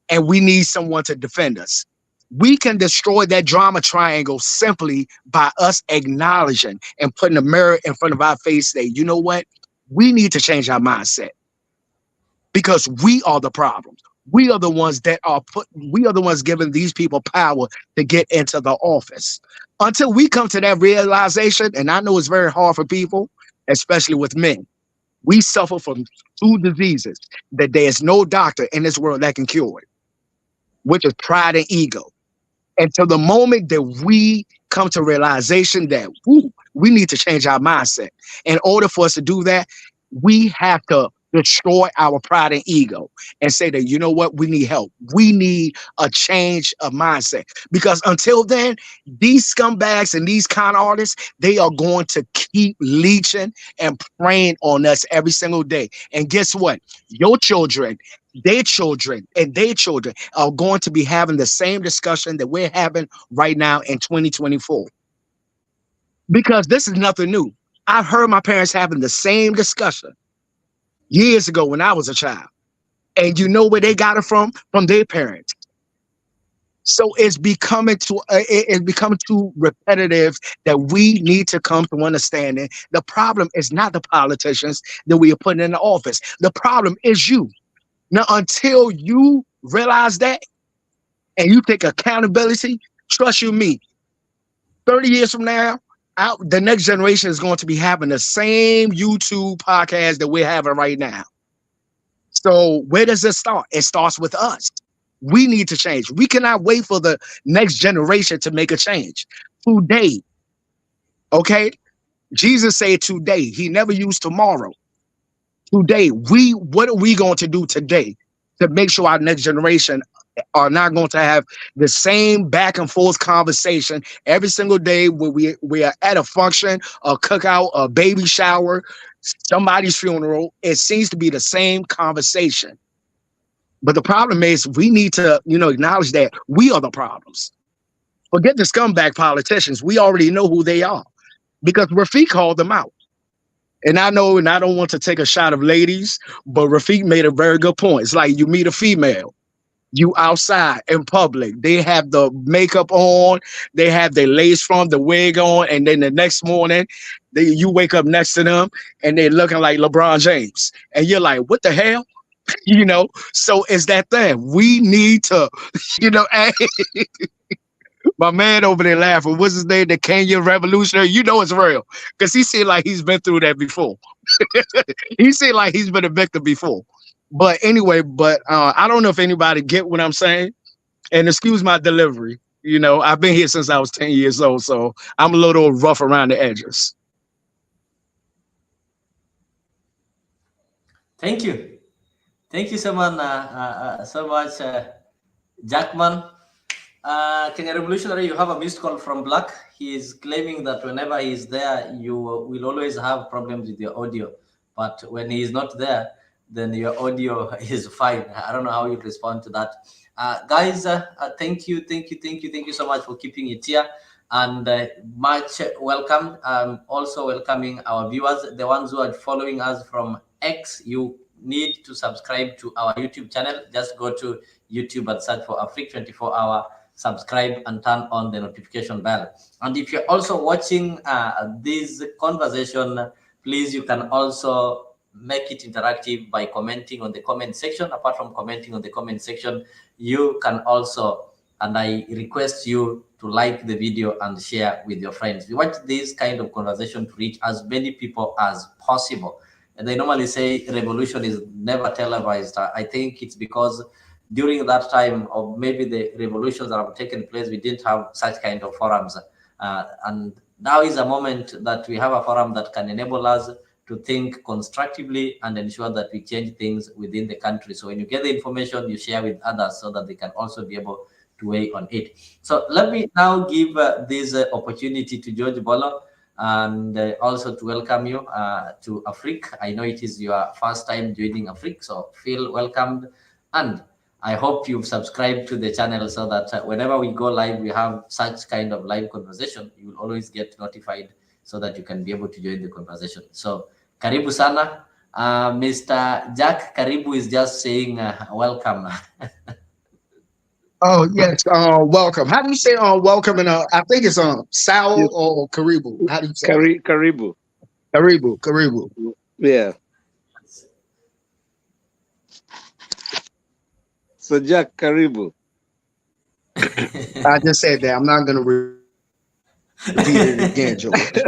And we need someone to defend us. We can destroy that drama triangle simply by us acknowledging and putting a mirror in front of our face that, you know what? We need to change our mindset because we are the problems. We are the ones that we are the ones giving these people power to get into the office. Until we come to that realization, and I know it's very hard for people, especially with men, we suffer from 2 diseases that there's no doctor in this world that can cure it, which is pride and ego. Until the moment that we come to realization that we need to change our mindset. In order for us to do that, we have to destroy our pride and ego and say that, you know what, we need help. We need a change of mindset. Because until then, these scumbags and these con artists, they are going to keep leeching and preying on us every single day. And guess what? Your children, their children, and their children are going to be having the same discussion that we're having right now in 2024. Because this is nothing new. I've heard my parents having the same discussion years ago when I was a child. And you know where they got it from? From their parents. So it's becoming too repetitive that we need to come to understanding. The problem is not the politicians that we are putting in the office. The problem is you. Now, until you realize that and you take accountability, trust you me, 30 years from now, the next generation is going to be having the same YouTube podcast that we're having right now. So where does it start? It starts with us. We need to change. We cannot wait for the next generation to make a change. Today, okay? Jesus said today. He never used tomorrow. Today, what are we going to do today to make sure our next generation are not going to have the same back and forth conversation every single day where we are at a function, a cookout, a baby shower, somebody's funeral? It seems to be the same conversation. But the problem is we need to, acknowledge that we are the problems. Forget the scumbag politicians. We already know who they are because Rafiq called them out. And I know, and I don't want to take a shot of ladies, but Rafiq made a very good point. It's like you meet a female, you outside in public, they have the makeup on, they have their lace front, the wig on, and then the next morning, you wake up next to them and they're looking like LeBron James. And you're like, what the hell? So it's that thing. We need to, my man over there laughing. What's his name? The Kenyan revolutionary. It's real. Because he seemed like he's been through that before. He seemed like he's been a victim before. But anyway, I don't know if anybody get what I'm saying. And excuse my delivery. I've been here since I was 10 years old. So I'm a little rough around the edges. Thank you. Thank you so much, Jackman. Kenya Revolutionary, you have a missed call from Black. He is claiming that whenever he is there, you will always have problems with your audio. But when he is not there, then your audio is fine. I don't know how you respond to that. Guys, thank you so much for keeping it here. And much welcome. Also welcoming our viewers, the ones who are following us from X. You need to subscribe to our YouTube channel. Just go to YouTube and search for Afrique 24 Hour. Subscribe and turn on the notification bell. And if you're also watching this conversation, please, you can also make it interactive by commenting on the comment section. Apart from commenting on the comment section, you can also, and I request you to like the video and share with your friends. We want this kind of conversation to reach as many people as possible. And they normally say revolution is never televised. I think it's because during that time, or maybe the revolutions that have taken place, we didn't have such kind of forums. And now is a moment that we have a forum that can enable us to think constructively and ensure that we change things within the country. So when you get the information, you share with others so that they can also be able to weigh on it. So let me now give this opportunity to George Bolo and also to welcome you to Afrique. I know it is your first time joining Afrique, so feel welcomed. And I hope you've subscribed to the channel so that whenever we go live, we have such kind of live conversation, you will always get notified so that you can be able to join the conversation. So, karibu sana. Mr. Jack Karibu is just saying welcome. Oh yes, welcome. How do you say welcome in I think it's Sao Yes. or Karibu. How do you say Karibu. Karibu, Karibu. Yeah. So Jack, Karibu. I just said that. I'm not gonna repeat it again, George.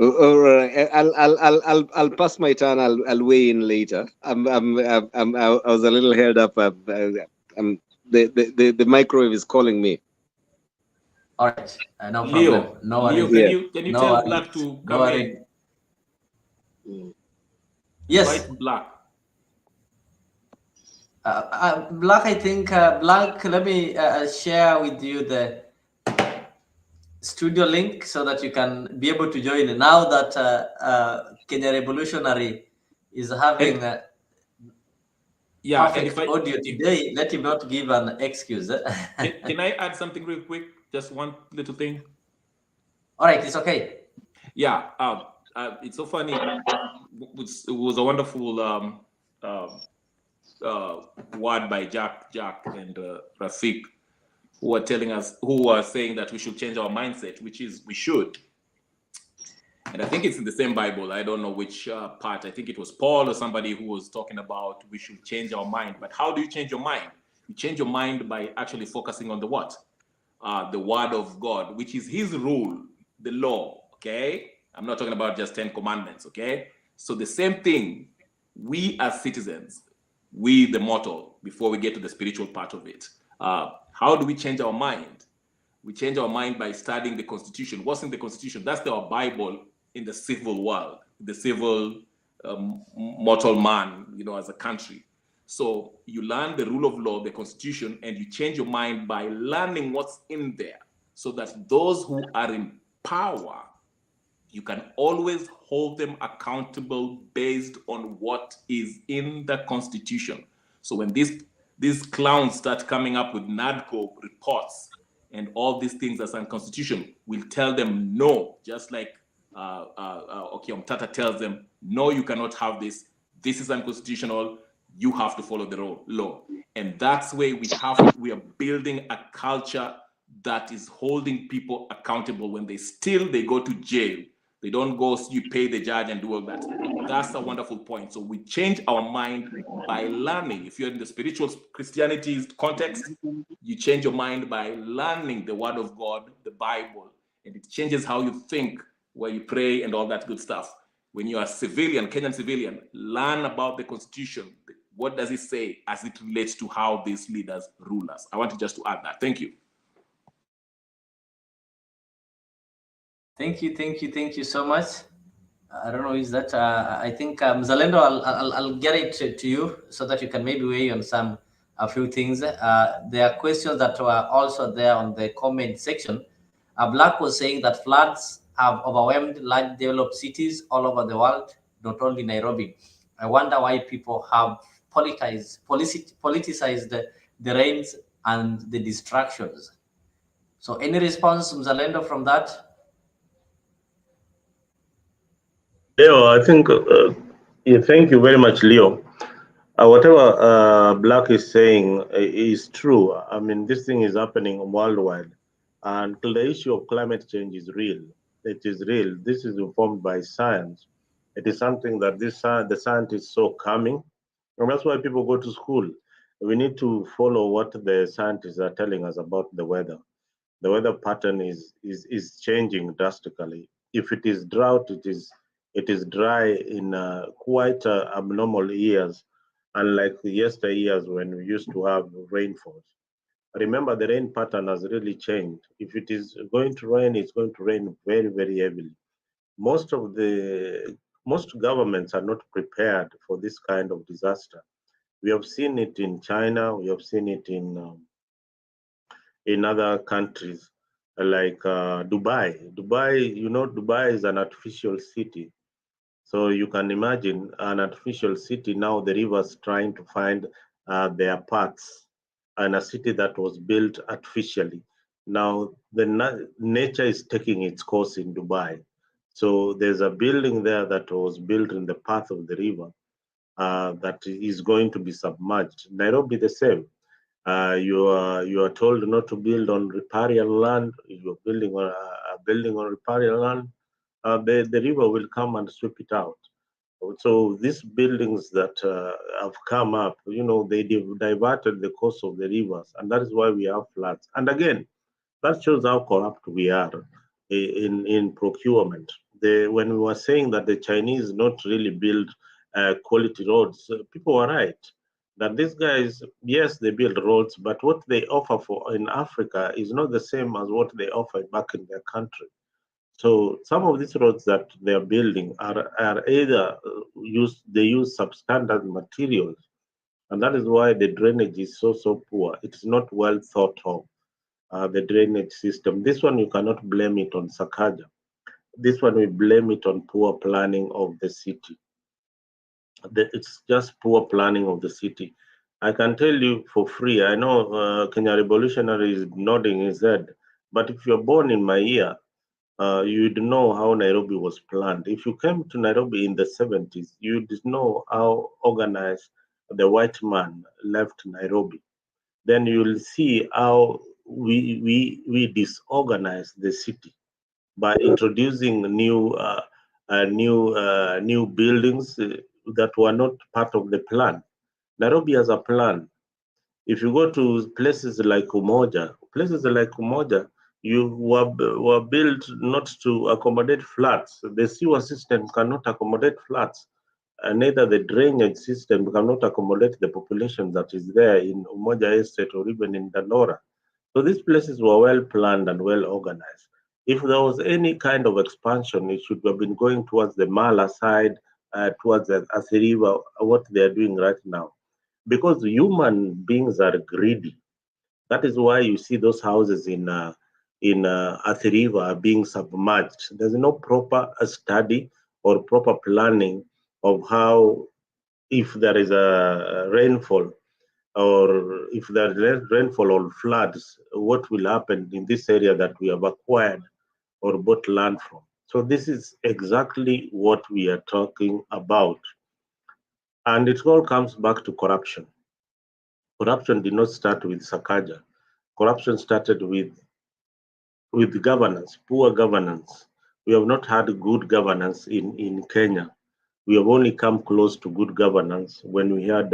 All right. I'll pass my turn. I'll weigh in later. I was a little held up. The microwave is calling me. All right, no Leo, problem. No worries. Leo, can you no tell worries. Black to No come worries. in? Yes. Invite Black. Black, I think, Black, let me share with you the studio link so that you can be able to join. Now that Kenya Revolutionary is having Yeah, and perfect if I audio today, let him not give an excuse. can I add something real quick? Just one little thing. All right, it's okay. Yeah, it's so funny. It was a wonderful word by Jack and Rafik, who are saying that we should change our mindset, which is we should. And I think it's in the same Bible. I don't know which part. I think it was Paul or somebody who was talking about we should change our mind. But how do you change your mind? You change your mind by actually focusing on the what? The word of God, which is his rule, the law, okay? I'm not talking about just 10 commandments, okay? So the same thing, we as citizens, we the mortal, before we get to the spiritual part of it, how do we change our mind? We change our mind by studying the Constitution. What's in the Constitution? That's our Bible in the civil world, the civil mortal man, as a country. So you learn the rule of law, the Constitution, and you change your mind by learning what's in there so that those who are in power, you can always hold them accountable based on what is in the Constitution. So when these clowns start coming up with NADCO reports and all these things as unconstitutional, we'll tell them no, just like Okiom tells them, no, you cannot have this. This is unconstitutional. You have to follow the law. And that's where we are building a culture that is holding people accountable. When they steal, they go to jail. They don't go, you pay the judge and do all that. That's a wonderful point. So we change our mind by learning. If you're in the spiritual Christianity context, you change your mind by learning the word of God, the Bible, and it changes how you think, where you pray and all that good stuff. When you're a civilian, Kenyan civilian, learn about the Constitution. What does it say as it relates to how these leaders rule us? I wanted just to add that. Thank you. Thank you so much. I don't know, is that I think Zalendo, I'll get it to you so that you can maybe weigh on a few things. There are questions that were also there on the comment section. Black was saying that floods have overwhelmed large developed cities all over the world, not only Nairobi. I wonder why people have politicized the rains and the distractions. So any response, Zalendo, from that? Leo, I think, thank you very much, Leo. Whatever Black is saying is true. I mean, this thing is happening worldwide. And the issue of climate change is real. It is real. This is informed by science. It is something that the scientists saw coming. And that's why people go to school. We need to follow what the scientists are telling us about the weather. The weather pattern is changing drastically. If it is drought, it is dry in quite abnormal years, unlike the yesteryears when we used to have rainfalls. Remember, the rain pattern has really changed. If it is going to rain, it's going to rain very, very heavily. Most governments are not prepared for this kind of disaster. We have seen it in China. We have seen it in other countries like Dubai. Dubai is an artificial city. So you can imagine an artificial city now, the rivers trying to find their paths, and a city that was built artificially. Now nature is taking its course in Dubai. So there's a building there that was built in the path of the river. that is going to be submerged. Nairobi, the same. You are told not to build on riparian land. You're building on riparian land. The river will come and sweep it out. So these buildings that have come up, they diverted the course of the rivers, and that is why we have floods. And again, that shows how corrupt we are in procurement. When we were saying that the Chinese not really build quality roads, people were right. That these guys, yes, they build roads, but what they offer for in Africa is not the same as what they offer back in their country. So some of these roads that they are building are either they use substandard materials, and that is why the drainage is so poor. It is not well thought of, the drainage system. This one you cannot blame it on Sakaja. This one we blame it on poor planning of the city. It's just poor planning of the city. I can tell you for free, I know Kenya Revolutionary is nodding his head, but if you're born in my year, you'd know how Nairobi was planned. If you came to Nairobi in the 70s, you'd know how organized the white man left Nairobi. Then you'll see how we disorganized the city by introducing new buildings that were not part of the plan. Nairobi has a plan. If you go to places like Umoja, you were built not to accommodate floods. The sewer system cannot accommodate floods. Neither the drainage system cannot accommodate the population that is there in Umoja Estate or even in Dandora. So these places were well planned and well organized. If there was any kind of expansion, it should have been going towards the Mala side, towards the Athi River, what they are doing right now. Because human beings are greedy. That is why you see those houses in Athi River being submerged. There's no proper study or proper planning of how, if there is a rainfall, or if there is rainfall or floods, what will happen in this area that we have acquired or bought land from. So this is exactly what we are talking about. And it all comes back to corruption. Corruption did not start with Sakaja. Corruption started with governance, poor governance. We have not had good governance in Kenya. We have only come close to good governance when we had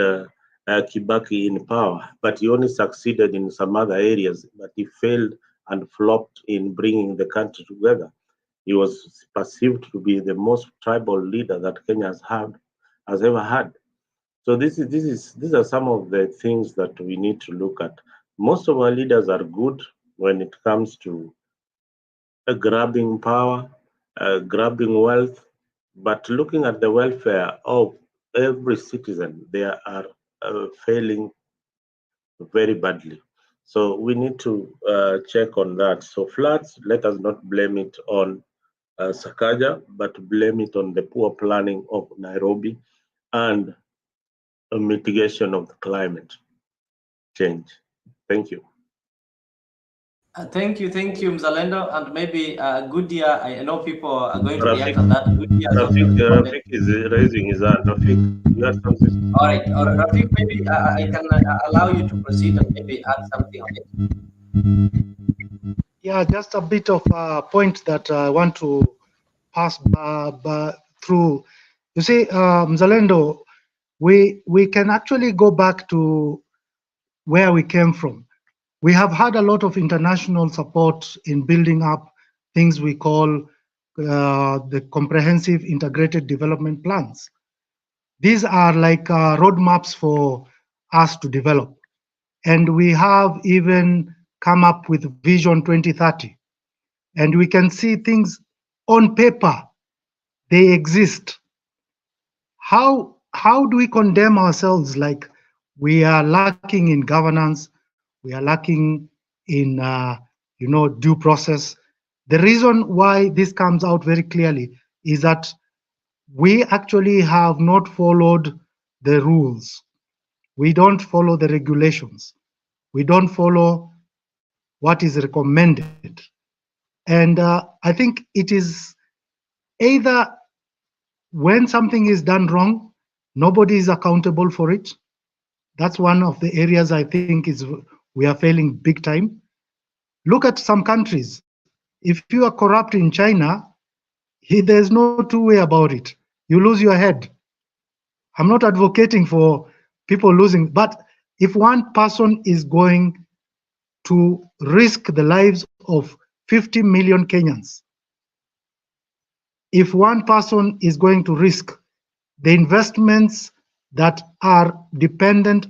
Kibaki in power, but he only succeeded in some other areas, but he failed and flopped in bringing the country together. He was perceived to be the most tribal leader that Kenya has ever had. So these are some of the things that we need to look at. Most of our leaders are good when it comes to grabbing power, grabbing wealth, but looking at the welfare of every citizen, they are failing very badly. So we need to check on that. So floods, let us not blame it on Sakaja, but blame it on the poor planning of Nairobi and a mitigation of the climate change. Thank you. Thank you, Mzalendo, and maybe Goodia. I know people are going to react on that. Rafik is raising his hand. Rafik, you have something. All right, Rafik, maybe I can allow you to proceed and maybe add something on it. Yeah, just a bit of a point that I want to pass through. You see, Mzalendo, we can actually go back to where we came from. We have had a lot of international support in building up things we call the comprehensive integrated development plans. These are like roadmaps for us to develop. And we have even come up with Vision 2030. And we can see things on paper, they exist. How do we condemn ourselves like we are lacking in governance, we are lacking in due process? The reason why this comes out very clearly is that we actually have not followed the rules. We don't follow the regulations. We don't follow what is recommended. And I think it is either when something is done wrong, Nobody is accountable for it. That's one of the areas I think we are failing big time. Look at some countries. If you are corrupt in China, there's no two way about it. You lose your head. I'm not advocating for people losing, but if one person is going to risk the lives of 50 million Kenyans, if one person is going to risk the investments that are dependent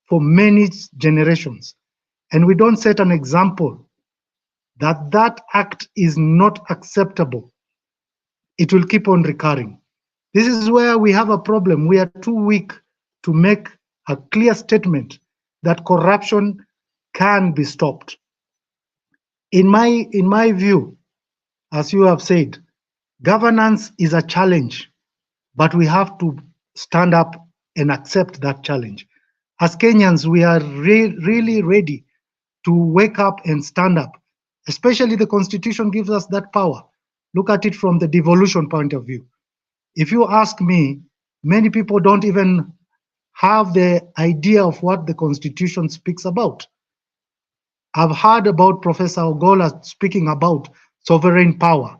for many generations, and we don't set an example that that act is not acceptable, it will keep on recurring. This is where we have a problem. We are too weak to make a clear statement that corruption can be stopped. In my view, as you have said, governance is a challenge, but we have to stand up and accept that challenge. As Kenyans, we are really ready to wake up and stand up. Especially the Constitution gives us that power. Look at it from the devolution point of view. If you ask me, many people don't even have the idea of what the Constitution speaks about. I've heard about Professor Ogola speaking about sovereign power.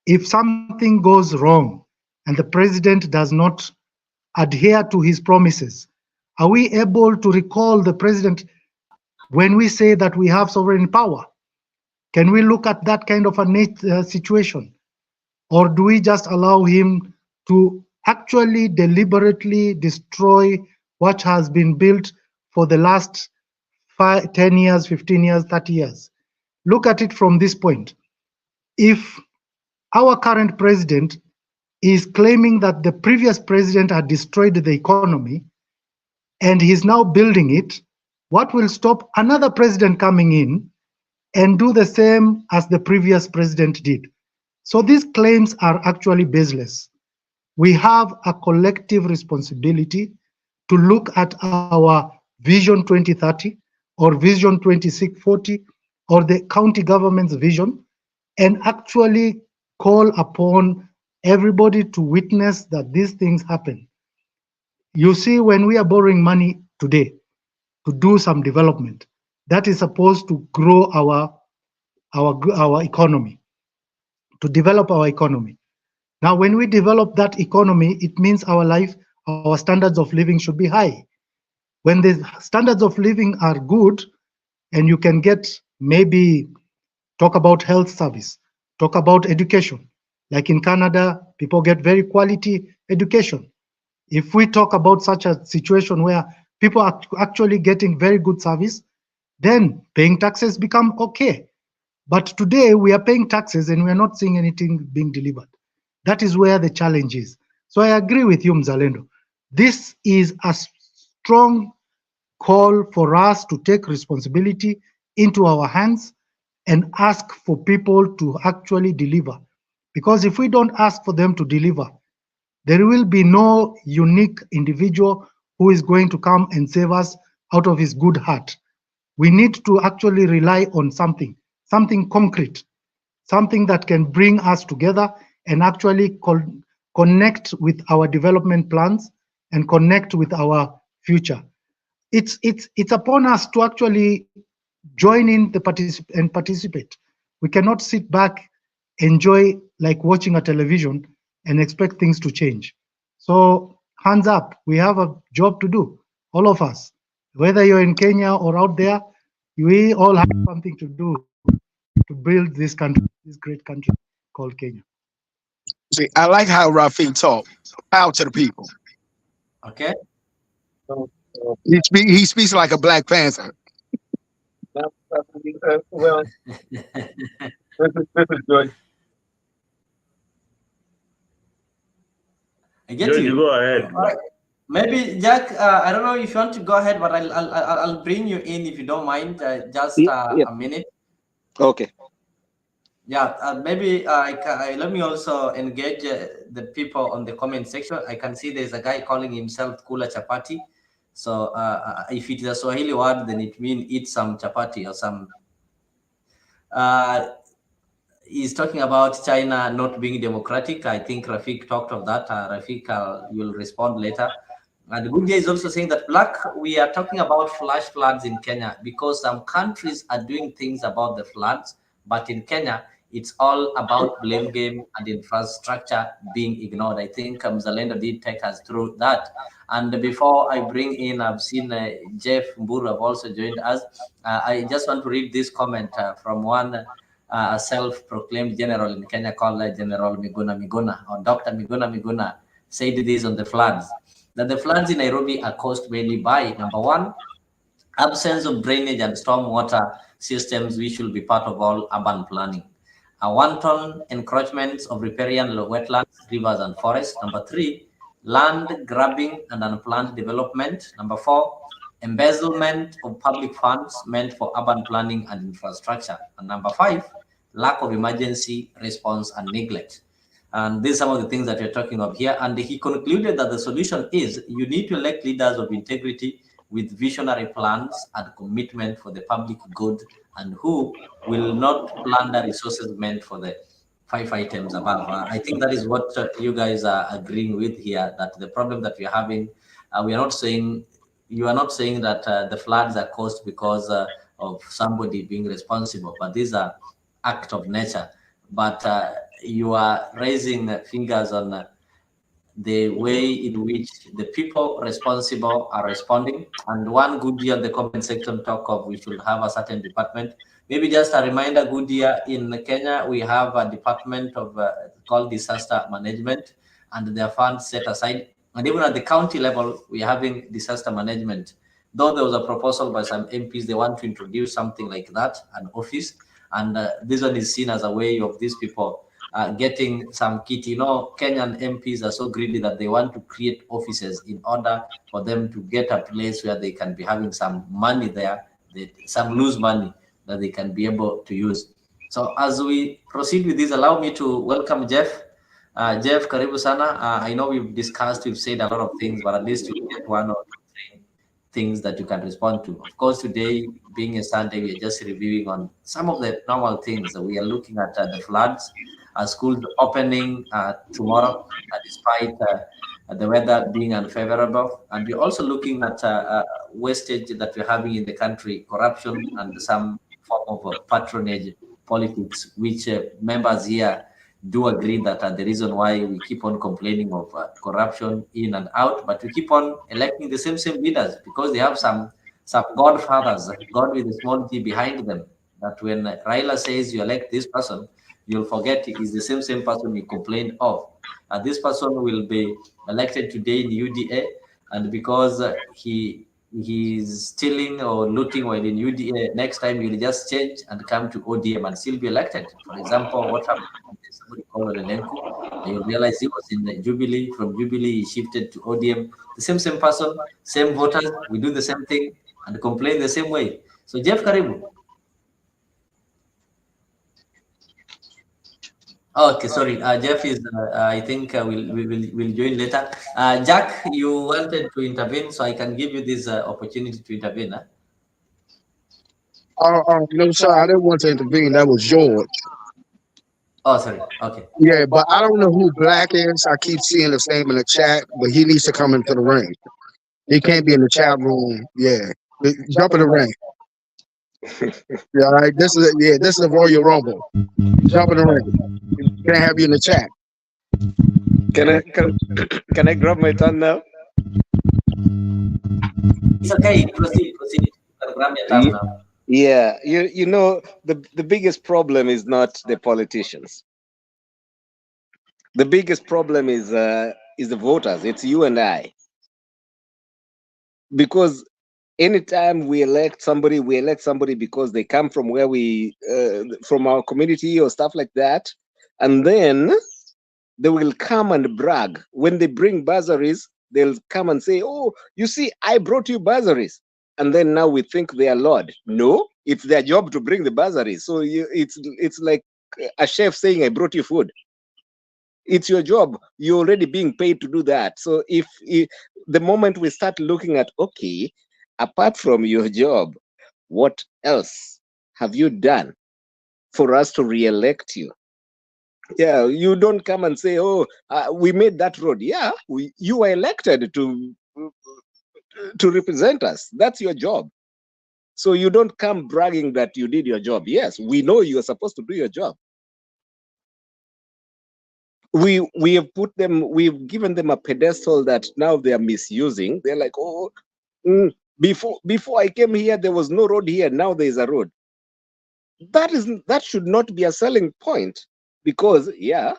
If something goes wrong and the president does not adhere to his promises, are we able to recall the president when we say that we have sovereign power? Can we look at that kind of a situation? Or do we just allow him to actually deliberately destroy what has been built for the last 5, 10 years, 15 years, 30 years? Look at it from this point. If our current president is claiming that the previous president had destroyed the economy and he's now building it, what will stop another president coming in and do the same as the previous president did? So these claims are actually baseless. We have a collective responsibility to look at our Vision 2030 or Vision 2640 or the county government's vision and actually call upon everybody to witness that these things happen. You see, when we are borrowing money today to do some development, that is supposed to grow our economy, to develop our economy. Now, when we develop that economy, it means our standards of living should be high. When the standards of living are good, and you can get, maybe talk about health service, talk about education. Like in Canada, people get very quality education. If we talk about such a situation where people are actually getting very good service, then paying taxes become okay. But today we are paying taxes and we are not seeing anything being delivered. That is where the challenge is. So I agree with you, Mzalendo. This is a strong call for us to take responsibility into our hands and ask for people to actually deliver. Because if we don't ask for them to deliver, there will be no unique individual who is going to come and save us out of his good heart. We need to actually rely on something concrete, something that can bring us together and actually connect with our development plans and connect with our future. It's upon us to actually join in and participate. We cannot sit back, enjoy like watching a television and expect things to change. So hands up, we have a job to do, all of us. Whether you're in Kenya or out there, we all have something to do to build this country, this great country called Kenya. See, I like how Rafi talk out to the people. Okay. He speaks like a Black Panther. Well, this is good. I get George, you. go ahead. All right. Maybe Jack, I don't know if you want to go ahead, but I'll bring you in if you don't mind. Just a minute. Okay. Yeah, maybe let me also engage the people on the comment section. I can see there's a guy calling himself Kula Chapati. So if it is a Swahili word, then it means eat some chapati or some. he's talking about China not being democratic. I think Rafik talked of that. Rafik, you'll respond later. And Gudia is also saying that we are talking about flash floods in Kenya because some countries are doing things about the floods, but in Kenya, it's all about blame game and infrastructure being ignored. I think Mzalendo did take us through that. And before I bring in, I've seen Jeff Mburu have also joined us. I just want to read this comment from one self-proclaimed general in Kenya called General Miguna, or Dr. Miguna said this on the floods, that the floods in Nairobi are caused mainly by, number one, absence of drainage and stormwater systems, which should be part of all urban planning. A wanton encroachments of riparian wetlands, rivers, and forests. Number three, land grabbing and unplanned development. Number four, embezzlement of public funds meant for urban planning and infrastructure. And number five, lack of emergency response and neglect. And these are some of the things that we're talking of here. And he concluded that the solution is you need to elect leaders of integrity with visionary plans and commitment for the public good, and who will not plunder resources meant for the 5 items above. I think that is what you guys are agreeing with here, that the problem that we're having, we are not saying, you are not saying that the floods are caused because of somebody being responsible, but these are acts of nature. But you are raising fingers on the way in which the people responsible are responding. And one good year, the comment section talk of we should have a certain department. Maybe just a reminder, good year, in Kenya, we have a department of called disaster management, and their funds set aside. And even at the county level, we're having disaster management. Though there was a proposal by some MPs, they want to introduce something like that, an office. And this one is seen as a way of these people getting some kit. You know, Kenyan MPs are so greedy that they want to create offices in order for them to get a place where they can be having some money there, some loose money that they can be able to use. So as we proceed with this, allow me to welcome Jeff. Jeff, karibu sana. I know we've discussed, we've said a lot of things, but at least you get one or two things that you can respond to. Of course, today being a Sunday, we are just reviewing on some of the normal things. We are looking at the floods, schools opening tomorrow, despite the weather being unfavorable. And we're also looking at wastage that we're having in the country, corruption, and some form of patronage politics, which members here do agree that the reason why we keep on complaining of corruption in and out, but we keep on electing the same leaders because they have some godfathers, God with a small g behind them, that when Raila says you elect this person, you'll forget it is the same person you complained of. This person will be elected today in UDA, and because he's stealing or looting while in UDA, next time he'll just change and come to ODM and still be elected. For example, what happened to somebody called Olenenko, you realize he was in the Jubilee. From Jubilee, he shifted to ODM. The same person, same voters, we do the same thing and complain the same way. So Jeff, karibu. Okay, sorry. Jeff is, I think, will join later. Jack, you wanted to intervene, so I can give you this opportunity to intervene. No, sir, I didn't want to intervene. That was George. Oh, sorry. Okay. Yeah, but I don't know who Black is. I keep seeing his name in the chat, but he needs to come into the ring. He can't be in the chat room. Yeah, jump in the ring. Yeah, all right. This is a Royal Rumble. Jump in the ring. Can't have you in the chat. Can I grab my turn now? It's okay. Proceed. You can grab your turn now. Yeah, you know, the biggest problem is not the politicians. The biggest problem is the voters. It's you and I. Because anytime we elect somebody because they come from where we, from our community or stuff like that, and then they will come and brag. When they bring bursaries, they'll come and say, "Oh, you see, I brought you bursaries." And then now we think they are Lord. No, it's their job to bring the bursaries. So it's like a chef saying, "I brought you food." It's your job. You're already being paid to do that. So if the moment we start looking at, okay, apart from your job, what else have you done for us to re-elect you? Yeah, you don't come and say, "Oh, we made that road." Yeah, you were elected to represent us. That's your job. So you don't come bragging that you did your job. Yes, we know you are supposed to do your job. We have put them, we've given them a pedestal that now they are misusing. They're like, "Oh, before I came here, there was no road here. Now there is a road." That should not be a selling point, because yeah,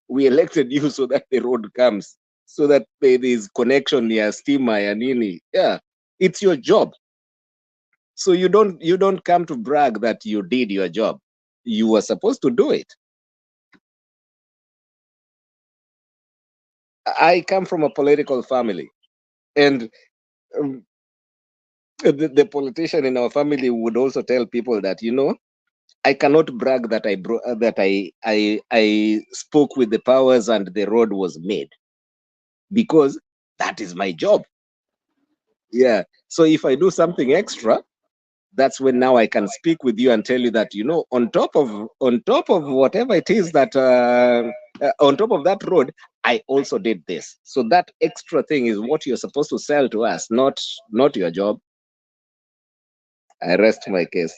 we elected you so that the road comes, so that there is connection near stima and nini. Yeah, it's your job. So you don't come to brag that you did your job. You were supposed to do it. I come from a political family, and the politician in our family would also tell people that, I cannot brag that I spoke with the powers and the road was made, because that is my job. Yeah. So if I do something extra, that's when now I can speak with you and tell you that, on top of whatever it is that on top of that road, I also did this. So that extra thing is what you're supposed to sell to us, not your job. I rest my case.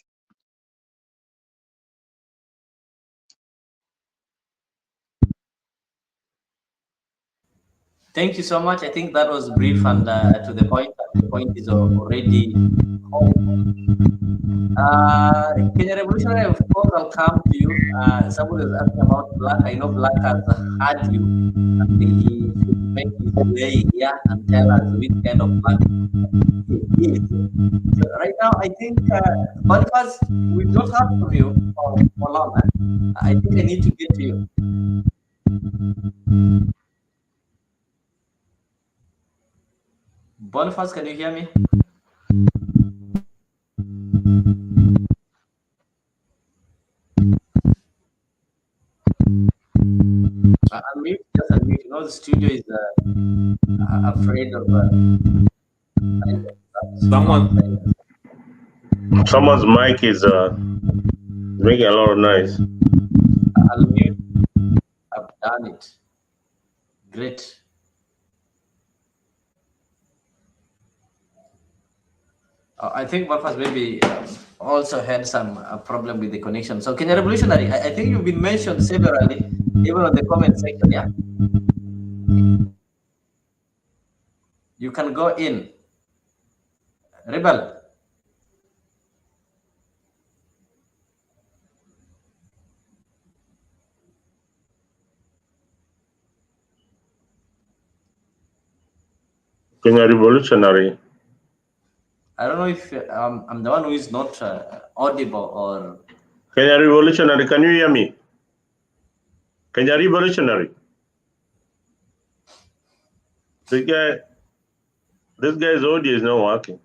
Thank you so much. I think that was brief and to the point. The point is already home. Kenya Revolutionary, of course, I'll come to you. Somebody was asking about Black. I know Black has had you. He should make his way here and tell us which kind of Black he is. So right now, I think, because we don't have to you for long, I think I need to get to you. Boniface, can you hear me? Unmute, just unmute. The studio is afraid of someone's mic is making a lot of noise. Unmute. I've done it. Great. I think Boniface maybe also had some problem with the connection. So Kenya Revolutionary, I think you've been mentioned severally, even on the comment section, yeah? You can go in. Rebel. Kenya Revolutionary. I don't know if I'm the one who is not audible or... Kenya Revolutionary, can you hear me? Kenya Revolutionary. This guy's audio is not working.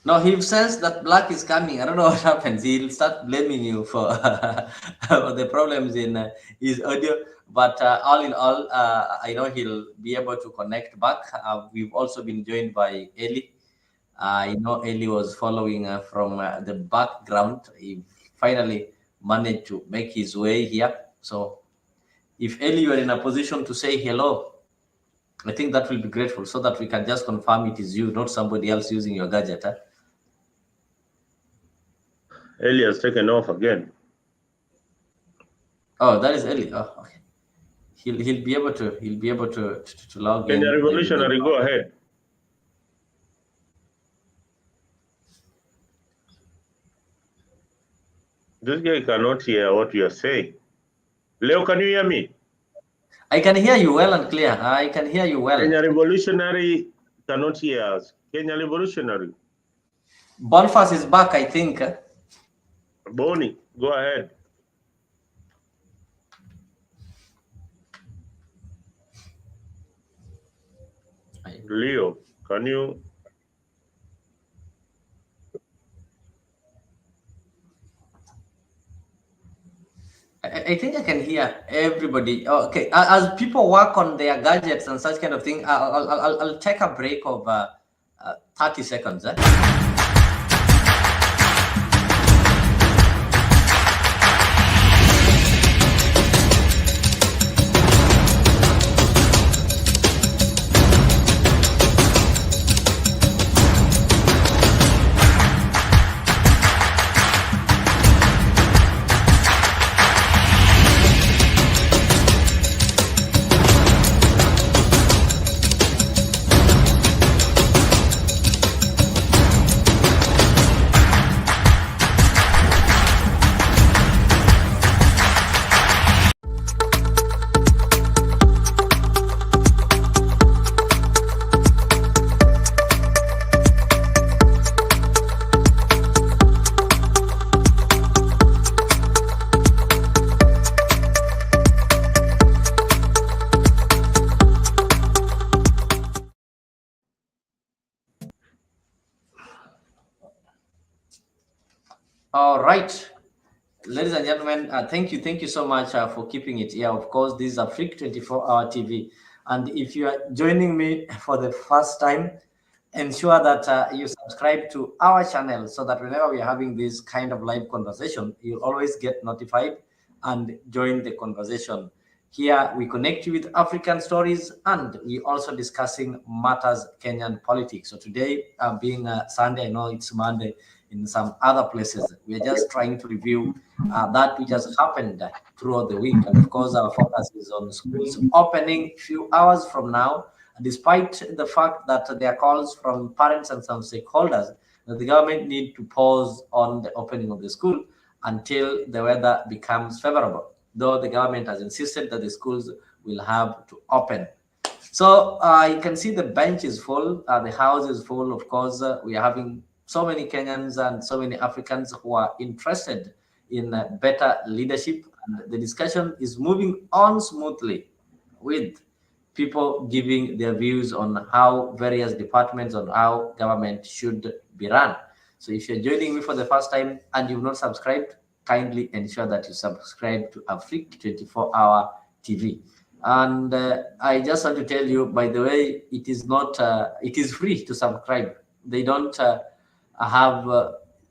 No, he says that Black is coming. I don't know what happens. He'll start blaming you for the problems in his audio. But all in all, I know he'll be able to connect back. We've also been joined by Eli. I know Eli was following from the background. He finally managed to make his way here. So if Eli, you are in a position to say hello, I think that will be grateful, so that we can just confirm it is you, not somebody else using your gadget. Huh? Eli has taken off again. Oh, that is Eli. Oh, okay. He'll be able to log in. Kenya Revolutionary, go ahead. This guy cannot hear what you are saying. Leo, can you hear me? I can hear you well and clear. I can hear you well. Kenya Revolutionary cannot hear us. Kenya Revolutionary. Boniface is back, I think. Bonnie, go ahead. Leo, can you? I think I can hear everybody. Okay, as people work on their gadgets and such kind of thing, I'll take a break of 30 seconds. All right. Ladies and gentlemen, thank you so much for keeping it here. Of course, this is Afrique 24-hour TV. And if you are joining me for the first time, ensure that you subscribe to our channel so that whenever we are having this kind of live conversation, you'll always get notified and join the conversation. Here, we connect you with African stories, and we also discussing matters Kenyan politics. So today, being Sunday, I know it's Monday in some other places, we are just trying to review that which has happened throughout the week. And of course, our focus is on schools opening a few hours from now, despite the fact that there are calls from parents and some stakeholders that the government need to pause on the opening of the school until the weather becomes favorable, though the government has insisted that the schools will have to open. So you can see the bench is full, the house is full. Of course, we are having so many Kenyans and so many Africans who are interested in better leadership. And the discussion is moving on smoothly with people giving their views on how various departments, on how government should be run. So if you're joining me for the first time and you've not subscribed, kindly ensure that you subscribe to Afrique 24-hour TV. And I just want to tell you, by the way, it is not, it is free to subscribe. They don't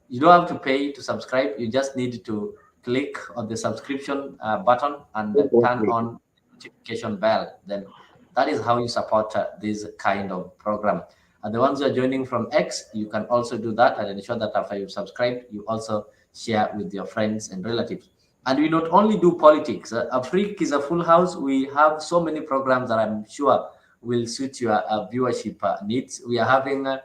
you don't have to pay to subscribe. You just need to click on the subscription button and turn on the notification bell. Then that is how you support this kind of program. And the ones who are joining from X, you can also do that and ensure that after you subscribe, you also share with your friends and relatives. And we not only do politics. Afrique is a full house. We have so many programs that I'm sure will suit your viewership needs. We are having a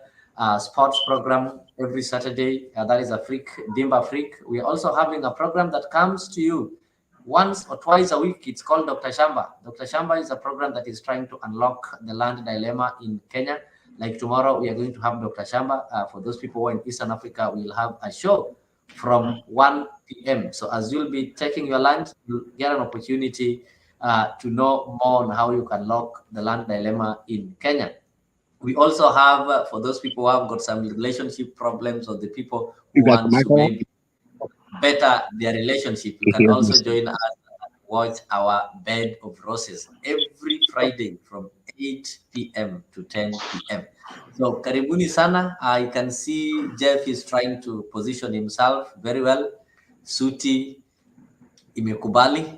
sports program every Saturday. That is Afrique, Dimba Afrique. We are also having a program that comes to you once or twice a week. It's called Dr. Shamba. Dr. Shamba is a program that is trying to unlock the land dilemma in Kenya. Like tomorrow, we are going to have Dr. Shamba. For those people who are in Eastern Africa, we'll have a show from 1 p.m. So as you'll be taking your lunch, you'll get an opportunity to know more on how you can lock the land dilemma in Kenya. We also have, for those people who have got some relationship problems or the people who want to maybe better their relationship, you can also join us and watch our Bed of Roses every Friday from 8 p.m. to 10 p.m. So karibuni sana. I can see Jeff is trying to position himself very well. Suti imekubali.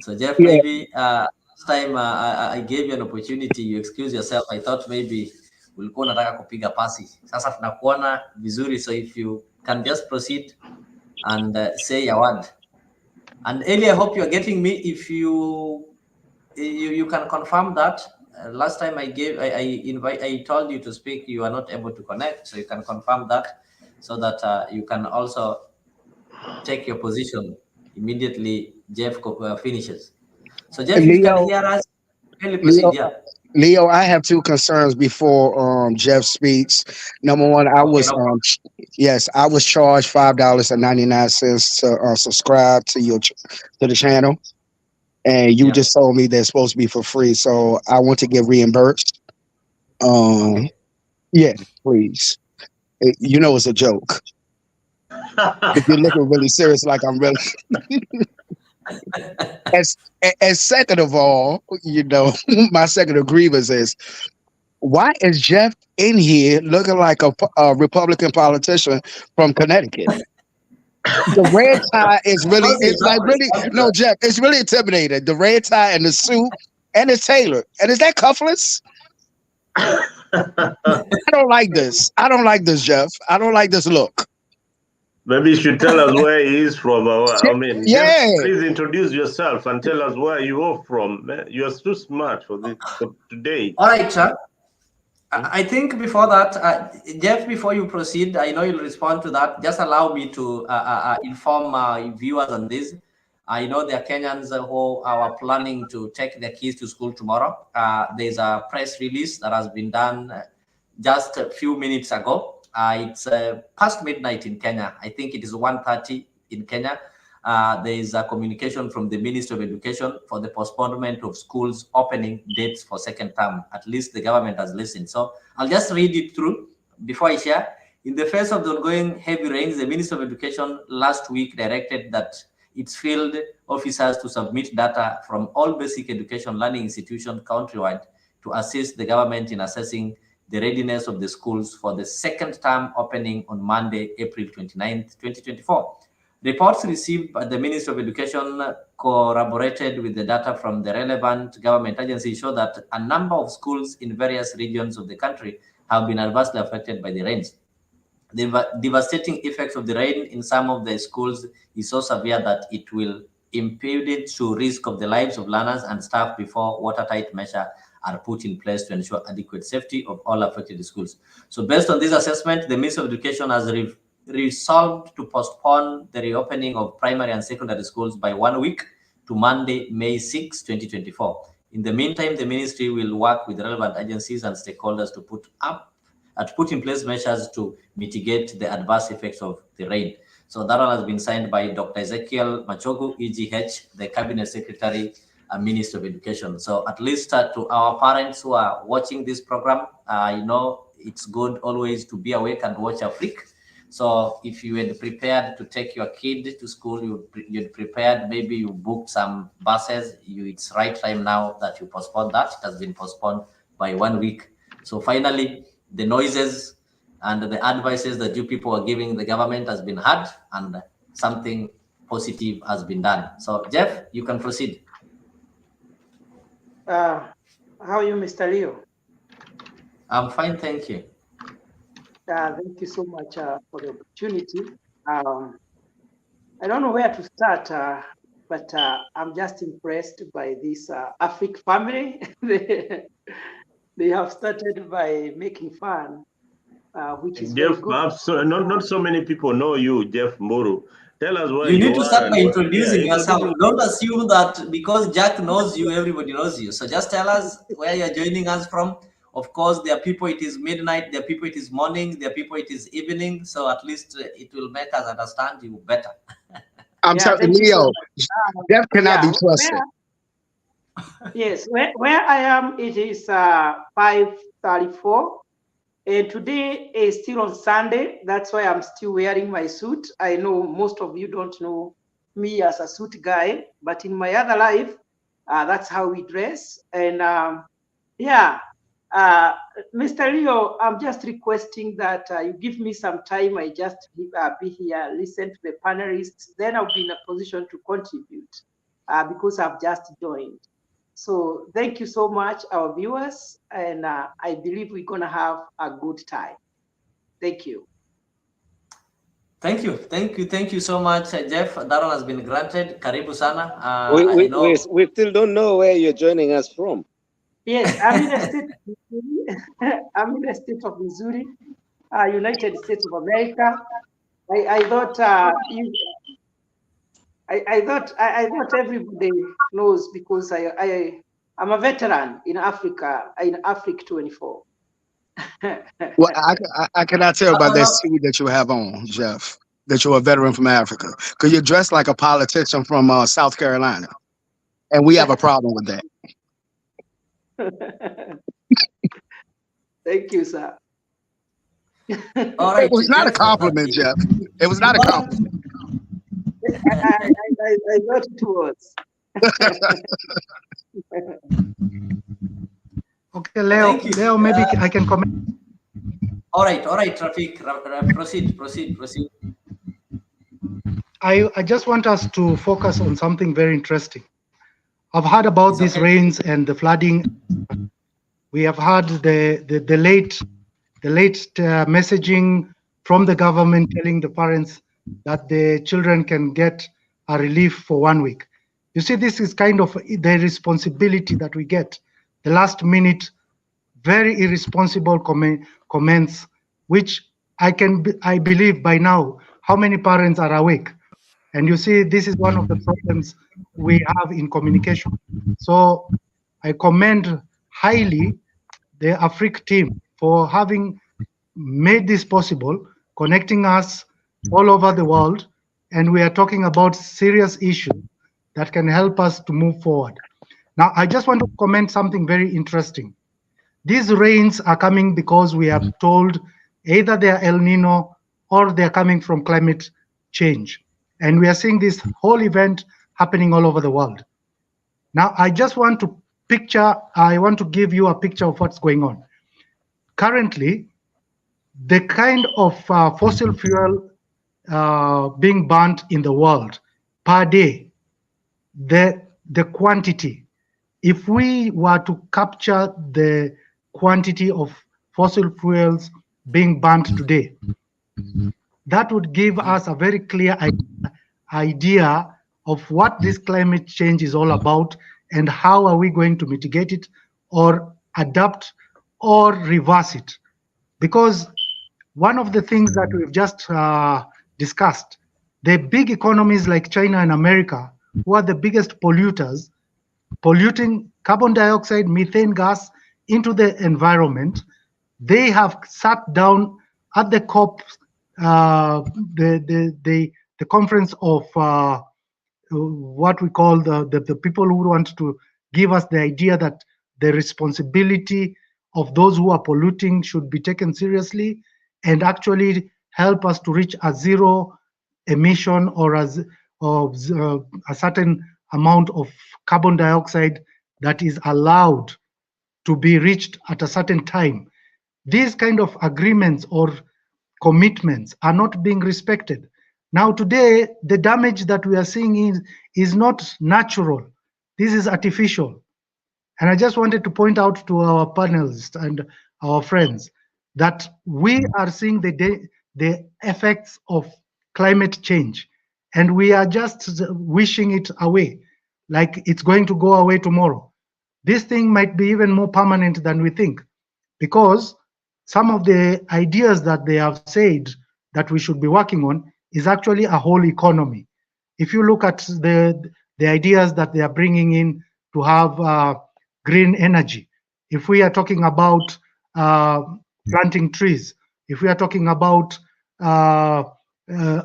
So Jeff, maybe last time I gave you an opportunity, you excuse yourself. I thought maybe ulikuwa unataka kupiga pasi. Sasa tunakuona vizuri, so if you can just proceed and say a word. And Eli, I hope you are getting me. If you can confirm that. Last time I told you to speak, you are not able to connect, so you can confirm that so that you can also take your position immediately Jeff finishes. So Jeff, you can hear us. Leo, I have two concerns before Jeff speaks. Number one, I was charged $5.99 to subscribe to the channel, and you just told me they're supposed to be for free, so I want to get reimbursed. Yeah, please. You know it's a joke. If you're looking really serious, like I'm really. As second of all, my second grievance is, why is Jeff in here looking like a Republican politician from Connecticut? The red tie is really, no, Jeff, it's really intimidating. The red tie and the suit, and it's tailored. And is that cuffless? I don't like this. I don't like this, Jeff. I don't like this look. Maybe you should tell us where he is from. Please introduce yourself and tell us where you are from. You are too smart for this today. All right, sir. I think before that, Jeff, before you proceed, I know you'll respond to that. Just allow me to inform my viewers on this. I know there are Kenyans who are planning to take their kids to school tomorrow. There's a press release that has been done just a few minutes ago. It's past midnight in Kenya. I think it is 1:30 in Kenya. There is a communication from the Ministry of Education for the postponement of schools opening dates for second term. At least the government has listened. So I'll just read it through before I share. In the face of the ongoing heavy rains, the Ministry of Education last week directed that its field officers to submit data from all basic education learning institutions countrywide to assist the government in assessing the readiness of the schools for the second term opening on Monday, April 29th, 2024. Reports received by the Ministry of Education corroborated with the data from the relevant government agencies show that a number of schools in various regions of the country have been adversely affected by the rains. The devastating effects of the rain in some of the schools is so severe that it will impede to risk of the lives of learners and staff before watertight measures are put in place to ensure adequate safety of all affected schools. So based on this assessment, the Ministry of Education has resolved to postpone the reopening of primary and secondary schools by 1 week to Monday, May 6, 2024. In the meantime, the ministry will work with relevant agencies and stakeholders to put in place measures to mitigate the adverse effects of the rain. So that one has been signed by Dr. Ezekiel Machogu, EGH, the Cabinet Secretary and Minister of Education. So at least to our parents who are watching this program, you know, it's good always to be awake and watch Afrique. So if you had prepared to take your kid to school, you'd prepared, maybe you booked some buses, it's right time now that you postpone that. It has been postponed by 1 week. So finally, the noises and the advices that you people are giving the government has been heard and something positive has been done. So Jeff, you can proceed. How are you, Mr. Leo? I'm fine, thank you. Thank you so much for the opportunity. I don't know where to start, but I'm just impressed by this Afrique family. They have started by making fun, which is Jeff, very good. not so many people know you, Jeff Muru. Tell us where you you need to start by introducing yourself. Don't assume that because Jack knows you, everybody knows you. So just tell us where you're joining us from. Of course, there are people it is midnight, there are people it is morning, there are people it is evening. So at least it will make us understand you better. I'm telling Leo, Jeff cannot be trusted. Yes, where I am, it is 5:34. And today is still on Sunday. That's why I'm still wearing my suit. I know most of you don't know me as a suit guy, but in my other life, that's how we dress. And Mr. Leo, I'm just requesting that you give me some time. I just be here, listen to the panelists. Then I'll be in a position to contribute because I've just joined. So thank you so much, our viewers, and I believe we're going to have a good time. Thank you. Thank you so much, Jeff. That one has been granted. Karibu sana. We still don't know where you're joining us from. Yes, I'm in the state of Missouri. I'm in the state of Missouri, United States of America. I thought everybody knows because I'm a veteran in Africa, in Afrique 24. Well, I cannot tell by that suit that you have on, Jeff, that you're a veteran from Africa, because you're dressed like a politician from South Carolina, and we have a problem with that. Thank you, sir. All right, it was not a compliment, Jeff. It was not a compliment. I got it towards. Okay, Leo, maybe I can comment. All right, Rafiq, proceed. I just want us to focus on something very interesting. I've heard about these rains and the flooding. We have heard the late messaging from the government telling the parents that the children can get a relief for 1 week. You see, this is kind of the responsibility that we get. The last minute, very irresponsible comments, which I believe by now, how many parents are awake? And you see, this is one of the problems we have in communication. So I commend highly the Afrique team for having made this possible, connecting us all over the world. And we are talking about serious issues that can help us to move forward. Now, I just want to comment something very interesting. These rains are coming because we have told Either they are El Nino or they are coming from climate change. And we are seeing this whole event happening all over the world. Now, I just want to give you a picture of what's going on. Currently, the kind of fossil fuel being burnt in the world per day, the quantity, if we were to capture the quantity of fossil fuels being burnt today, that would give us a very clear idea of what this climate change is all about and how are we going to mitigate it or adapt or reverse it. Because one of the things that we've just discussed, the big economies like China and America, who are the biggest polluters, polluting carbon dioxide, methane gas into the environment, they have sat down at the COP, the conference of what we call the people who want to give us the idea that the responsibility of those who are polluting should be taken seriously and actually help us to reach a zero emission or a certain amount of carbon dioxide that is allowed to be reached at a certain time. These kind of agreements or commitments are not being respected. Now today, the damage that we are seeing is not natural. This is artificial. And I just wanted to point out to our panelists and our friends that we are seeing the effects of climate change, and we are just wishing it away, like it's going to go away tomorrow. This thing might be even more permanent than we think, because some of the ideas that they have said that we should be working on is actually a whole economy. If you look at the ideas that they are bringing in to have green energy, if we are talking about planting trees, if we are talking about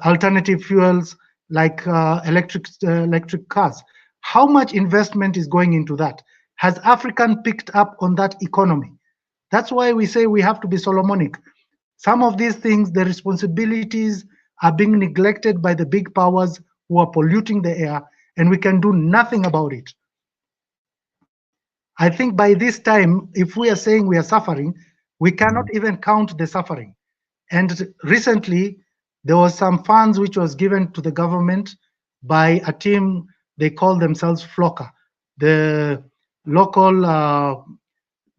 alternative fuels like electric cars, how much investment is going into that? Has African picked up on that economy? That's why we say we have to be Solomonic. Some of these things, the responsibilities are being neglected by the big powers who are polluting the air, and we can do nothing about it. I think by this time, if we are saying we are suffering, we cannot even count the suffering. And recently, there was some funds which was given to the government by a team, they call themselves Flocker, the local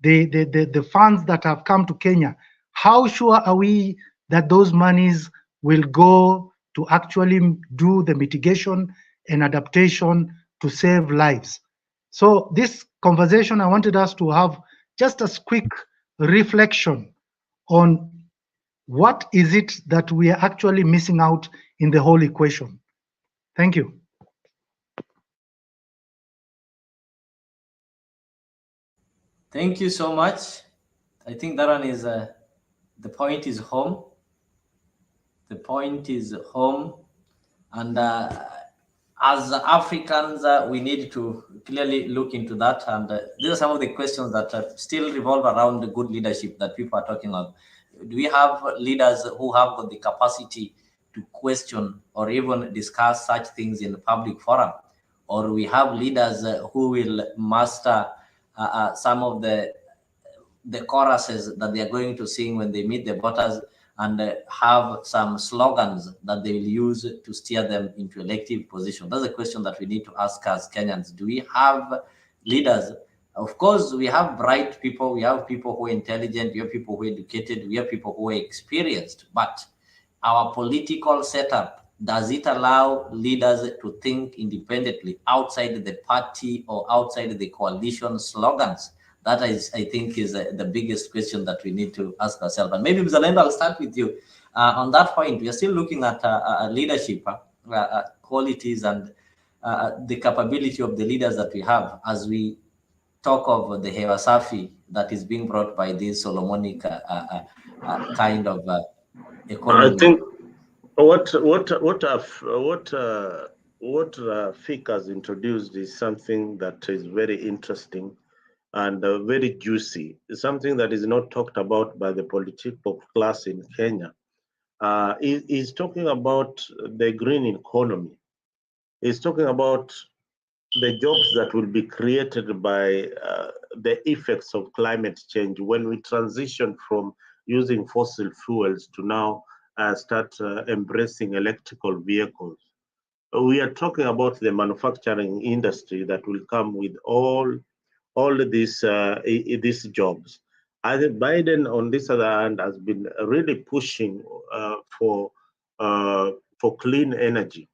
the funds that have come to Kenya. How sure are we that those monies will go to actually do the mitigation and adaptation to save lives? So this conversation, I wanted us to have just a quick reflection on what is it that we are actually missing out in the whole equation. Thank you. Thank you so much. I think that one is the point is home. The point is home, and as Africans, we need to clearly look into that. And these are some of the questions that still revolve around the good leadership that people are talking about. Do we have leaders who have got the capacity to question or even discuss such things in the public forum? Or we have leaders who will master some of the choruses that they are going to sing when they meet the voters, and have some slogans that they will use to steer them into elective position? That's a question that we need to ask as Kenyans. Do we have leaders? Of course, we have bright people, we have people who are intelligent, we have people who are educated, we have people who are experienced, but our political setup, does it allow leaders to think independently outside the party or outside the coalition slogans? That is, I think, is the biggest question that we need to ask ourselves. And maybe, Mzalendo, I'll start with you. On that point, we are still looking at leadership qualities and the capability of the leaders that we have as we talk of the Hewa Safi that is being brought by this Solomonic kind of economy. I think what Fik has introduced is something that is very interesting. and very juicy. It's something that is not talked about by the political class in Kenya. He's talking about the green economy. He's talking about the jobs that will be created by the effects of climate change when we transition from using fossil fuels to now start embracing electrical vehicles. We are talking about the manufacturing industry that will come with all these jobs. I think Biden, on this other hand, has been really pushing for clean energy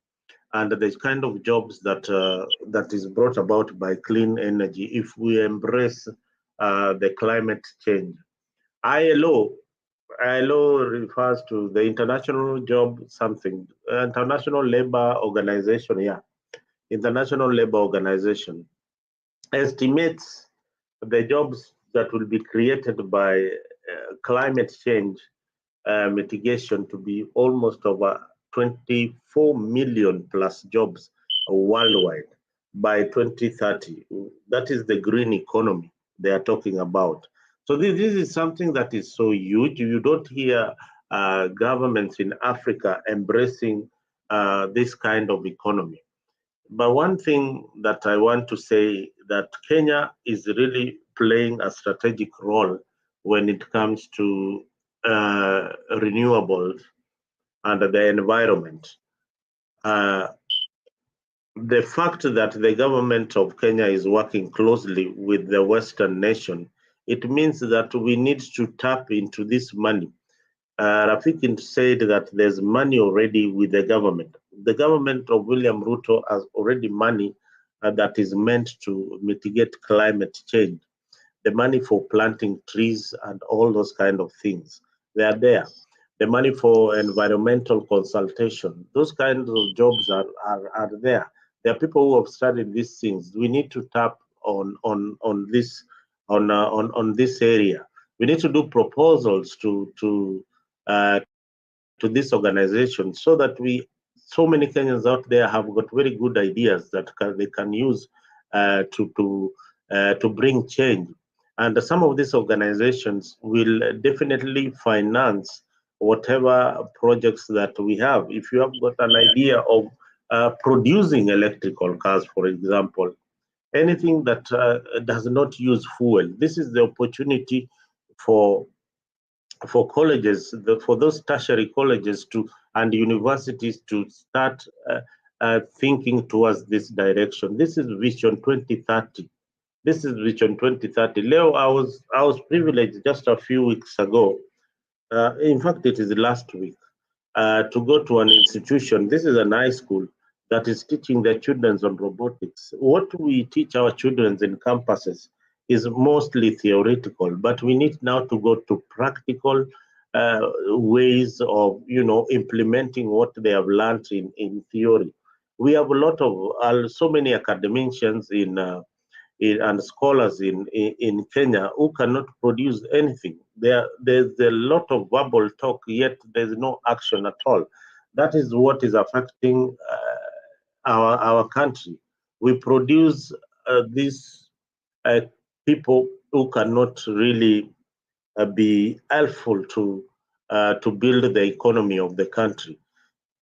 and the kind of jobs that is brought about by clean energy if we embrace the climate change. ILO refers to the International Labor Organization, International Labor Organization estimates the jobs that will be created by climate change mitigation to be almost over 24 million plus jobs worldwide by 2030. That is the green economy they are talking about. So this is something that is so huge. You don't hear governments in Africa embracing this kind of economy. But one thing that I want to say that Kenya is really playing a strategic role when it comes to renewables and the environment. The fact that the government of Kenya is working closely with the Western nation, it means that we need to tap into this money. Rafiki said that there's money already with the government. The government of William Ruto has already money that is meant to mitigate climate change. The money for planting trees and all those kind of things, they are there. The money for environmental consultation, those kinds of jobs are there. There are people who have studied these things. We need to tap on this area. We need to do proposals to this organization so that so many Kenyans out there have got very good ideas that they can use to bring change. And some of these organizations will definitely finance whatever projects that we have. If you have got an idea of producing electrical cars, for example, anything that does not use fuel, this is the opportunity for colleges, for those tertiary colleges and universities to start thinking towards this direction. This is Vision 2030. This is Vision 2030. Leo, I was privileged just a few weeks ago. In fact, it is last week to go to an institution. This is an high school that is teaching their children on robotics. What we teach our children in campuses is mostly theoretical, but we need now to go to practical ways of implementing what they have learned in theory. We have a lot of so many academicians and scholars in Kenya who cannot produce anything. There's a lot of verbal talk, yet there's no action at all. That is what is affecting our country. We produce these people who cannot really be helpful to build the economy of the country.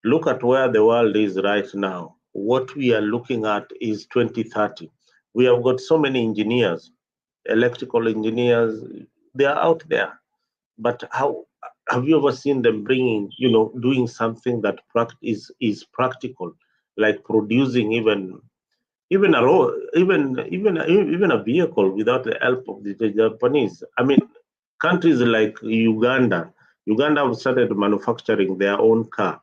Look at where the world is right now. What we are looking at is 2030. We have got so many engineers, electrical engineers, they are out there. But how have you ever seen them doing something that is practical, like producing even a vehicle without the help of the Japanese? I mean, countries like Uganda have started manufacturing their own car.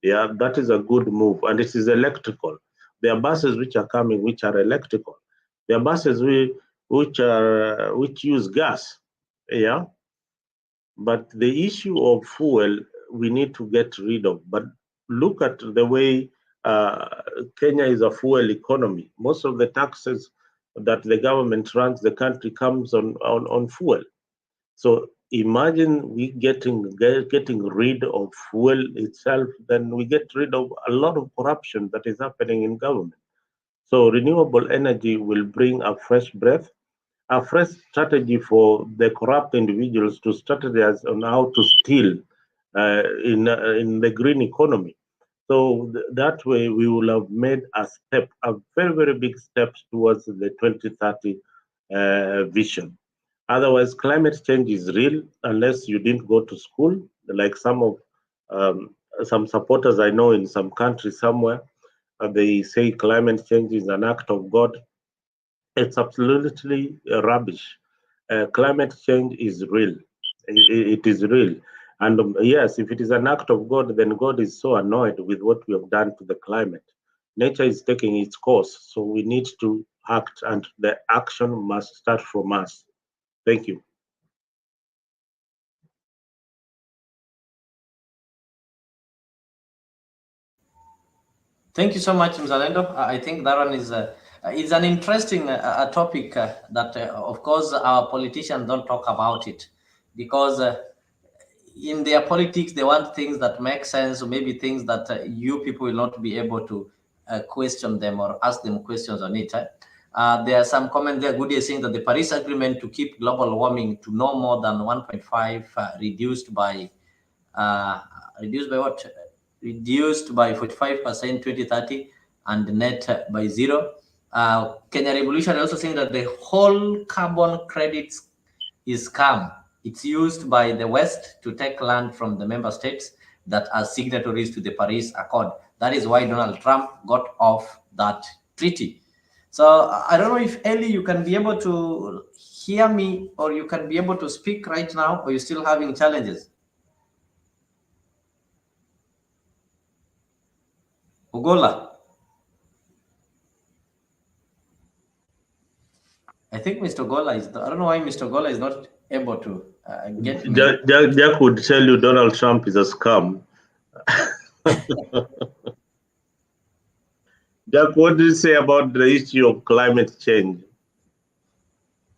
Yeah, that is a good move, and it is electrical. There are buses which are coming which are electrical. There are buses which use gas. Yeah, but the issue of fuel we need to get rid of. But look at the way Kenya is a fuel economy. Most of the taxes that the government runs the country comes on fuel. So imagine we getting rid of fuel itself, then we get rid of a lot of corruption that is happening in government. So renewable energy will bring a fresh breath a fresh strategy for the corrupt individuals to strategize on how to steal in the green economy. So that way we will have made a step, a very, very big step towards the 2030 vision. Otherwise, climate change is real unless you didn't go to school, like some supporters I know in some countries somewhere. They say climate change is an act of God. It's absolutely rubbish. Climate change is real. It is real. And yes, if it is an act of God, then God is so annoyed with what we have done to the climate. Nature is taking its course, so we need to act, and the action must start from us. Thank you. Thank you so much, Mzalendo. I think that one is it's an interesting topic that, of course, our politicians don't talk about it, because in their politics, they want things that make sense, or maybe things that you people will not be able to question them or ask them questions on it. There are some comments there. Good is saying that the Paris Agreement to keep global warming to no more than 1.5 reduced by what? Reduced by 45% 2030 and net by 0. Kenya Revolution also saying that the whole carbon credits is scam. It's used by the West to take land from the member states that are signatories to the Paris Accord. That is why Donald Trump got off that treaty. So I don't know if Ellie, you can be able to hear me, or you can be able to speak right now, or you're still having challenges. Ugola. I think Mr. Gola is, I don't know why Mr. Gola is not able to get me. Jack would tell you Donald Trump is a scam. Jack, what do you say about the issue of climate change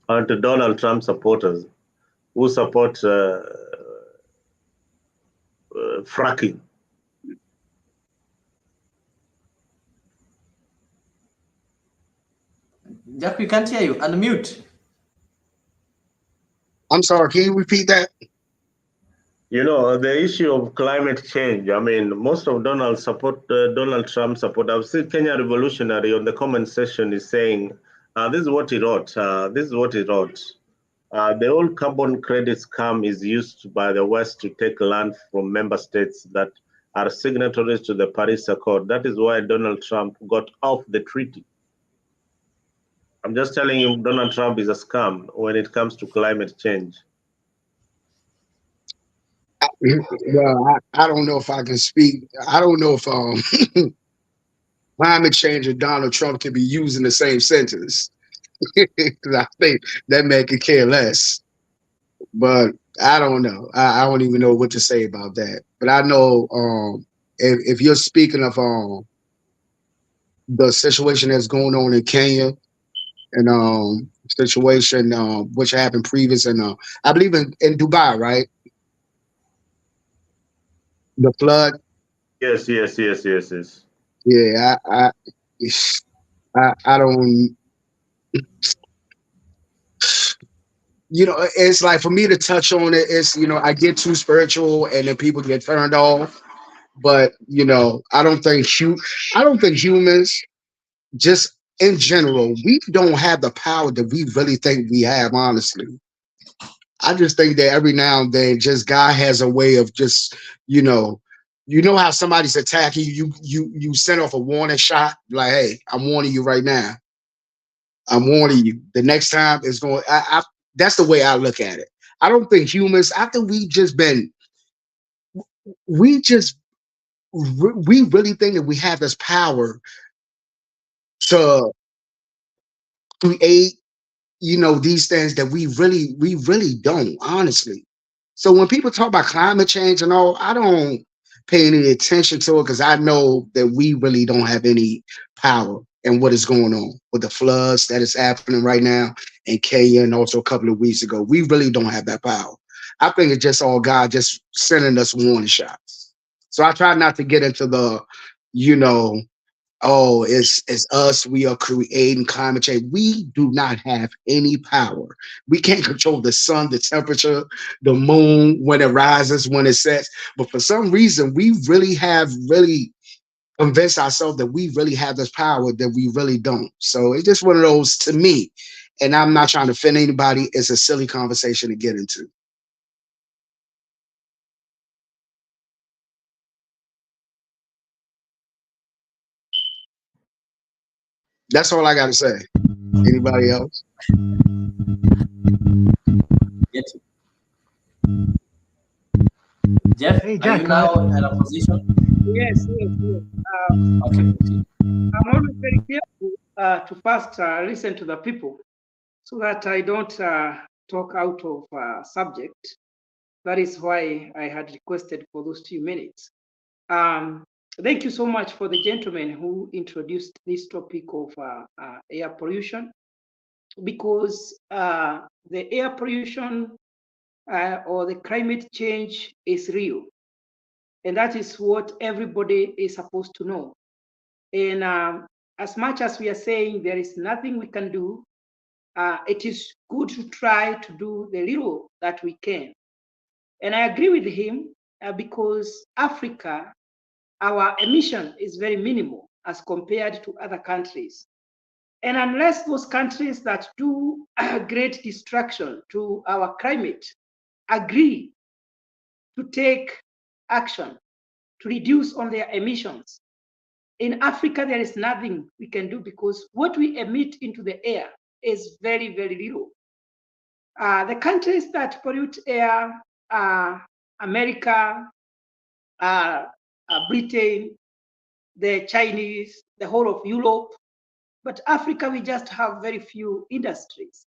and to Donald Trump supporters who support fracking? Jack, we can't hear you. Unmute. I'm sorry, can you repeat that? You know, the issue of climate change, I mean, most of Donald Trump support. I've seen Kenya Revolutionary on the comment section is saying, this is what he wrote. The old carbon credit scam is used by the West to take land from member states that are signatories to the Paris Accord. That is why Donald Trump got off the treaty. I'm just telling you, Donald Trump is a scam when it comes to climate change. Well, I don't know if I can speak. I don't know if climate change and Donald Trump can be used in the same sentence. I think that man could care less. But I don't know. I don't even know what to say about that. But I know if you're speaking of the situation that's going on in Kenya and situation which happened previous and I believe in Dubai, right? The flood. Yes. Yeah, I don't. You know, it's like for me to touch on it, it's, you know, I get too spiritual and then people get turned off. But you know, I don't think humans, just in general, we don't have the power that we really think we have. Honestly, I just think that every now and then, just God has a way of just, you know how somebody's attacking you, you send off a warning shot, like, hey, I'm warning you right now. I'm warning you. The next time is going. That's the way I look at it. I don't think humans. I think we really think that we have this power to create, you know, these things that we really don't, honestly. So when people talk about climate change and all, I don't pay any attention to it because I know that we really don't have any power in what is going on with the floods that is happening right now in Kenya and also a couple of weeks ago. We really don't have that power. I think it's just all God just sending us warning shots. So I try not to get into the, you know, oh, it's us, we are creating climate change. We do not have any power. We can't control the sun, the temperature, the moon, when it rises, when it sets. But for some reason, we really have convinced ourselves that we really have this power that we really don't. So it's just one of those, to me, and I'm not trying to offend anybody, it's a silly conversation to get into. That's all I got to say. Anybody else? Yes. Jeff, Hey, are Jack, you now in a position? Yes. Okay. I'm always very careful to first listen to the people so that I don't talk out of subject. That is why I had requested for those 2 minutes. Thank you so much for the gentleman who introduced this topic of air pollution, because the air pollution or the climate change is real. And that is what everybody is supposed to know. And as much as we are saying there is nothing we can do, it is good to try to do the little that we can. And I agree with him because Africa, our emission is very minimal as compared to other countries. And unless those countries that do great destruction to our climate agree to take action to reduce on their emissions, in Africa, there is nothing we can do because what we emit into the air is very, very little. The countries that pollute air are America, Britain, the Chinese, the whole of Europe. But Africa, we just have very few industries.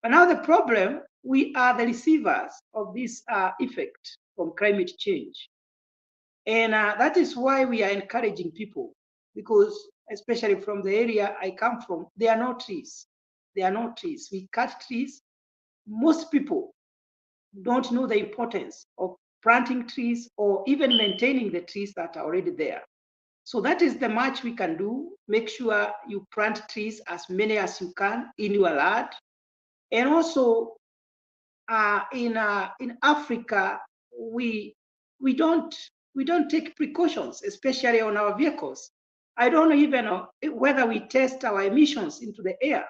But now the problem, we are the receivers of this effect from climate change. And that is why we are encouraging people, because especially from the area I come from, there are no trees. There are no trees. We cut trees. Most people don't know the importance of planting trees or even maintaining the trees that are already there. So that is the much we can do. Make sure you plant trees as many as you can in your land. And also in Africa, we don't take precautions, especially on our vehicles. I don't even know whether we test our emissions into the air.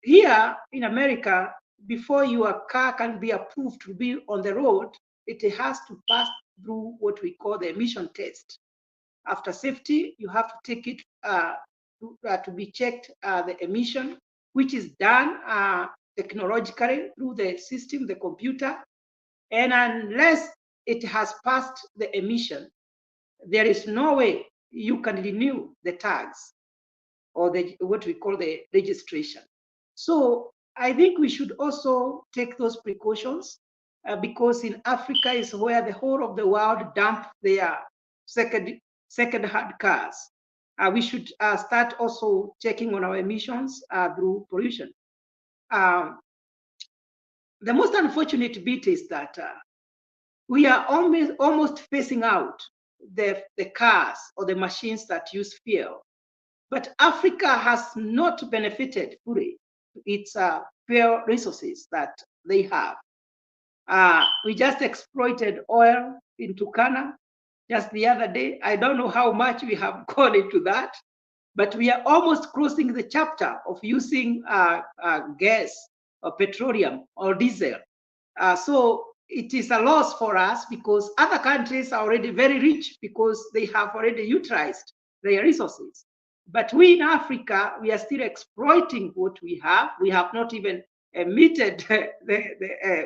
Here in America, before your car can be approved to be on the road, it has to pass through what we call the emission test. After safety, you have to take it to be checked, the emission, which is done technologically through the system, the computer. And unless it has passed the emission, there is no way you can renew the tags or what we call the registration. So I think we should also take those precautions because in Africa is where the whole of the world dump their second-hand cars. We should start also checking on our emissions through pollution. The most unfortunate bit is that we are almost phasing out the cars or the machines that use fuel. But Africa has not benefited fully its fuel resources that they have. We just exploited oil in Turkana just the other day. I don't know how much we have gone into that, but we are almost closing the chapter of using gas or petroleum or diesel. So it is a loss for us because other countries are already very rich because they have already utilized their resources. But we in Africa, we are still exploiting what we have. We have not even emitted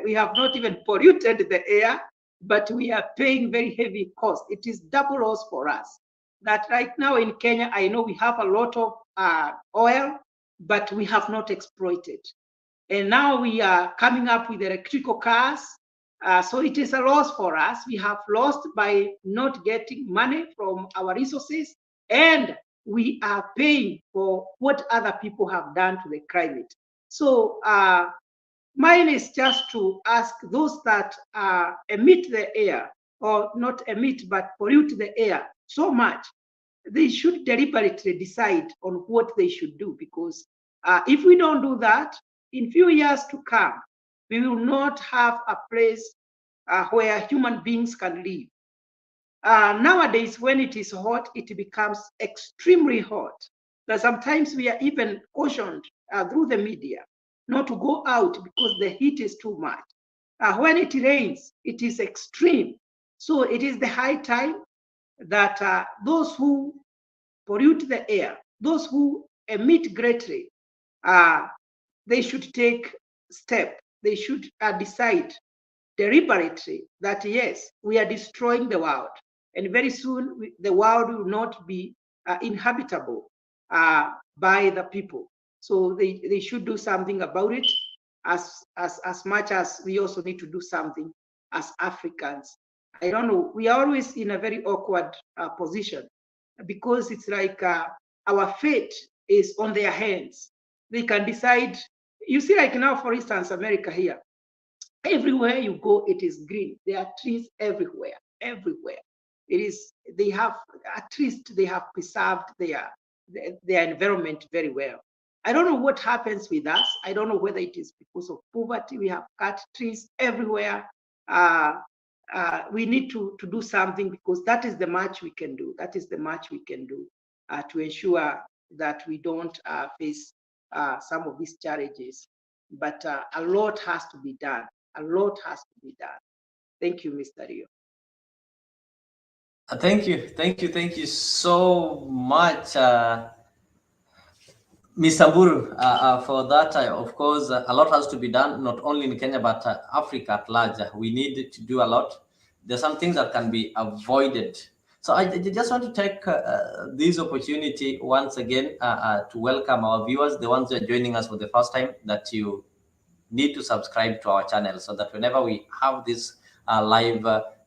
we have not even polluted the air, but we are paying very heavy cost. It is double loss for us. That right now in Kenya, I know we have a lot of oil, but we have not exploited. And now we are coming up with electrical cars. So it is a loss for us. We have lost by not getting money from our resources, and we are paying for what other people have done to the climate. So mine is just to ask those that emit the air, or not emit, but pollute the air so much. they should deliberately decide on what they should do, because if we don't do that, in few years to come, we will not have a place where human beings can live. Nowadays, when it is hot, it becomes extremely hot. That sometimes we are even cautioned through the media not to go out because the heat is too much. When it rains, it is extreme. So it is the high time that those who pollute the air, those who emit greatly, they should take step. They should decide deliberately that yes, we are destroying the world, and very soon the world will not be inhabitable by the people. So they should do something about it, as much as we also need to do something as Africans. I don't know, we are always in a very awkward position, because it's like our fate is on their hands. They can decide. You see, like now, for instance, America here, everywhere you go, it is green. There are trees everywhere, everywhere. It is, they have, at least they have preserved their environment very well. I don't know what happens with us. I don't know whether it is because of poverty. We have cut trees everywhere. We need to do something, because that is the much we can do. That is the much we can do to ensure that we don't face some of these challenges. But a lot has to be done. A lot has to be done. Thank you, Mr. Rio. Thank you so much, Mr. Buru, for that. Of course, a lot has to be done, not only in Kenya, but Africa at large. We need to do a lot. There's some things that can be avoided. So I just want to take this opportunity once again to welcome our viewers, the ones who are joining us for the first time, that you need to subscribe to our channel, so that whenever we have these live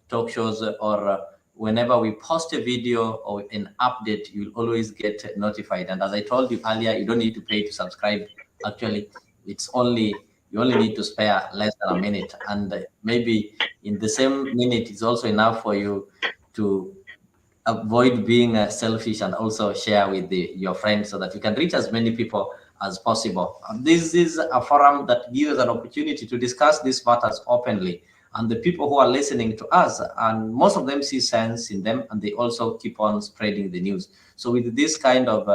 talk shows, or whenever we post a video or an update, you'll always get notified. And as I told you earlier, you don't need to pay to subscribe. Actually, it's only, you only need to spare less than a minute, and maybe in the same minute is also enough for you to avoid being selfish and also share with your friends, so that you can reach as many people as possible. This is a forum that gives an opportunity to discuss these matters openly, and the people who are listening to us, and most of them see sense in them, and they also keep on spreading the news. So with this kind of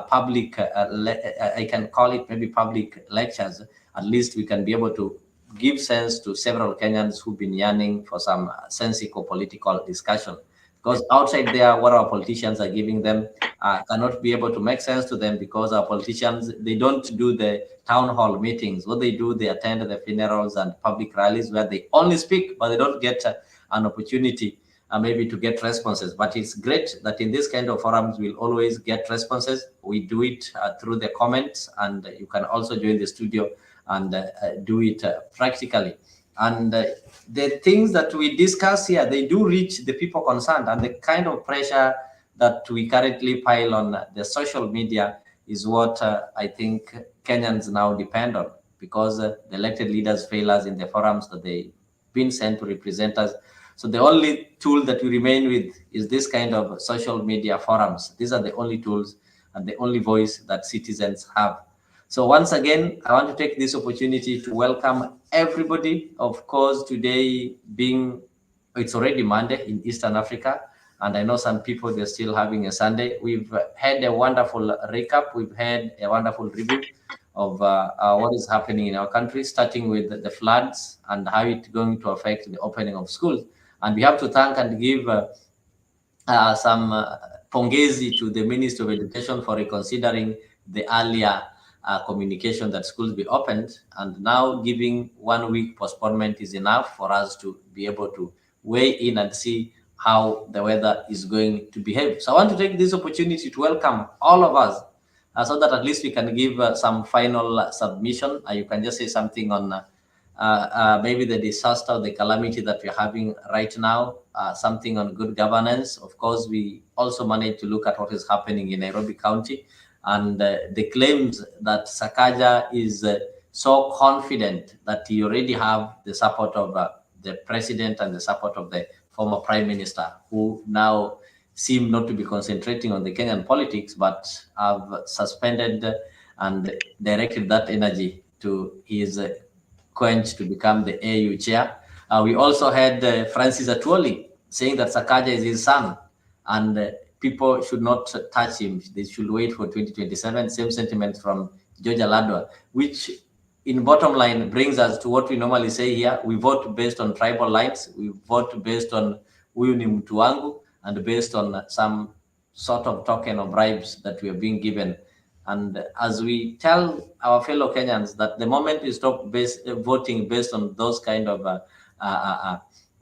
public, I can call it maybe public lectures, at least we can be able to give sense to several Kenyans who've been yearning for some sensical political discussion. Because outside there, what our politicians are giving them cannot be able to make sense to them, because our politicians, they don't do the town hall meetings. What they do, they attend the funerals and public rallies where they only speak, but they don't get an opportunity maybe to get responses. But it's great that in this kind of forums, we'll always get responses. We do it through the comments, and you can also join the studio and do it practically. And the things that we discuss here, they do reach the people concerned, and the kind of pressure that we currently pile on the social media is what I think Kenyans now depend on, because the elected leaders fail us in the forums that they've been sent to represent us. So the only tool that we remain with is this kind of social media forums. These are the only tools and the only voice that citizens have. So once again, I want to take this opportunity to welcome everybody. Of course, today being, it's already Monday in Eastern Africa, and I know some people, they're still having a Sunday. We've had a wonderful recap. We've had a wonderful review of what is happening in our country, starting with the floods and how it's going to affect the opening of schools. And we have to thank and give some pongezi to the Ministry of Education for reconsidering the earlier communication that schools be opened, and now giving 1 week postponement is enough for us to be able to weigh in and see how the weather is going to behave. So I want to take this opportunity to welcome all of us, so that at least we can give some final submission. You can just say something on maybe the disaster, the calamity that we're having right now, something on good governance. Of course, we also managed to look at what is happening in Nairobi County, and the claims that Sakaja is so confident that he already have the support of the president and the support of the former prime minister, who now seem not to be concentrating on the Kenyan politics, but have suspended and directed that energy to his quench to become the AU chair. We also had Francis Atwoli saying that Sakaja is his son, and people should not touch him. They should wait for 2027. Same sentiment from Georgia Ladwa, which in bottom line brings us to what we normally say here. We vote based on tribal lines. We vote based on huyu ni mtu wangu, and based on some sort of token of bribes that we are being given. And as we tell our fellow Kenyans that the moment we stop voting based on those kind of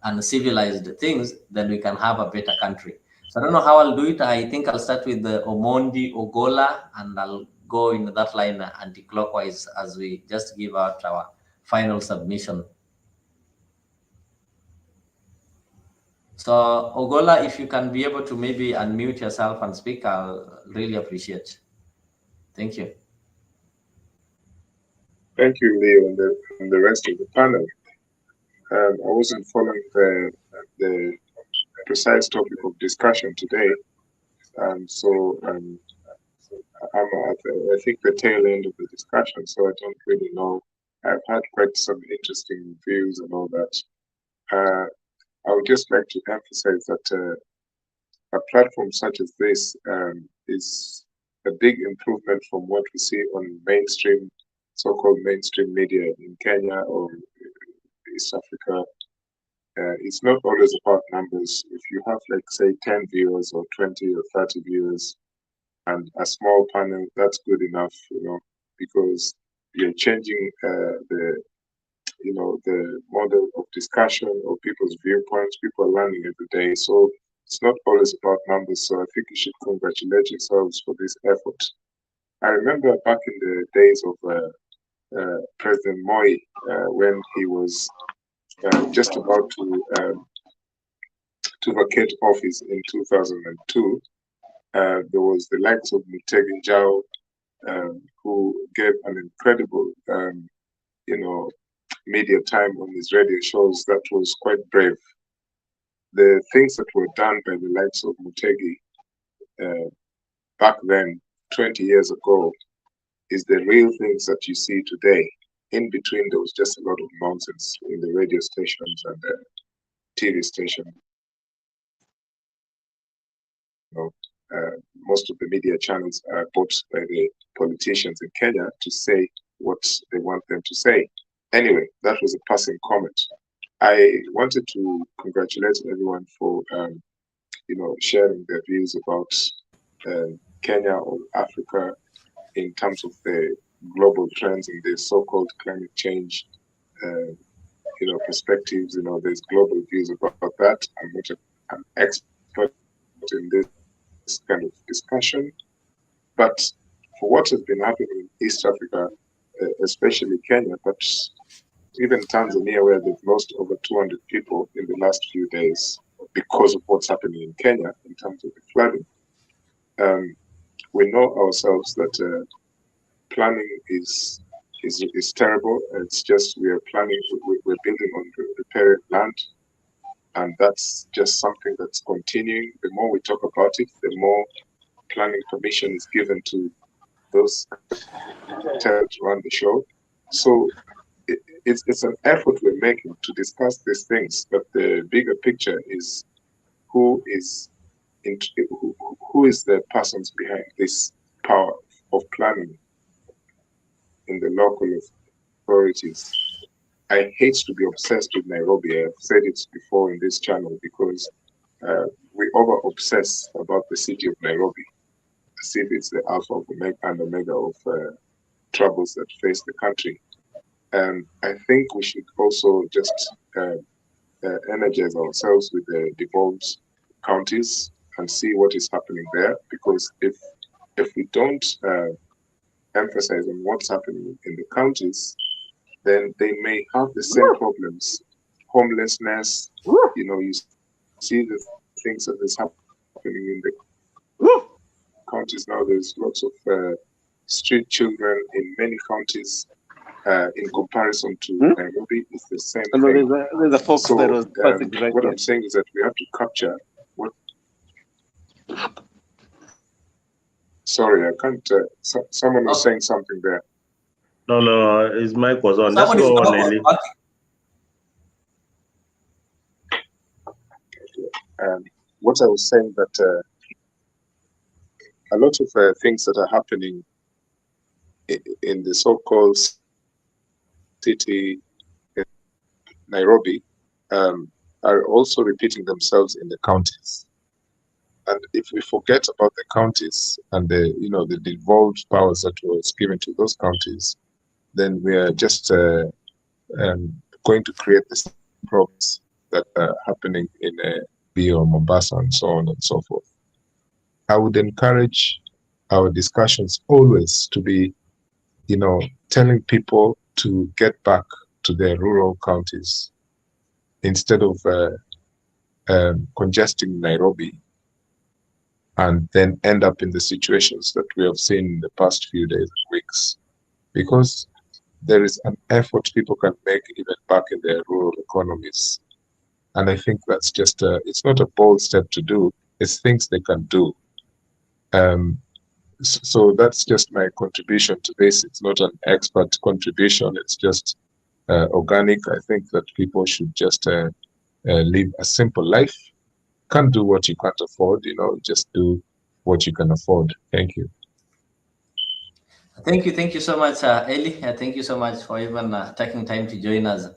uncivilized things, then we can have a better country. So I don't know how I'll do it. I think I'll start with the Omondi Ogola, and I'll go in that line anti-clockwise as we just give out our final submission. So Ogola, if you can be able to maybe unmute yourself and speak, I'll really appreciate. Thank you. Thank you, Leo, and the rest of the panel. I wasn't following the precise topic of discussion today, so I'm I think the tail end of the discussion, so I don't really know. I've had quite some interesting views and all that. I would just like to emphasize that a platform such as this is a big improvement from what we see on mainstream, so-called mainstream media in Kenya or East Africa. It's not always about numbers. If you have, like, say, 10 viewers or 20 or 30 viewers and a small panel, that's good enough, because you're changing the model of discussion or people's viewpoints. People are learning every day. So it's not always about numbers. So I think you should congratulate yourselves for this effort. I remember back in the days of President Moi, when he was just about to vacate office in 2002, there was the likes of Mutegi Njau, who gave an incredible, media time on his radio shows. That was quite brave. The things that were done by the likes of Mutegi back then, 20 years ago, is the real things that you see today. In between, there was just a lot of nonsense in the radio stations and the TV stations. Most of the media channels are bought by the politicians in Kenya to say what they want them to say. Anyway, that was a passing comment. I wanted to congratulate everyone for, sharing their views about Kenya or Africa in terms of the global trends in the so-called climate change, perspectives. There's global views about that. I'm not an expert in this kind of discussion, but for what has been happening in East Africa, especially Kenya, but even Tanzania, where they've lost over 200 people in the last few days because of what's happening in Kenya in terms of the flooding. We know ourselves that planning is terrible. It's just we're building on repaired land, and that's just something that's continuing. The more we talk about it, the more planning permission is given to those to run the show. So it's an effort we're making to discuss these things, but the bigger picture is who is the persons behind this power of planning in the local authorities. I hate to be obsessed with Nairobi. I've said it before in this channel because we over-obsess about the city of Nairobi as if it's the alpha and omega of troubles that face the country. I think we should also just energize ourselves with the devolved counties and see what is happening there, because if we don't emphasize on what's happening in the counties, then they may have the same problems. Homelessness, you see the things that is happening in the counties now. There's lots of street children in many counties. In comparison to Nairobi, it's the same thing. There's a folks so that was passing right what here. I'm saying is that we have to capture what Sorry, I can't. Someone was saying something there. No, his mic was on. Just go on, Eli. What I was saying that a lot of things that are happening in the so-called city in Nairobi are also repeating themselves in the counties. And if we forget about the counties and the devolved powers that was given to those counties, then we are just going to create this problems that are happening in Bio, Mombasa, and so on and so forth. I would encourage our discussions always to be, telling people to get back to their rural counties instead of congesting Nairobi and then end up in the situations that we have seen in the past few days and weeks. Because there is an effort people can make even back in their rural economies. And I think that's just, it's not a bold step to do, it's things they can do. So that's just my contribution to this. It's not an expert contribution, it's just organic. I think that people should just live a simple life. Can't do what you can't afford, just do what you can afford. Thank you. Thank you so much, Eli. Thank you so much for even taking time to join us.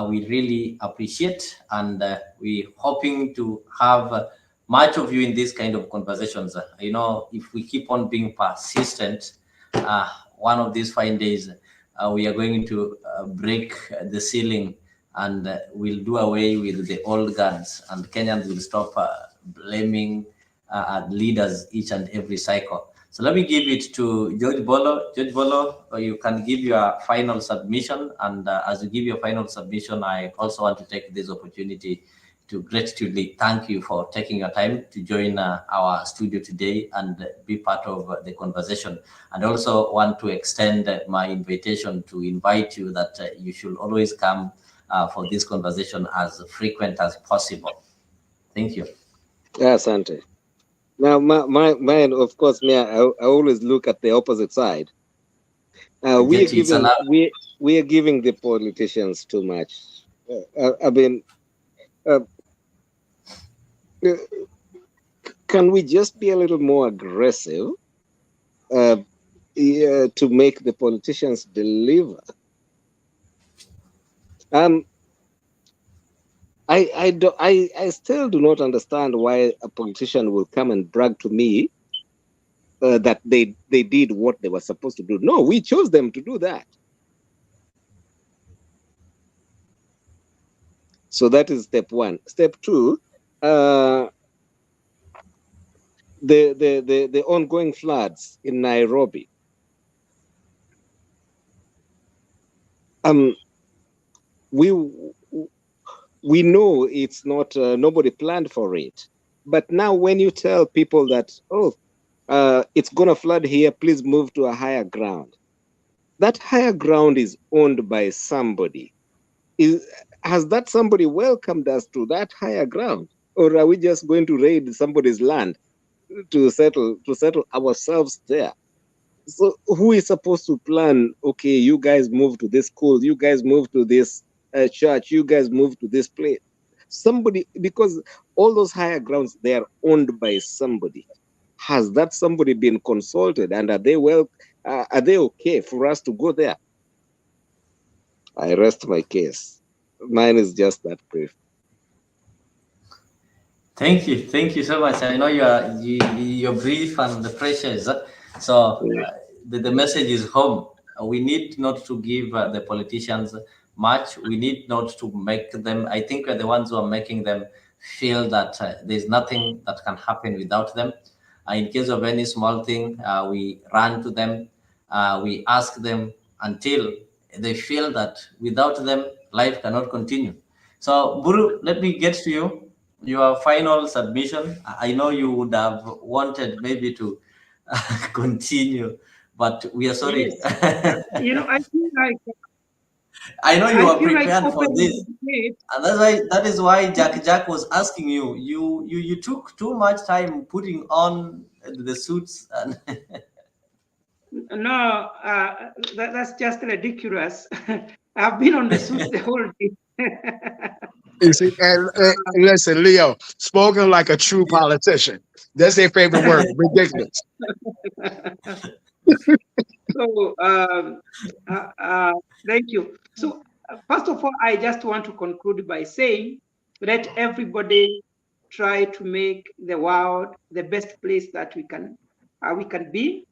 We really appreciate, and we're hoping to have much of you in these kind of conversations. If we keep on being persistent, one of these fine days, we are going to break the ceiling and we'll do away with the old guards, and Kenyans will stop blaming leaders each and every cycle. So let me give it to George Bolo. George Bolo, you can give your final submission. And as you give your final submission, I also want to take this opportunity to gratefully thank you for taking your time to join our studio today and be part of the conversation. And also want to extend my invitation to invite you that you should always come for this conversation as frequent as possible. Thank you. Yeah, Asante. Now, mine, of course, I always look at the opposite side. We are giving the politicians too much. Can we just be a little more aggressive to make the politicians deliver? I still do not understand why a politician will come and brag to me that they did what they were supposed to do. No, we chose them to do that. So that is step one. Step two, the ongoing floods in Nairobi. We know it's not, nobody planned for it. But now when you tell people that, it's going to flood here, please move to a higher ground. That higher ground is owned by somebody. Has that somebody welcomed us to that higher ground? Or are we just going to raid somebody's land to settle ourselves there? So who is supposed to plan, okay, you guys move to this school, you guys move to this church, you guys move to this place? Somebody, because all those higher grounds, they are owned by somebody. Has that somebody been consulted, and are they okay for us to go there? I rest my case. Mine is just that brief. Thank you so much. I know your brief and the pressures. So the message is home. We need not to give the politicians much. We need not to make them, I think we're the ones who are making them feel that there's nothing that can happen without them. In case of any small thing, we run to them, we ask them until they feel that without them, life cannot continue. So Buru, let me get to you. Your final submission. I know you would have wanted maybe to continue, but we are sorry. Yes. I feel like I know you I are feel like prepared for opening this, the debate. and that is why Jack was asking you. You took too much time putting on the suits and. No, that's just ridiculous. I've been on the suit the whole day. You see, and listen, Leo, spoken like a true politician. That's their favorite word, ridiculous. So, thank you. So, first of all, I just want to conclude by saying, let everybody try to make the world the best place that we can be.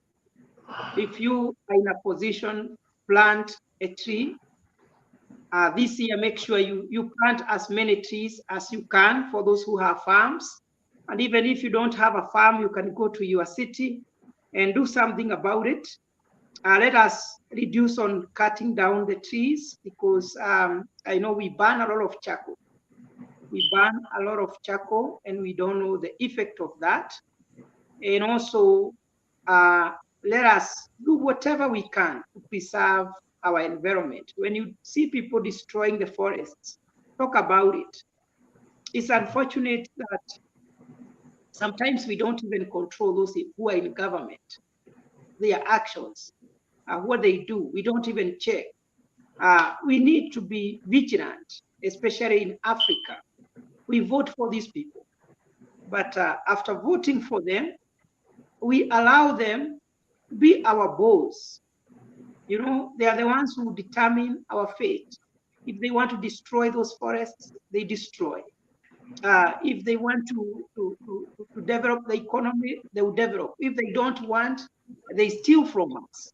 If you are in a position, plant a tree. This year, make sure you plant as many trees as you can for those who have farms. And even if you don't have a farm, you can go to your city and do something about it. Let us reduce on cutting down the trees, because I know we burn a lot of charcoal. We burn a lot of charcoal and we don't know the effect of that. And also, let us do whatever we can to preserve our environment. When you see people destroying the forests, talk about it. It's unfortunate that sometimes we don't even control those who are in government, their actions, what they do. We don't even check. We need to be vigilant, especially in Africa. We vote for these people, but after voting for them, we allow them to be our boss. You know, they are the ones who determine our fate. If they want to destroy those forests, they destroy. If they want to develop the economy, they will develop. If they don't want, they steal from us.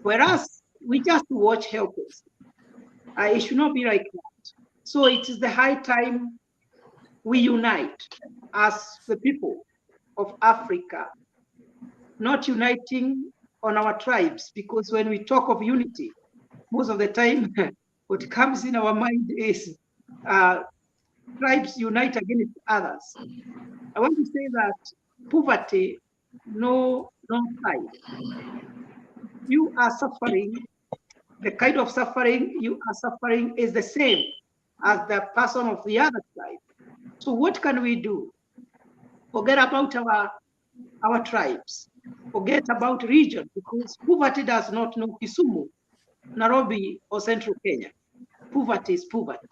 Whereas we just watch helpers. It should not be like that. So it is the high time we unite as the people of Africa, not uniting on our tribes, because when we talk of unity, most of the time what comes in our mind is tribes unite against others. I want to say that poverty, no side. You are suffering, the kind of suffering you are suffering is the same as the person of the other side. So what can we do? Forget about our tribes. Forget about region, because poverty does not know Kisumu, Nairobi, or Central Kenya. Poverty is poverty.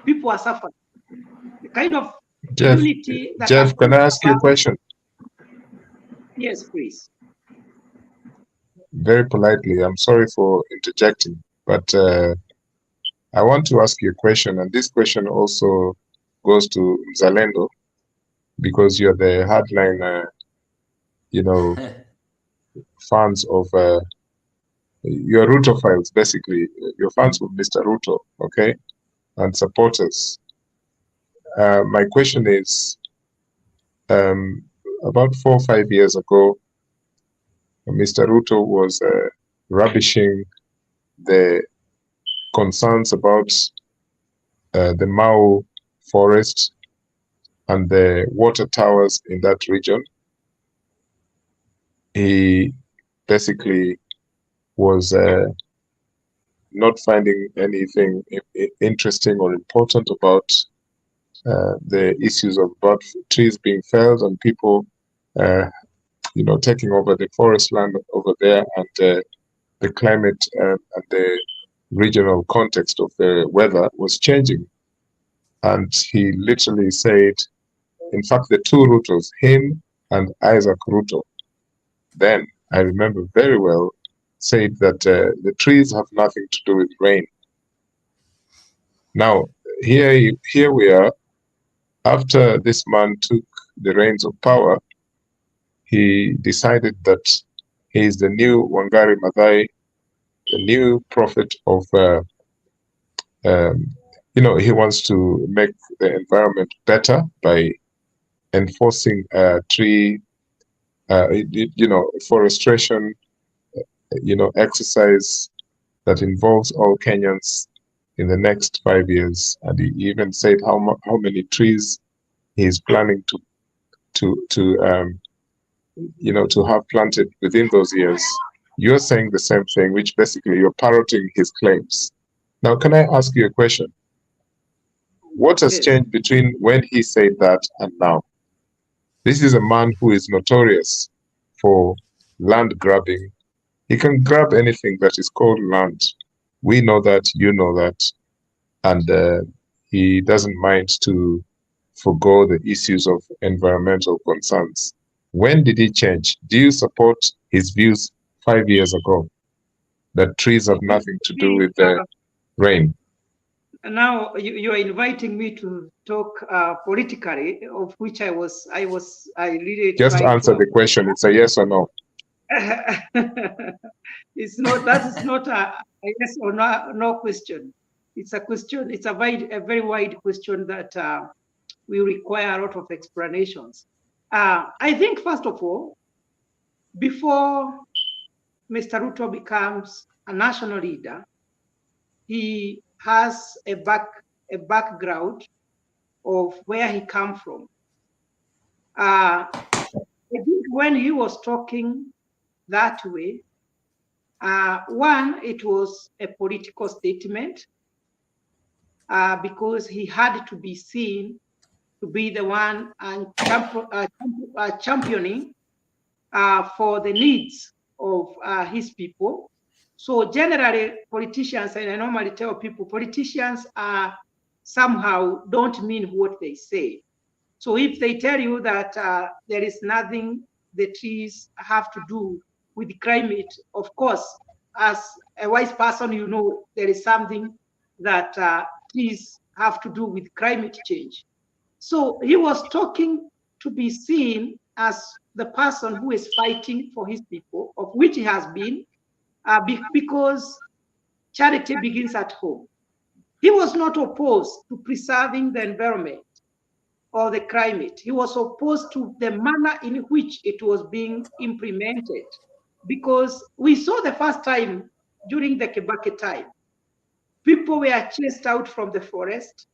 People are suffering. The kind of unity that Jeff, can I ask you a question? Yes, please. Very politely, I'm sorry for interjecting, but I want to ask you a question, and this question also goes to Mzalendo, because you're the hardline, fans of your Rutophiles, basically. You're fans of Mr. Ruto, okay, and supporters. My question is, about 4 or 5 years ago, Mr. Ruto was rubbishing the concerns about the Mau forest and the water towers in that region. He basically was not finding anything interesting or important about the issues of about trees being felled and people, taking over the forest land over there, and the climate and the regional context of the weather was changing. And he literally said, in fact, the two Rutos, him and Isaac Ruto, then I remember very well, said that the trees have nothing to do with rain. Now, here we are. After this man took the reins of power, he decided that he is the new Wangari Maathai, the new prophet of, he wants to make the environment better by enforcing tree, forestation, exercise that involves all Kenyans in the next 5 years. And he even said how many trees he is planning to have planted within those years. You're saying the same thing, which basically you're parroting his claims. Now, can I ask you a question? What has changed between when he said that and now? This is a man who is notorious for land grabbing. He can grab anything that is called land. We know that, you know that, and he doesn't mind to forgo the issues of environmental concerns. When did he change? Do you support his views 5 years ago that trees have nothing to do with the rain? Now you are inviting me to talk politically, of which I really Just tried answer to the question. It's a yes or no. It's not. That is not a yes or no question. It's a question. It's a very wide question that will require a lot of explanations. I think first of all, before Mr. Ruto becomes a national leader, he has a background of where he come from. I think when he was talking that way, one, it was a political statement because he had to be seen to be the one and championing for the needs of his people. So generally, politicians, and I normally tell people, politicians somehow don't mean what they say. So if they tell you that there is nothing the trees have to do with the climate, of course, as a wise person, you know there is something that trees have to do with climate change. So he was talking to be seen as the person who is fighting for his people, of which he has been, because charity begins at home. He was not opposed to preserving the environment or the climate. He was opposed to the manner in which it was being implemented, because we saw the first time during the Kibaki time, people were chased out from the forest.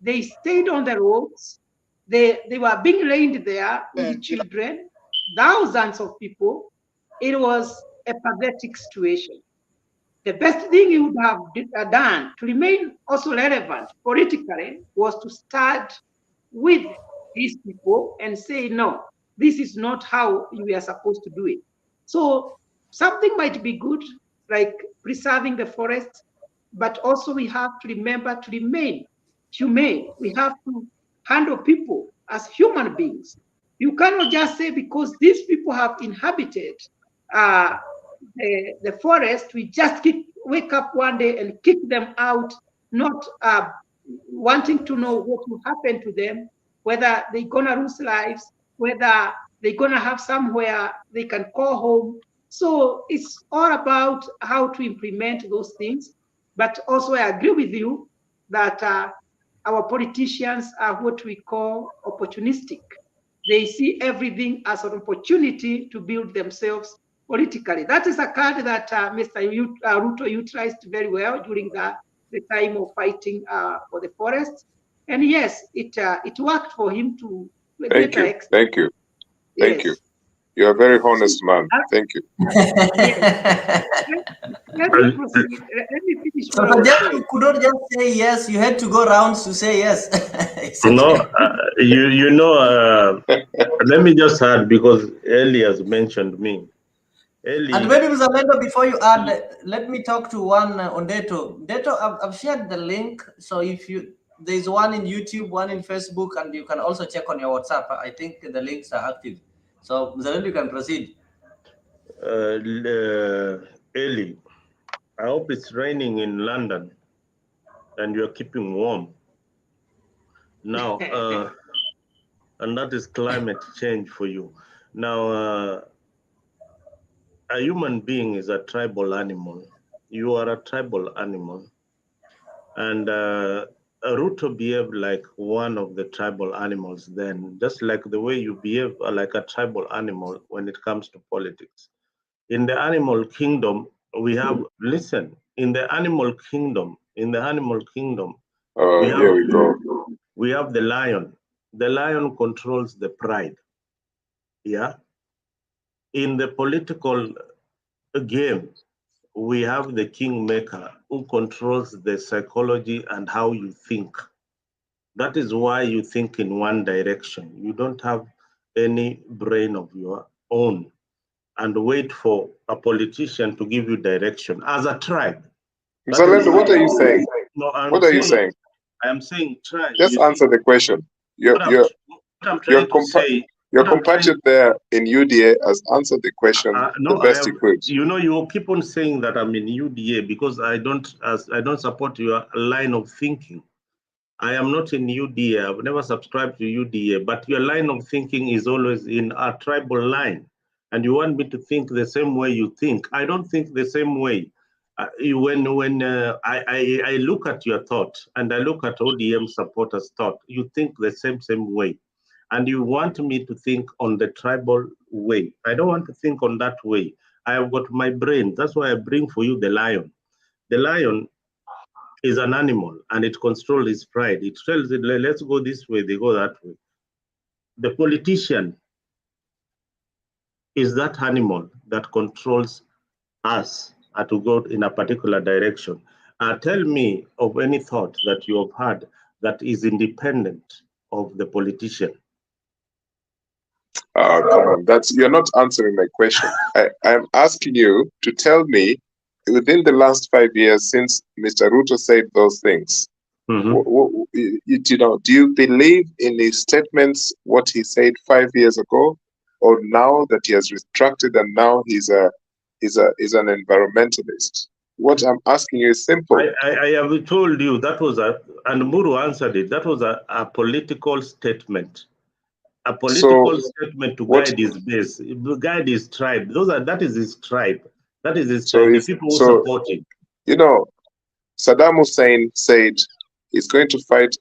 They stayed on the roads. They were being laid there with children, thousands of people. It was a pathetic situation. The best thing he would have done to remain also relevant politically was to start with these people and say, no, this is not how we are supposed to do it. So something might be good, like preserving the forests, but also we have to remember to remain humane. We have to handle people as human beings. You cannot just say because these people have inhabited the forest, we just wake up one day and kick them out, not wanting to know what will happen to them, whether they're gonna lose lives, whether they're gonna have somewhere they can call home. So it's all about how to implement those things. But also I agree with you that our politicians are what we call opportunistic. They see everything as an opportunity to build themselves politically. That is a card that Mr. Ruto utilized very well during the time of fighting for the forests. And yes, it worked for him to a greater extent. Thank you. Thank you. You're a very honest man. Thank you. Let me proceed. Let me finish. So you could not just say yes. You had to go rounds to say yes. No, you know, let me just add, because Eli has mentioned me. Eli, and maybe Mr. Lendo, before you add, let me talk to one on Deto. Deto, I've shared the link. So if there's one in YouTube, one in Facebook, and you can also check on your WhatsApp. I think the links are active. So Mr. Lendo, you can proceed. Eli, I hope it's raining in London and you're keeping warm. Now, and that is climate change for you. Now, a human being is a tribal animal. You are a tribal animal. And Ruto behaved like one of the tribal animals then, just like the way you behave like a tribal animal when it comes to politics. In the animal kingdom, we have, listen, in the animal kingdom, Here we go. We have the lion. The lion controls the pride. Yeah. In the political game, we have the kingmaker who controls the psychology and how you think. That is why you think in one direction. You don't have any brain of your own and wait for a politician to give you direction as a tribe. Zalendo, what are you saying? No, What are you saying? I am saying tribe. Just answer the question. Your compatriot there in UDA has answered the question the best he could. You know, you keep on saying that I'm in UDA because I don't support your line of thinking. I am not in UDA. I've never subscribed to UDA, but your line of thinking is always in a tribal line. And you want me to think the same way you think. I don't think the same way. When I look at your thought and I look at ODM supporters' thought, you think the same way. And you want me to think on the tribal way. I don't want to think on that way. I have got my brain. That's why I bring for you the lion. The lion is an animal and it controls its pride. It tells it, let's go this way, they go that way. The politician is that animal that controls us to go in a particular direction. Tell me of any thought that you have had that is independent of the politician. Come on, you're not answering my question. I'm asking you to tell me, within the last 5 years since Mr. Ruto said those things, do you believe in his statements, what he said 5 years ago, or now that he has retracted and now he's an environmentalist? What I'm asking you is simple. I have told you that was and Muru answered it, that was a political statement. A political statement to guide his base, guide his tribe. That is his tribe. That is his tribe. The people who support him. You know, Saddam Hussein said he's going to fight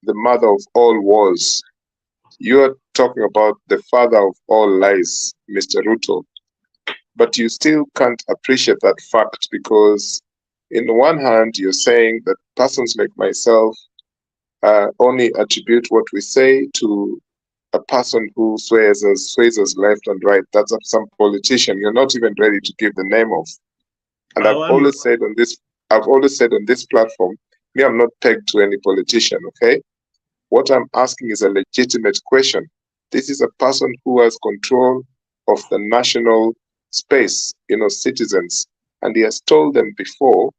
the mother of all wars. You're talking about the father of all lies, Mr. Ruto. But you still can't appreciate that fact because, in the one hand, you're saying that persons like myself only attribute what we say to a person who sways us left and right. That's some politician you're not even ready to give the name of. And I've always said on this platform, me, I'm not pegged to any politician, okay? What I'm asking is a legitimate question. This is a person who has control of the national space, citizens. And he has told them before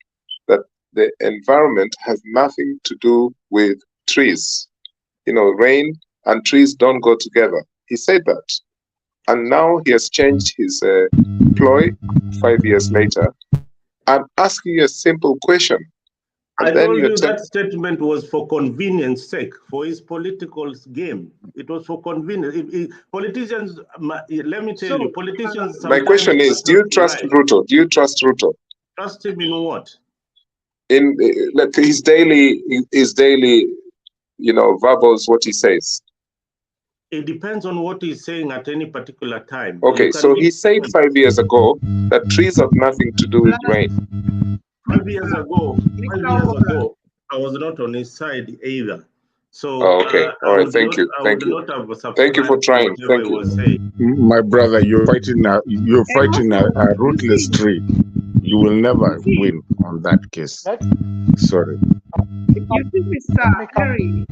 that the environment has nothing to do with trees. Rain and trees don't go together. He said that. And now he has changed his ploy 5 years later. I'm asking you a simple question. I told you that statement was for convenience sake, for his political game. It was for convenience. Politicians, let me tell you, politicians... My question is, do you trust Ruto? Do you trust Ruto? Trust him in what? In his daily, verbals, what he says. It depends on what he's saying at any particular time. Okay, so he said 5 years ago that trees have nothing to do with rain. 5 years ago, I was not on his side either. So, okay, all right, thank you. Thank you for trying. Thank you. My brother, you're fighting a ruthless tree. You will never win on that case. Sorry. You think, Mr. Harry,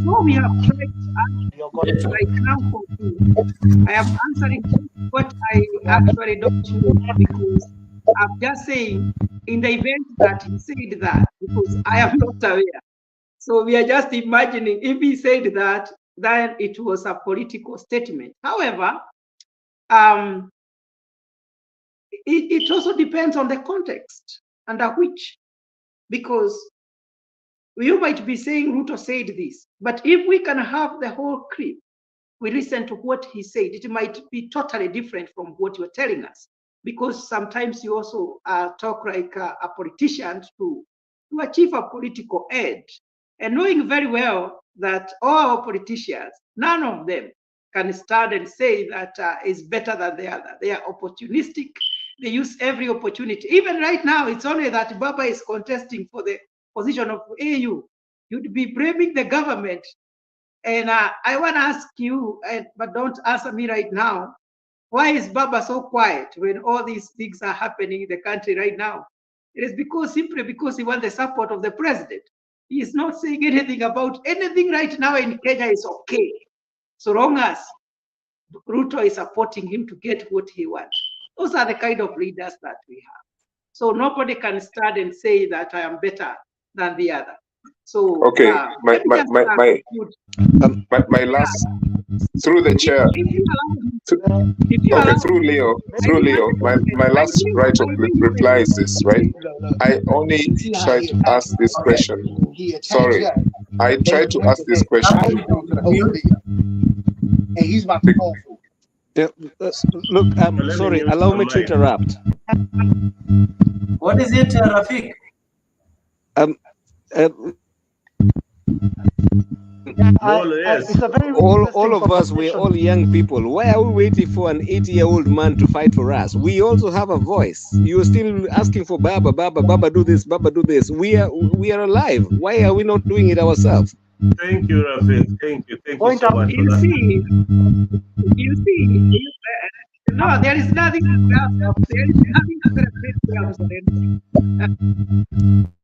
what we have tried to answer right now for you, I am answering what I actually don't know because I'm just saying in the event that he said that, because I am not aware. So we are just imagining if he said that, then it was a political statement. However, it also depends on the context under which, because you might be saying Ruto said this, but if we can have the whole clip, we listen to what he said, it might be totally different from what you're telling us. Because sometimes you also talk like a politician to achieve a political edge. And knowing very well that all our politicians, none of them can stand and say that is better than the other. They are opportunistic. They use every opportunity. Even right now, it's only that Baba is contesting for the position of AU. You'd be blaming the government. And I want to ask you, but don't answer me right now. Why is Baba so quiet when all these things are happening in the country right now? It is simply because he wants the support of the president. He is not saying anything about anything right now in Kenya is okay, so long as Ruto is supporting him to get what he wants. Those are the kind of leaders that we have. So nobody can stand and say that I am better than the other. So okay, my last, through the chair. Okay, through Leo, my last right of reply is this, right? I only try to ask this question. Sorry, I try to ask this question. And he's about to go for Look, sorry, allow me to interrupt. What is it, Rafik? All of us, we're all young people. Why are we waiting for an 80-year-old man to fight for us? We also have a voice. You're still asking for Baba do this, Baba do this. We are alive. Why are we not doing it ourselves? Thank you, Rafik. Thank you so much. You see, no, there is nothing to grab. There is nothing to grab.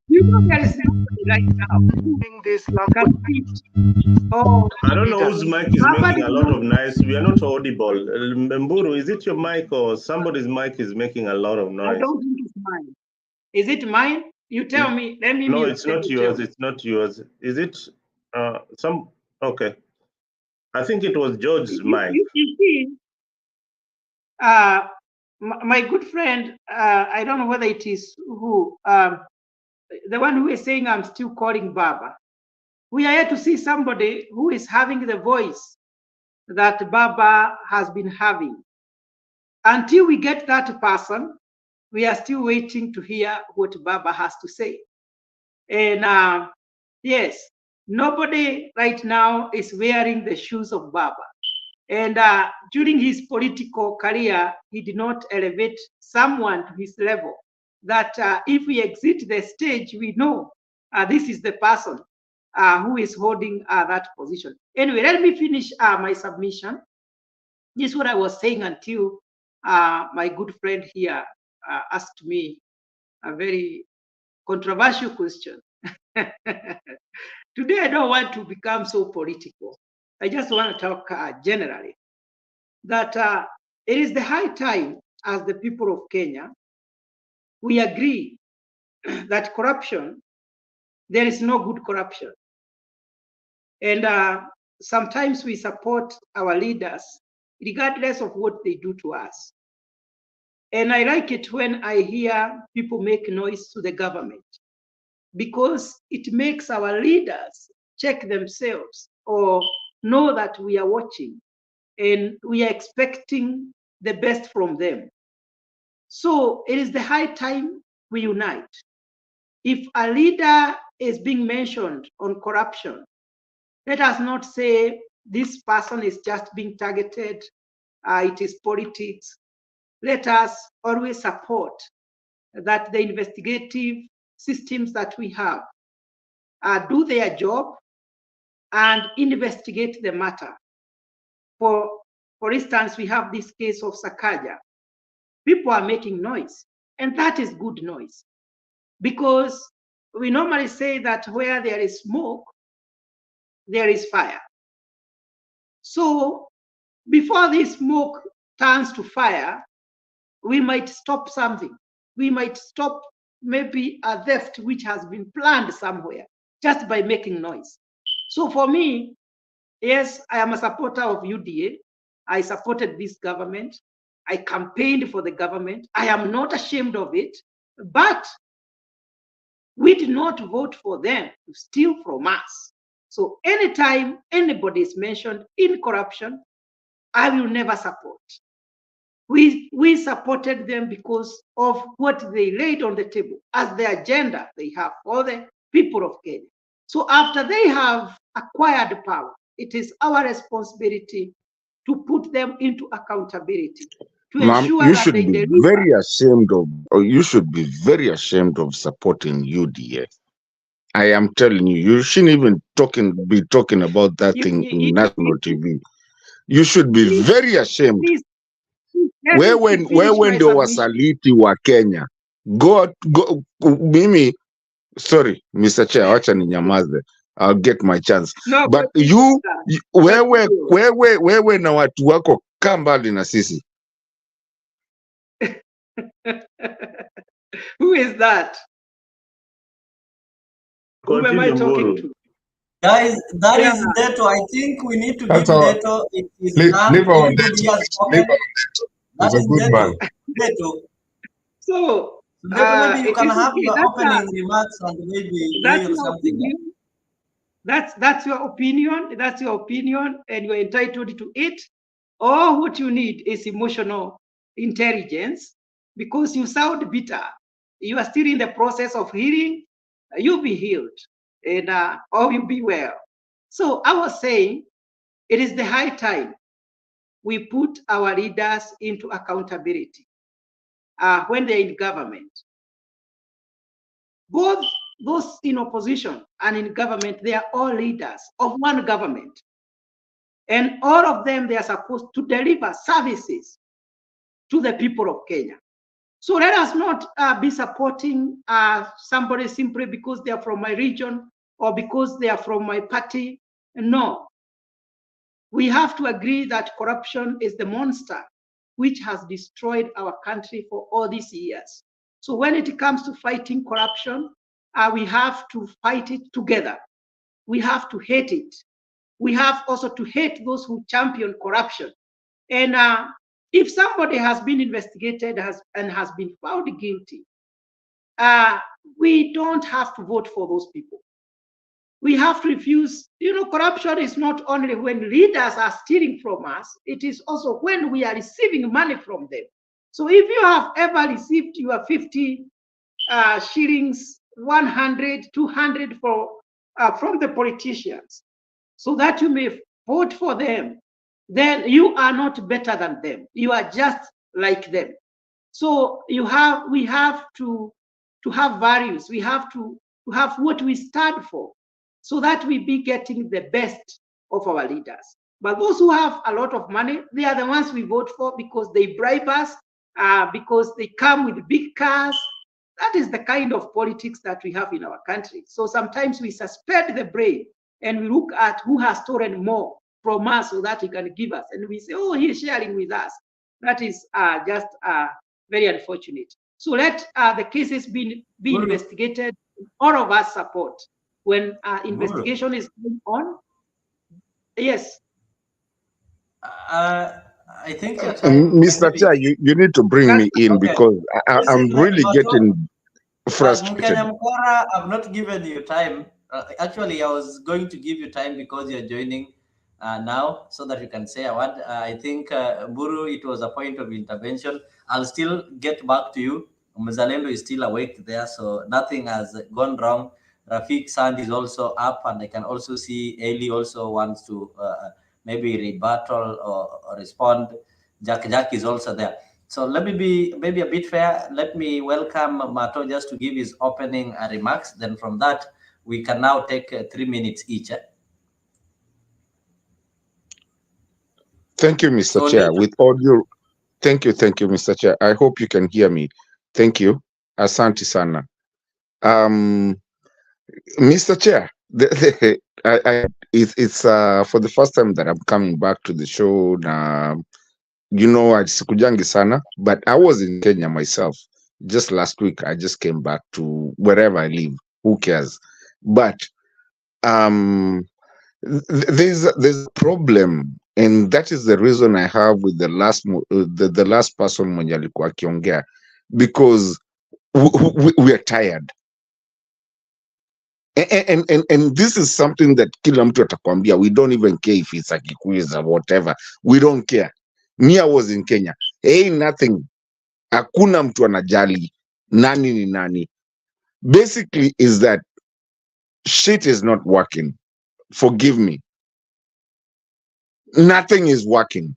You know, there is nobody right now doing this. Oh, I don't know whose mic is making a lot of noise. We are not audible. Mburu, is it your mic or somebody's mic is making a lot of noise? I don't think it's mine. Is it mine? You tell me. Let me. No, it's not yours. It's not yours. Is it some? Okay. I think it was George's mic. You see, my good friend, I don't know whether it is who, the one who is saying I'm still calling Baba. We are here to see somebody who is having the voice that Baba has been having. Until we get that person, we are still waiting to hear what Baba has to say. And yes, nobody right now is wearing the shoes of Baba. And during his political career, he did not elevate someone to his level. That if we exit the stage, we know this is the person who is holding that position. Anyway, let me finish my submission. This is what I was saying until my good friend here asked me a very controversial question. Today, I don't want to become so political. I just want to talk generally that it is the high time as the people of Kenya, we agree that corruption, there is no good corruption. And sometimes we support our leaders regardless of what they do to us. And I like it when I hear people make noise to the government, because it makes our leaders check themselves or know that we are watching and we are expecting the best from them. So it is the high time we unite. If a leader is being mentioned on corruption, let us not say this person is just being targeted, it is politics. Let us always support that the investigative systems that we have do their job and investigate the matter. For instance, we have this case of Sakaja. People are making noise, and that is good noise, because we normally say that where there is smoke, there is fire. So before this smoke turns to fire, we might stop something. We might stop maybe a theft which has been planned somewhere just by making noise. So for me, yes, I am a supporter of UDA. I supported this government. I campaigned for the government. I am not ashamed of it, but we did not vote for them to steal from us. So anytime anybody is mentioned in corruption, I will never support. We supported them because of what they laid on the table as the agenda they have for the people of Kenya. So after they have acquired power, it is our responsibility to put them into accountability, to ensure you that should they be deliver. very ashamed of, or you should be very ashamed of supporting UDA. I am telling you, you shouldn't even be talking about that thing in national TV. You should be very ashamed. wewe ndio wasaliti wa Kenya. Go, mimi, sorry, Mr. Chair, wacha ninyamaze. I'll get my chance. No, but wewe na watu wako kaa mbali na sisi. Who is that? Who am I talking to? Guys, that Yeah. is Deto. I think we need to That's give all. Deto his Leave time. our Everybody Deto. has spoken. Leave our Deto. That He's a is good man. Deto. So, Deto, maybe you it can is have okay. your That's opening remarks and maybe that's layer your something. opinion. That's your opinion. That's your opinion, and you're entitled to it. All what you need is emotional intelligence, because you sound bitter. You are still in the process of healing. You'll be healed, and all will be well. So I was saying, it is the high time we put our leaders into accountability when they're in government. Both those in opposition and in government, they are all leaders of one government. And all of them, they are supposed to deliver services to the people of Kenya. So let us not be supporting somebody simply because they are from my region or because they are from my party. No. We have to agree that corruption is the monster which has destroyed our country for all these years. So when it comes to fighting corruption, we have to fight it together. We have to hate it. We have also to hate those who champion corruption. And if somebody has been investigated and has been found guilty, we don't have to vote for those people. We have to refuse. Corruption is not only when leaders are stealing from us, it is also when we are receiving money from them. So if you have ever received your 50 shillings, 100, 200 from the politicians, so that you may vote for them, then you are not better than them. You are just like them. So we have to have values. We have to have what we stand for, so that we be getting the best of our leaders. But those who have a lot of money, they are the ones we vote for because they bribe us, because they come with big cars. That is the kind of politics that we have in our country. So sometimes we suspend the brain and we look at who has stolen more from us so that he can give us. And we say, oh, he's sharing with us. That is just very unfortunate. So let the cases be investigated. All of us support. When investigation is going on, yes. I think your time, Mr. Chair, you need to bring me in because I'm really getting frustrated. I've not given you time. Actually, I was going to give you time because you're joining now so that you can say a word. I think, Buru, it was a point of intervention. I'll still get back to you. Mzalendo is still awake there, so nothing has gone wrong. Rafik Sand is also up, and I can also see Eli also wants to maybe rebuttal or respond. Jack is also there. So let me be maybe a bit fair. Let me welcome Mato just to give his opening remarks. Then from that, we can now take 3 minutes each. Thank you, Mr. Chair. With all your, thank you, Mr. Chair. I hope you can hear me. Thank you. Asante sana. Mr. Chair, it's for the first time that I'm coming back to the show. Sikujangi sana, but I was in Kenya myself. Just last week, I just came back to wherever I live. Who cares? But there's a problem, and that is the reason I have with the last person mwenye alikuwa akiongea, because we are tired. And this is something that kila mtu atakwambia, we don't even care if it's a Kikuyu or whatever. We don't care. Me, I was in Kenya. Ain't nothing. Hakuna mtu anajali nani ni nani. Basically is that shit is not working. Forgive me. Nothing is working.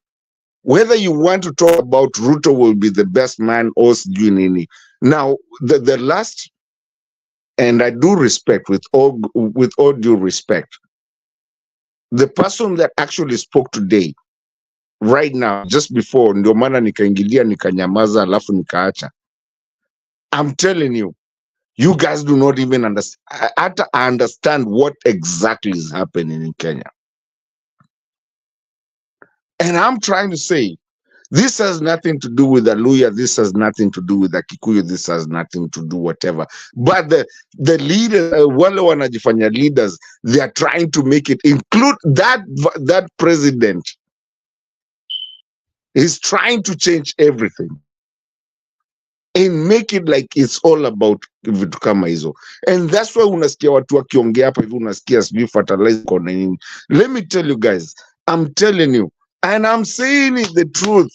Whether you want to talk about Ruto will be the best man or Junini. Now, the last, and I do respect, with all due respect, the person that actually spoke today right now, just before, ndio maana nikaingilia nikanyamaza alafu nikaacha. I'm telling you, you guys do not even understand what exactly is happening in Kenya. And I'm trying to say, this has nothing to do with the Luya, this has nothing to do with the Kikuyu, this has nothing to do whatever. But the leaders, wale wanajifanya leaders, they are trying to make it include that president is trying to change everything and make it like it's all about vitu kama hizo. And that's why unasikia watu wakiongea hapa hivi, unasikia sijui fertilizer kona nini. Let me tell you guys, I'm telling you, and I'm saying it the truth,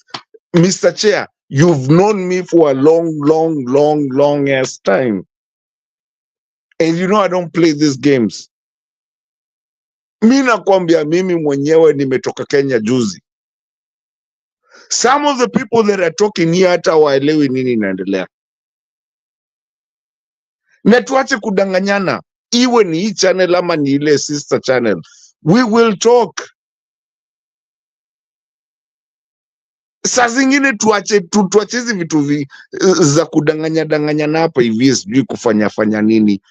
Mr. Chair, you've known me for a long ass time. And you know I don't play these games. Mi nakwambia mimi mwenyewe nimetoka Kenya juzi. Some of the people that are talking here hata waelewi nini inaendelea. Na tuache kudanganyana, iwe ni hii channel ama ni ile sister channel. We will talk. Saa zingine tuache hizi vitu za kudanganya hapa hivi sijui kufanya nini.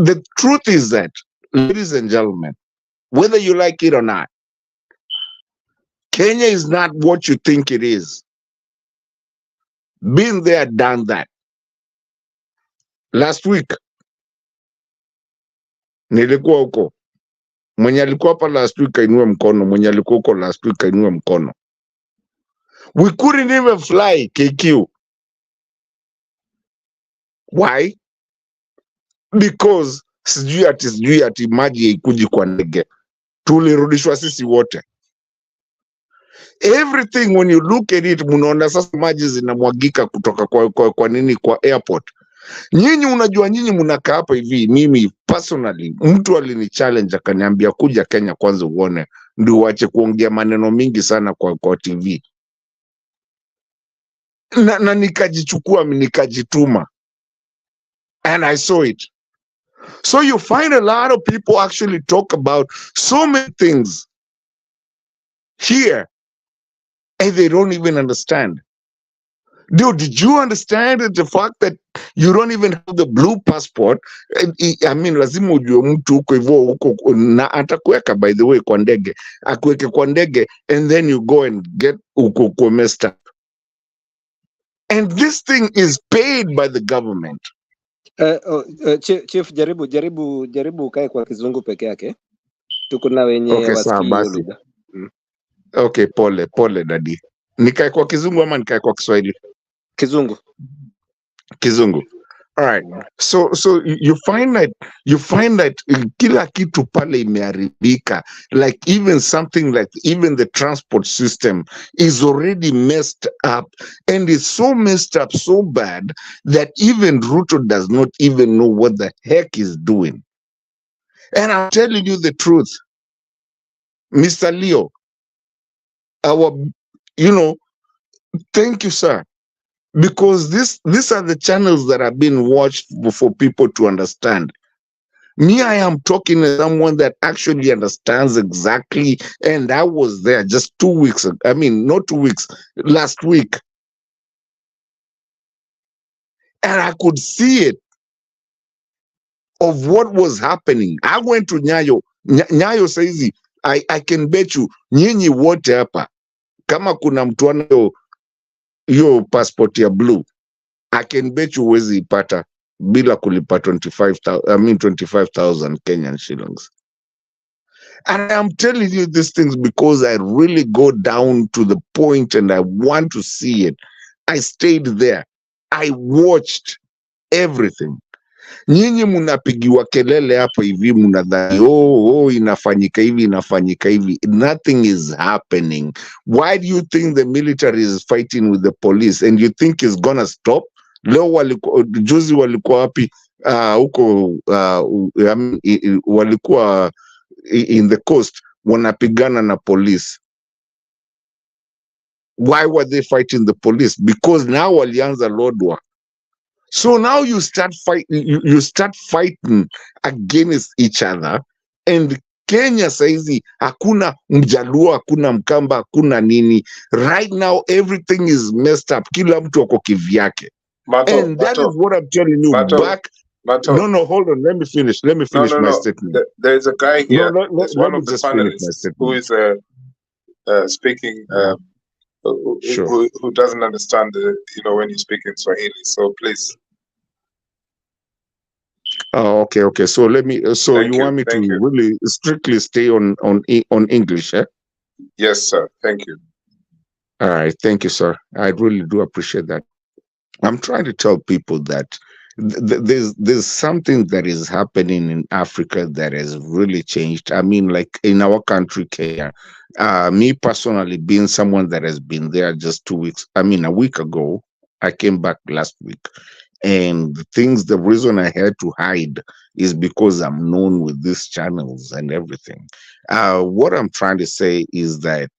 The truth is that, ladies and gentlemen, whether you like it or not, Kenya is not what you think it is. Been there, done that. Last week, nilikuwa huko. Mwenye alikuwa hapa last week ainue mkono. Mwenye alikuwa huko last week ainue mkono. We couldn't even fly KQ. Why? Because sijui ati maji haikuji kwa ndege. Tulirudishwa sisi wote. Everything when you look at it, munaona sasa maji zinamwagika kutoka kwa nini kwa airport. Nyinyi unajua nyinyi mnakaa hapa hivi, mimi personally mtu alini challenge akaniambia kuja Kenya kwanza uone ndio uache kuongea maneno mingi sana kwa TV. Na nikajichukua nikajituma. And I saw it. So you find a lot of people actually talk about so many things here and they don't even understand. Dude, did you understand the fact that you don't even have the blue passport? I mean, lazima ujue mtu huko hivyo huko na atakuweka by the way kwa ndege. Akuweke kwa ndege and then you go and get huko messed up. And this thing is paid by the government. Chief, jaribu ukae kwa kizungu peke yake. Tuko na wenye wasikii lugha. Okay, pole daddy. Nikae kwa kizungu ama nikae kwa Kiswahili? Kizungu. All right. So you find that kila kitu pale imeharibika. Like even something like even the transport system is already messed up, and it's so messed up so bad that even Ruto does not even know what the heck he's doing. And I'm telling you the truth, Mr. Leo, thank you, sir. Because these are the channels that have been watched for people to understand. Me, I am talking to someone that actually understands exactly, and I was there just 2 weeks ago. I mean, not 2 weeks, last week. And I could see it of what was happening. I went to Nyayo. Nyayo says, I can bet you, nyinyi wote hapa, kama kuna mtu anayo yo passport ya blue, I can bet you huwezi ipata bila kulipa 25,000 Kenyan shillings. And I'm telling you these things because I really go down to the point and I want to see it. I stayed there. I watched everything. Nyinyi munapigiwa kelele hapa hivi, munadhani inafanyika hivi. Nothing is happening. Why do you think the military is fighting with the police and you think it's gonna stop? Leo juzi walikuwa wapi? Huko walikuwa in the coast wanapigana na police. Why were they fighting the police? Because now walianza lodwa. So now you start fighting against each other, and Kenya saizi hakuna Mjaluo, hakuna Mkamba, hakuna nini. Right now everything is messed up. Kila mtu ako kivyake. And that is what I'm telling you. No, hold on. Let me finish my statement. There is a guy here. There's one let me of the just finish my panelists statement. who is speaking. Sure. Who doesn't understand, when you speak in Swahili. So please. Oh, okay. So let me. So you want me to really strictly stay on English, eh? Yes, sir. Thank you. All right. Thank you, sir. I really do appreciate that. I'm trying to tell people that there's something that is happening in Africa that has really changed. I mean, like in our country, Kenya, me personally being someone that has been there just a week ago, I came back last week. And the reason I had to hide is because I'm known with these channels and everything. What I'm trying to say is that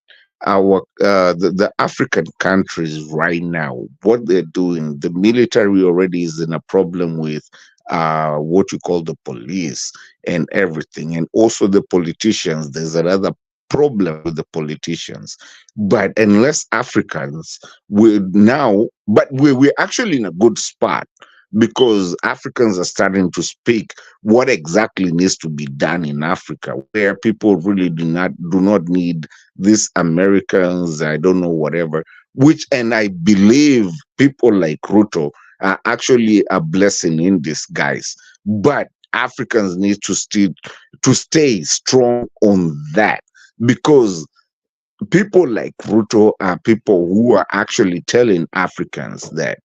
the African countries right now, what they're doing, the military already is in a problem with what you call the police and everything, and also the politicians. There's another problem with the politicians. But unless Africans we're actually in a good spot, because Africans are starting to speak what exactly needs to be done in Africa, where people really do not need these Americans, I don't know, whatever, and I believe people like Ruto are actually a blessing in disguise. But Africans need to stay strong on that, because people like Ruto are people who are actually telling Africans that,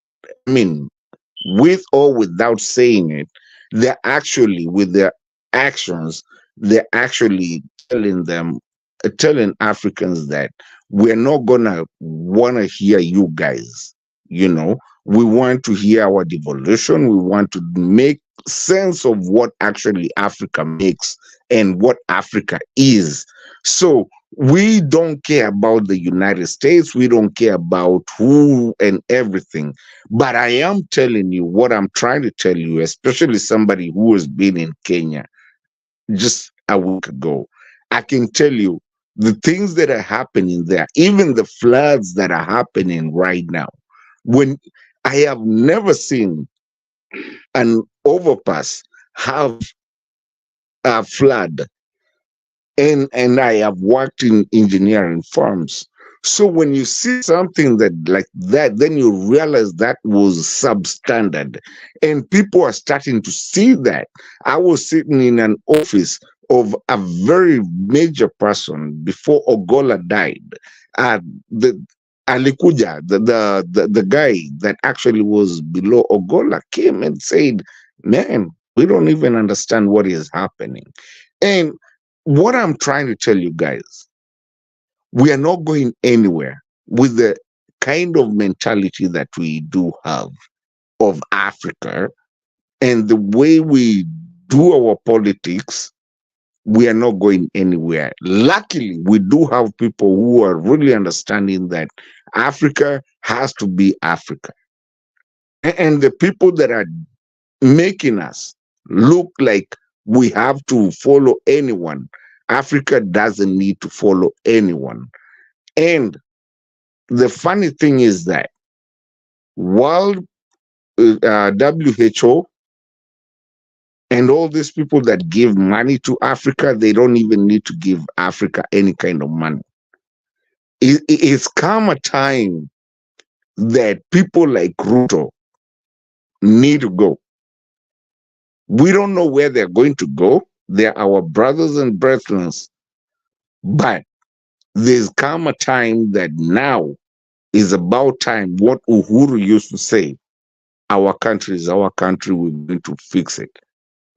with or without saying it, they're actually, with their actions, they're actually telling Africans that we're not gonna wanna hear you guys. We want to hear our devolution. We want to make sense of what actually Africa makes and what Africa is. So we don't care about the United States. We don't care about who and everything. But I am telling you what I'm trying to tell you, especially somebody who has been in Kenya just a week ago. I can tell you the things that are happening there, even the floods that are happening right now. When I have never seen an overpass have a flood, and I have worked in engineering firms. So when you see something like that, then you realize that was substandard, and people are starting to see that. I was sitting in an office of a very major person before Ogola died. The Alikuja, the guy that actually was below Ogola, came and said, "Man, we don't even understand what is happening." And what I'm trying to tell you guys, we are not going anywhere with the kind of mentality that we do have of Africa and the way we do our politics. We are not going anywhere. Luckily, we do have people who are really understanding that Africa has to be Africa. And the people that are making us look like we have to follow anyone, Africa doesn't need to follow anyone. And the funny thing is that World WHO and all these people that give money to Africa, they don't even need to give Africa any kind of money. It's come a time that people like Ruto need to go. We don't know where they're going to go. They're our brothers and brethren. But there's come a time that now is about time. What Uhuru used to say, our country is our country, we're going to fix it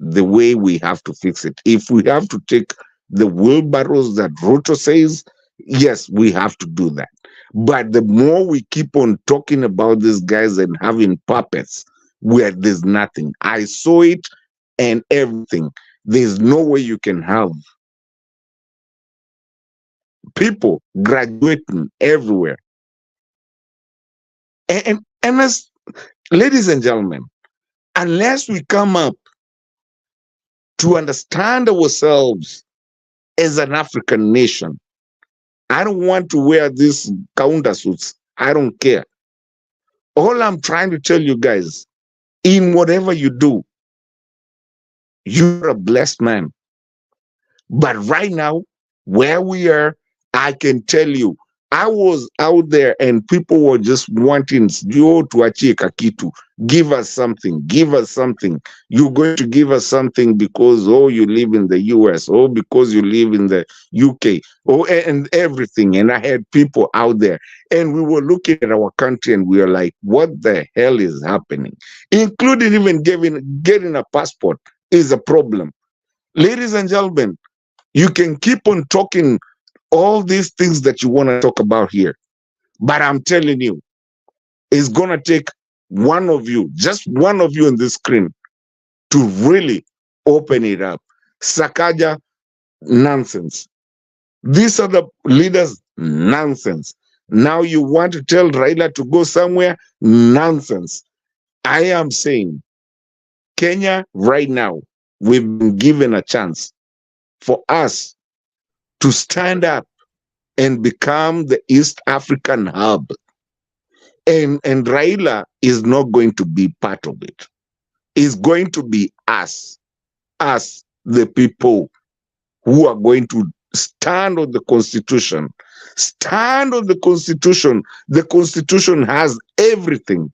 the way we have to fix it. If we have to take the wheelbarrows that Ruto says, yes, we have to do that. But the more we keep on talking about these guys and having puppets where there's nothing, I saw it and everything. There's no way you can have people graduating everywhere. And as ladies and gentlemen, unless we come up to understand ourselves as an African nation. I don't want to wear these counter suits. I don't care. All I'm trying to tell you guys, in whatever you do, you're a blessed man. But right now, where we are, I can tell you, I was out there and people were just wanting, yo, tuachie kakitu. Give us something. Give us something. You're going to give us something because, oh, you live in the US, or because you live in the UK, oh, and everything. And I had people out there and we were looking at our country and we were like, what the hell is happening? Including even getting a passport is a problem. Ladies and gentlemen, you can keep on talking all these things that you want to talk about here. But I'm telling you, it's going to take one of you, just one of you on this screen, to really open it up. Sakaja, nonsense. These are the leaders, nonsense. Now you want to tell Raila to go somewhere? Nonsense. I am saying, Kenya right now, we've been given a chance for us to stand up and become the East African hub. And Raila is not going to be part of it. It's going to be us, the people who are going to stand on the Constitution. Stand on the Constitution. The Constitution has everything.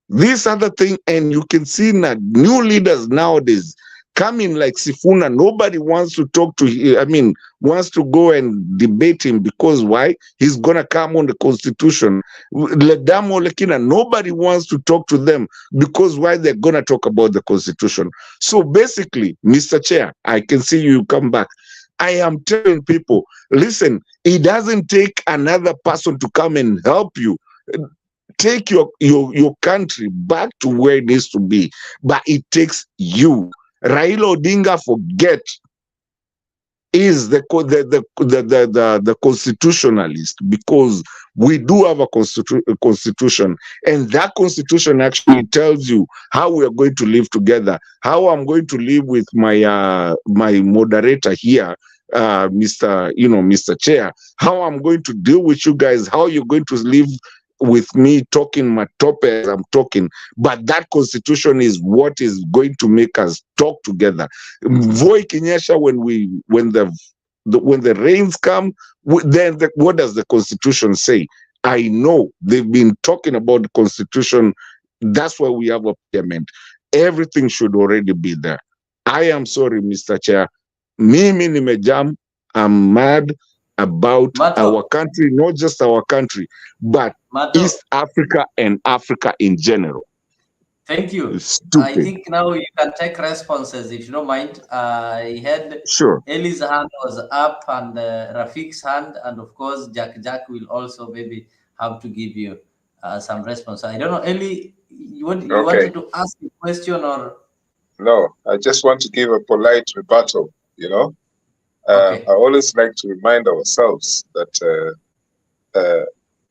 This other thing, and you can see now, new leaders nowadays coming like Sifuna. Nobody wants to talk to him, wants to go and debate him because why? He's going to come on the Constitution. Ledamo Lekina, nobody wants to talk to them because why? They're going to talk about the Constitution. So basically, Mr. Chair, I can see you come back. I am telling people, listen, it doesn't take another person to come and help you. Take your country back to where it needs to be, but it takes you. Raila Odinga, forget, is the constitutionalist, because we do have a constitution, and that constitution actually tells you how we are going to live together, how I'm going to live with my my moderator here, Mr. Chair, how I'm going to deal with you guys, how you're going to live with me talking my topic as I'm talking. But that constitution is what is going to make us talk together. Voi Kinyesha, when the rains come, then what does the constitution say? I know they've been talking about the constitution. That's why we have a parliament. Everything should already be there. I am sorry, Mr. Chair. Mimi nimejam. I'm mad about our country, not just our country, but East Africa and Africa in general. Thank you. Stupid. I think now you can take responses if you don't mind. I had Ellie's hand was up and Rafik's hand, and of course Jack will also maybe have to give you some response. I don't know, Ellie, you wanted to ask a question or? No, I just want to give a polite rebuttal, I always like to remind ourselves that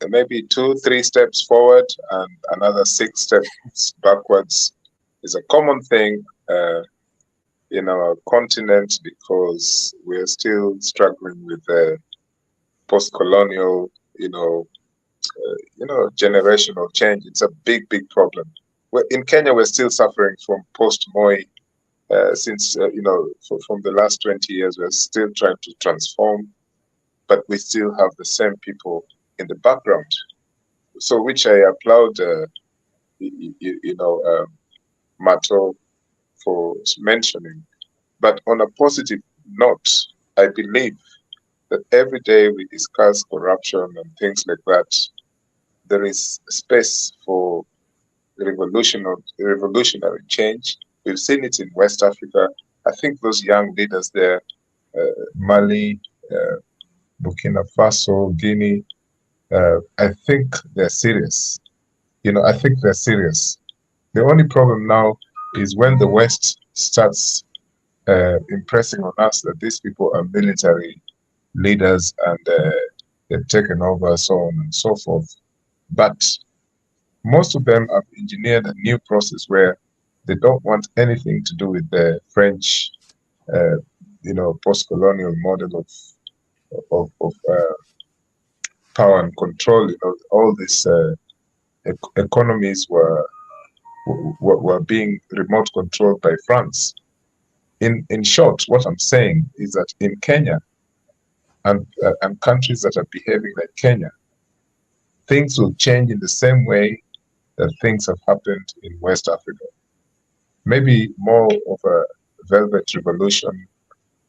maybe 2-3 steps forward and another 6 steps backwards is a common thing in our continent, because we're still struggling with the post-colonial, generational change. It's a big problem. In Kenya, we're still suffering from post-Moi. Since from the last 20 years, we're still trying to transform, but we still have the same people in the background. So, which I applaud, Mato for mentioning. But on a positive note, I believe that every day we discuss corruption and things like that, there is space for revolutionary change. We've seen it in West Africa. I think those young leaders there, Mali, Burkina Faso, Guinea, I think they're serious. I think they're serious. The only problem now is when the West starts impressing on us that these people are military leaders and they've taken over, so on and so forth. But most of them have engineered a new process where they don't want anything to do with the French post-colonial model of power and control. All these economies were being remote controlled by France. In short, what I'm saying is that in Kenya and countries that are behaving like Kenya, things will change in the same way that things have happened in West Africa. Maybe more of a velvet revolution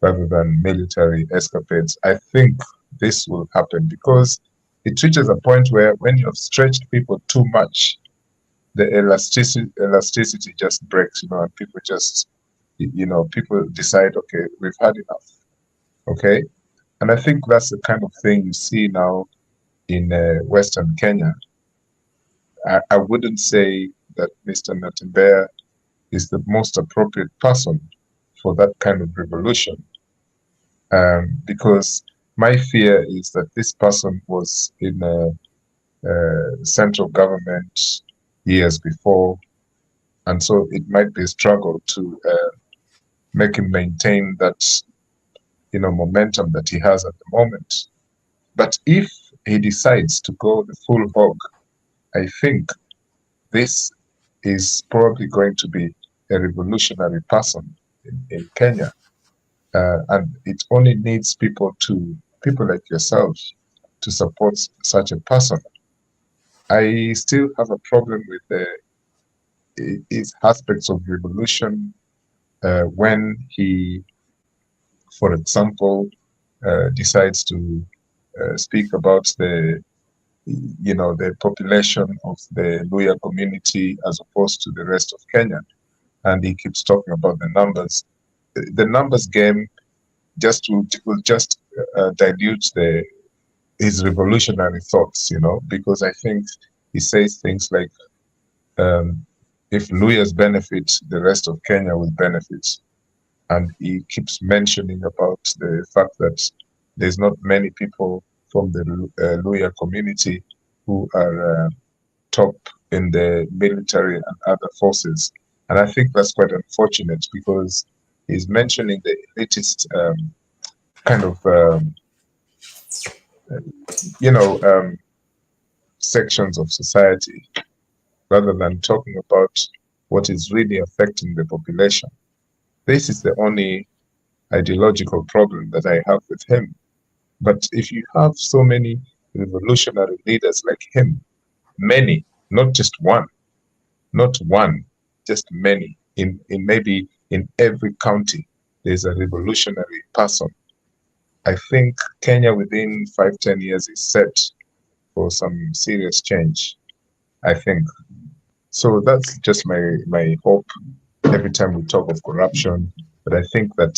rather than military escapades. I think this will happen because it reaches a point where when you have stretched people too much, the elasticity just breaks, and people just, people decide, okay, we've had enough, okay? And I think that's the kind of thing you see now in Western Kenya. I wouldn't say that Mr. Natembeya is the most appropriate person for that kind of revolution, because my fear is that this person was in central government years before, and so it might be a struggle to make him maintain that momentum that he has at the moment. But if he decides to go the full hog, I think this is probably going to be a revolutionary person in Kenya, and it only needs people like yourself to support such a person. I still have a problem with his aspects of revolution when he, for example, decides to speak about the population of the Luya community as opposed to the rest of Kenya, and he keeps talking about the numbers. The numbers game will just dilute his revolutionary thoughts, because I think he says things like, if Luyas benefit, the rest of Kenya will benefit. And he keeps mentioning about the fact that there's not many people from the Luya community who are top in the military and other forces. And I think that's quite unfortunate because he's mentioning the elitist kind of, sections of society rather than talking about what is really affecting the population. This is the only ideological problem that I have with him. But if you have so many revolutionary leaders like him, many, not just one, just many, in maybe in every county, there's a revolutionary person. I think Kenya within 5-10 years is set for some serious change, I think. So that's just my hope every time we talk of corruption. But I think that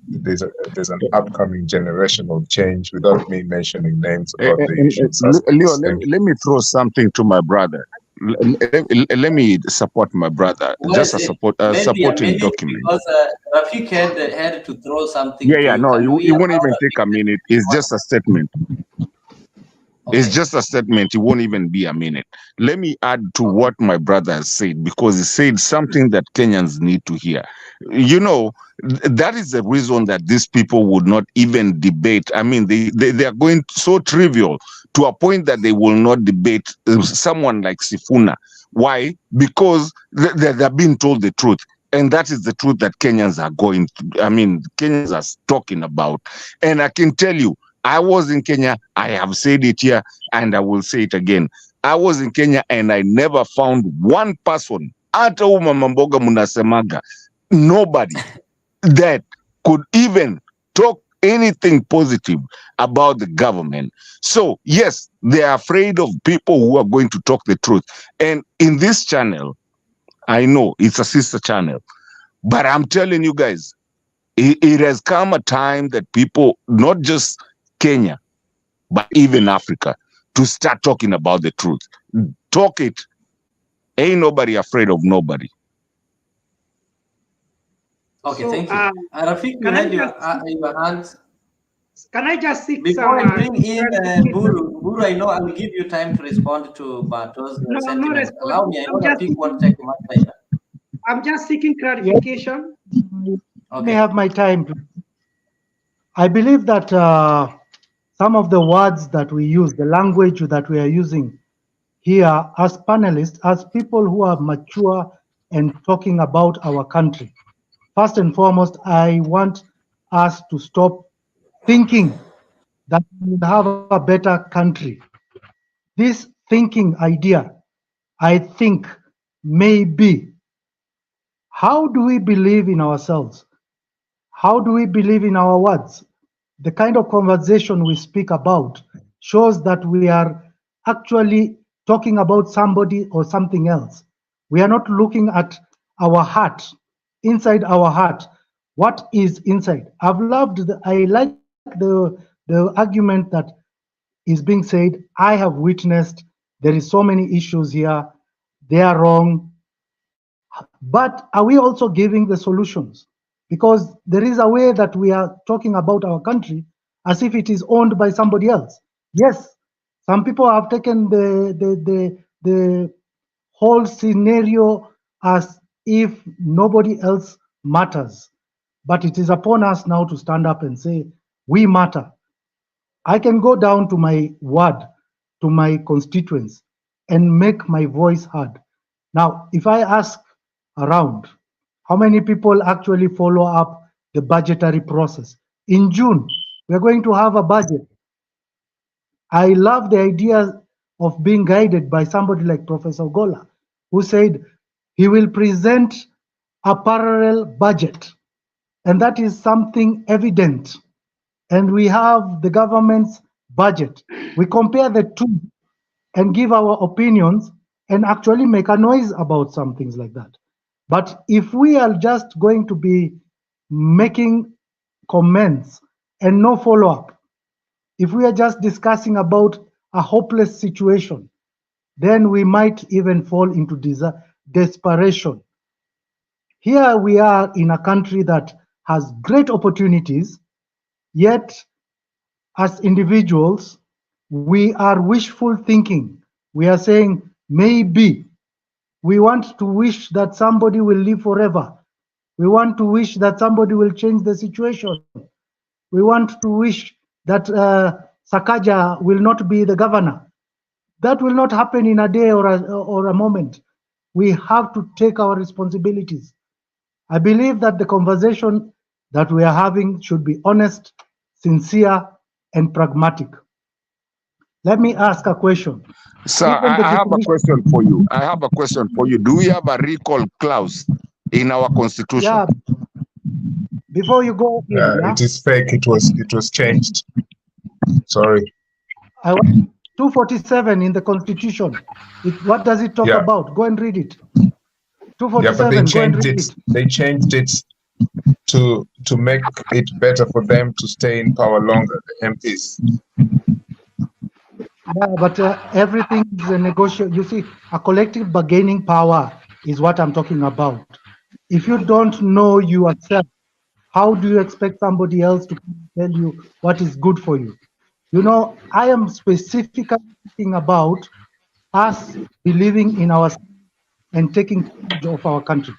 there's an upcoming generational change without me mentioning names about the usual suspects. Leo, let me throw something to my brother. Let me support my brother. Just a supporting document. Because Rafik had to throw something. No, it won't even take a minute. It's just a statement. Okay. It's just a statement. It won't even be a minute. Let me add to what my brother has said, because he said something that Kenyans need to hear. That is the reason that these people would not even debate. I mean, they are going so trivial to a point that they will not debate someone like Sifuna. Why? Because they're being told the truth. And that is the truth that Kenyans are Kenyans are talking about. And I can tell you, I was in Kenya, I have said it here, and I will say it again. I was in Kenya and I never found one person, hata umamamboga munasemaga, nobody that could even talk anything positive about the government. So yes, they are afraid of people who are going to talk the truth. And in this channel, I know it's a sister channel, but I'm telling you guys, it has come a time that people, not just Kenya, but even Africa, to start talking about the truth. Talk it. Ain't nobody afraid of nobody. Okay, so, thank you. Rafik, you had your hands. Can I just seek before I bring in Buru, I know I will give you time to respond to Bato's sentiment. Allow me, I know Rafik won't take much time. I'm just seeking clarification. Okay. May have my time. I believe that some of the words that we use, the language that we are using here as panelists, as people who are mature and talking about our country. First and foremost, I want us to stop thinking that we will have a better country. This thinking idea, I think, may be, how do we believe in ourselves? How do we believe in our words? The kind of conversation we speak about shows that we are actually talking about somebody or something else. We are not looking at our heart, inside our heart. What is inside? I like the argument that is being said. I have witnessed there is so many issues here. They are wrong. But are we also giving the solutions? Because there is a way that we are talking about our country as if it is owned by somebody else. Yes, some people have taken the whole scenario as if nobody else matters. But it is upon us now to stand up and say, we matter. I can go down to my ward, to my constituents, and make my voice heard. Now, if I ask around, how many people actually follow up the budgetary process? In June, we're going to have a budget. I love the idea of being guided by somebody like Professor Gola, who said he will present a parallel budget. And that is something evident. And we have the government's budget. We compare the two and give our opinions and actually make a noise about some things like that. But if we are just going to be making comments and no follow-up, if we are just discussing about a hopeless situation, then we might even fall into desperation. Here we are in a country that has great opportunities, yet as individuals, we are wishful thinking. We are saying, maybe. We want to wish that somebody will live forever. We want to wish that somebody will change the situation. We want to wish that Sakaja will not be the governor. That will not happen in a day or a moment. We have to take our responsibilities. I believe that the conversation that we are having should be honest, sincere, and pragmatic. Let me ask a question. Sir, I have a question for you. I have a question for you. Do we have a recall clause in our constitution? Yeah. Before you go, it is fake. It was changed. Sorry. 247 in the constitution. What does it talk about? Go and read it. 247. Yeah, but they changed it. They changed it to make it better for them to stay in power longer. The MPs. Yeah, but everything is a negotiation. You see, a collective bargaining power is what I'm talking about. If you don't know yourself, how do you expect somebody else to tell you what is good for you? You know, I am specifically talking about us believing in ourselves and taking charge of our country.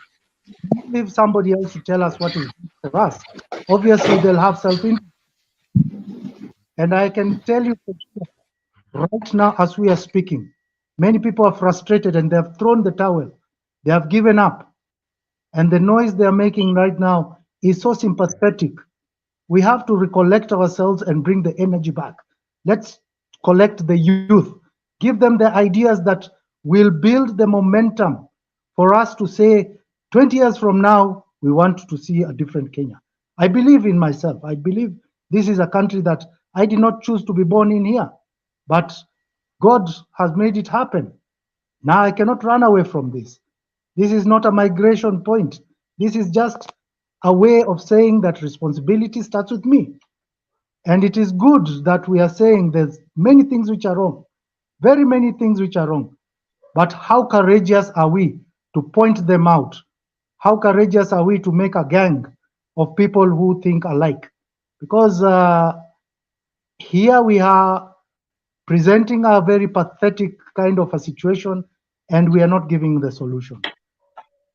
Leave somebody else to tell us what is good for us. Obviously, they'll have self-interest. And I can tell you right now, as we are speaking, many people are frustrated and they have thrown the towel. They have given up. And the noise they are making right now is so sympathetic. We have to recollect ourselves and bring the energy back. Let's collect the youth, give them the ideas that will build the momentum for us to say, 20 years from now, we want to see a different Kenya. I believe in myself. I believe this is a country that I did not choose to be born in here, but God has made it happen. Now I cannot run away from this. This is not a migration point. This is just a way of saying that responsibility starts with me. And it is good that we are saying there's many things which are wrong, very many things which are wrong. But how courageous are we to point them out? How courageous are we to make a gang of people who think alike? Because here we are presenting a very pathetic kind of a situation, and we are not giving the solution.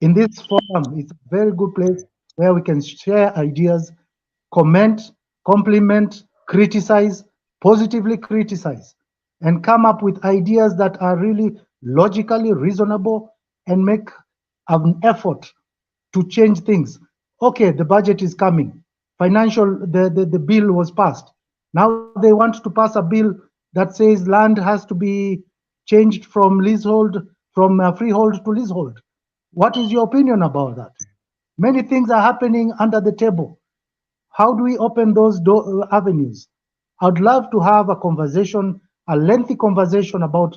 In this forum, it's a very good place where we can share ideas, comment, compliment, criticize, positively criticize, and come up with ideas that are really logically reasonable and make an effort to change things. Okay, the budget is coming. The bill was passed. Now they want to pass a bill that says land has to be changed from leasehold, from freehold to leasehold. What is your opinion about that? Many things are happening under the table. How do we open those avenues? I'd love to have a conversation, a lengthy conversation about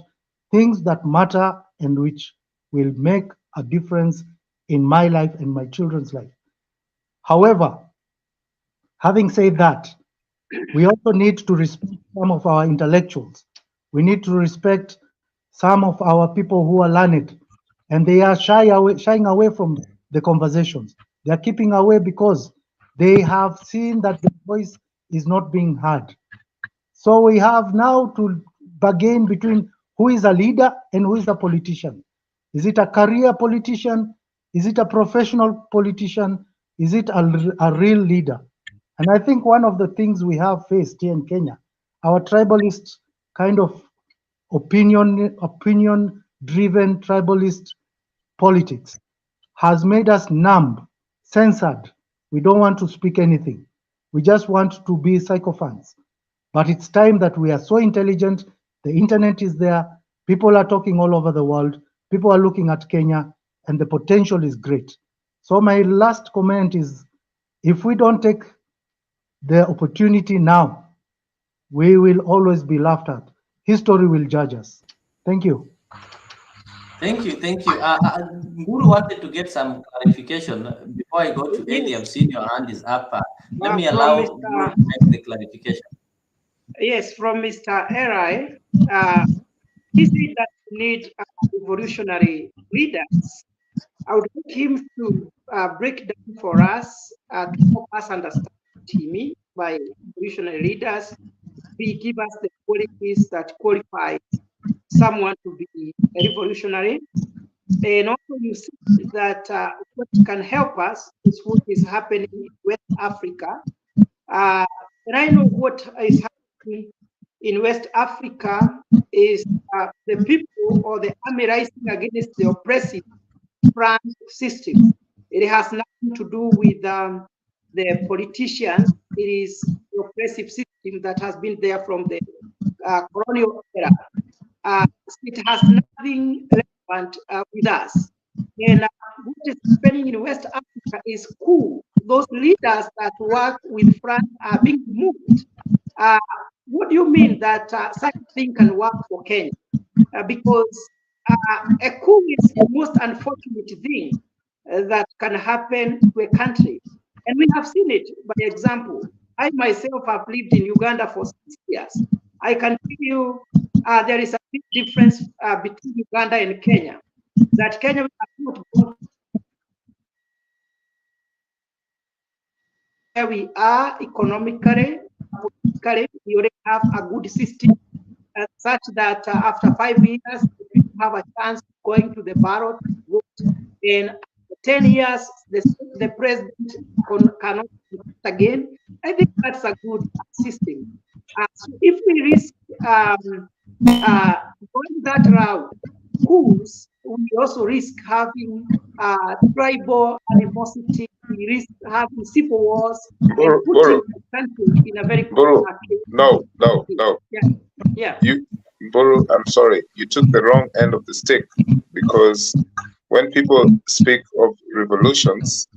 things that matter and which will make a difference in my life and my children's life. However, having said that, we also need to respect some of our intellectuals. We need to respect some of our people who are learned, and they are shying away from the conversations. They are keeping away because they have seen that the voice is not being heard. So we have now to bargain between who is a leader and who is a politician. Is it a career politician? Is it a professional politician? Is it a real leader? And I think one of the things we have faced here in Kenya, our tribalist kind of opinion-driven tribalist politics has made us numb, censored. We don't want to speak anything. We just want to be sycophants. But it's time that we are so intelligent. The internet is there. People are talking all over the world. People are looking at Kenya, and the potential is great. So my last comment is, if we don't take the opportunity now, we will always be laughed at. History will judge us. Thank you. Thank you. Guru wanted to get some clarification. Before I go to Eddie, I'm seeing your hand is up. Let me allow Guru to make the clarification. Yes, from Mr. Erai, he said that we need revolutionary leaders. I would like him to break down for us to help us understand what he means by revolutionary leaders. He give us the qualities that qualify someone to be a revolutionary. And also you see that what can help us is what is happening in West Africa. And I know what is happening in West Africa is the people or the army rising against the oppressive France system. It has nothing to do with the politicians. It is the oppressive system that has been there from the colonial era. It has nothing relevant with us. And what is happening in West Africa is cool. Those leaders that work with France are being moved. What do you mean that such a thing can work for Kenya? Because a coup is the most unfortunate thing that can happen to a country. And we have seen it by example. I myself have lived in Uganda for 6 years. I can tell you there is a big difference between Uganda and Kenya. That Kenya has not gone where we are economically, politically, we already have a good system such that after 5 years, people have a chance of going to the ballot vote. And 10 years, the president cannot vote again. I think that's a good system. So if we risk going that route, coups, we also risk having tribal animosity. We risk having civil wars and putting the country in a very no. Yeah. Buru, I'm sorry, you took the wrong end of the stick, because when people speak of revolutions,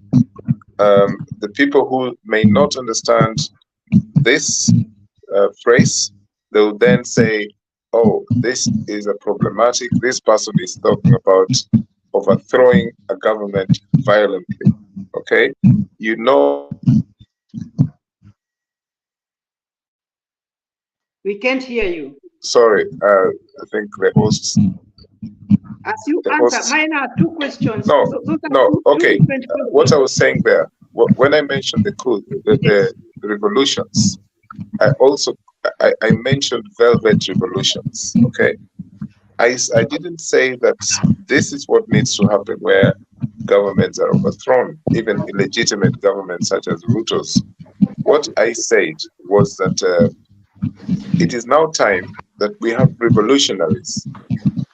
the people who may not understand this phrase, they will then say, oh, this is a problematic, this person is talking about overthrowing a government violently. Okay? You know. We can't hear you. Sorry, I think the hosts. As you answer, mine are two questions. No, okay. What I was saying there, when I mentioned the revolutions, I also I mentioned velvet revolutions. Okay, I didn't say that this is what needs to happen where governments are overthrown, even illegitimate governments such as Ruto's. what I said was that it is now time that we have revolutionaries.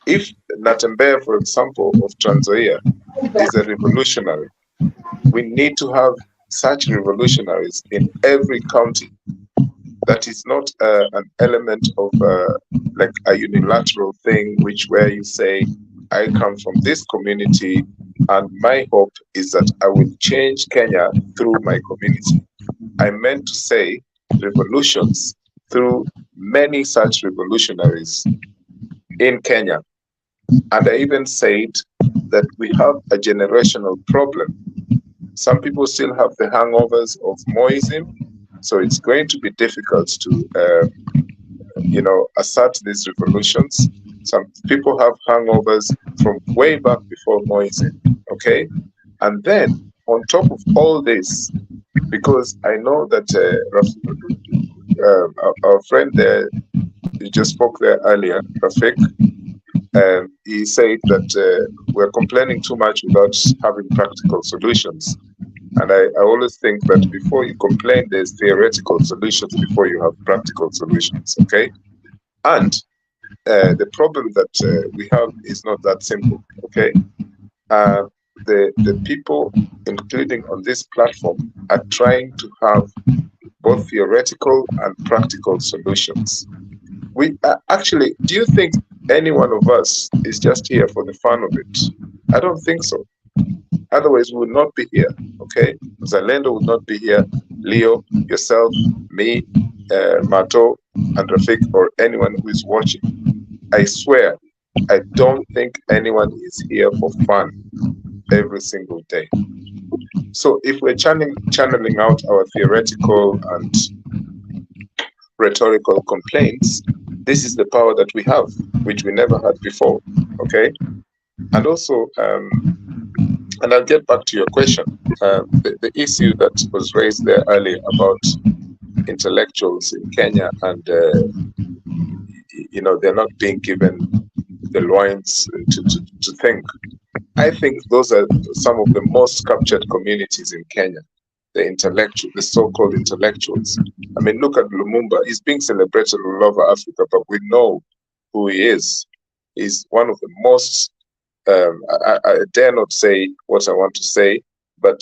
If Natembeya, for example, of Trans Nzoia is a revolutionary, we need to have such revolutionaries in every county. That is not an element of like a unilateral thing, where you say, I come from this community, and my hope is that I will change Kenya through my community. I meant to say revolutions through many such revolutionaries in Kenya. And I even said that we have a generational problem. Some people still have the hangovers of Moism, so it's going to be difficult to, assert these revolutions. Some people have hangovers from way back before Moism, okay? And then, on top of all this, because I know that our friend there, he just spoke there earlier, Rafik, he said that we're complaining too much without having practical solutions. And I always think that before you complain, there's theoretical solutions before you have practical solutions, okay? And the problem that we have is not that simple, okay? The people, including on this platform, are trying to have both theoretical and practical solutions. We actually, do you think any one of us is just here for the fun of it? I don't think so. Otherwise, we would not be here, okay? Zalendo would not be here. Leo, yourself, me, Mato, and Rafik, or anyone who is watching. I swear, I don't think anyone is here for fun every single day. So if we're channeling out our theoretical and rhetorical complaints, this is the power that we have, which we never had before, okay? And also, and I'll get back to your question, the issue that was raised there earlier about intellectuals in Kenya and, they're not being given the loins to think. I think those are some of the most captured communities in Kenya, the so-called intellectuals. I mean, look at Lumumba. He's being celebrated all over Africa, but we know who he is. He's one of the most, I dare not say what I want to say, but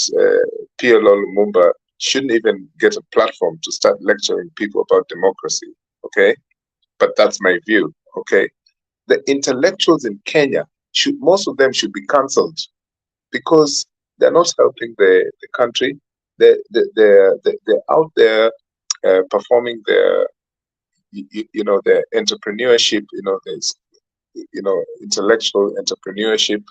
PLO Lumumba shouldn't even get a platform to start lecturing people about democracy, okay? But that's my view, okay? The intellectuals in Kenya, most of them should be cancelled because they're not helping the country. They're out there performing their, their entrepreneurship, intellectual entrepreneurship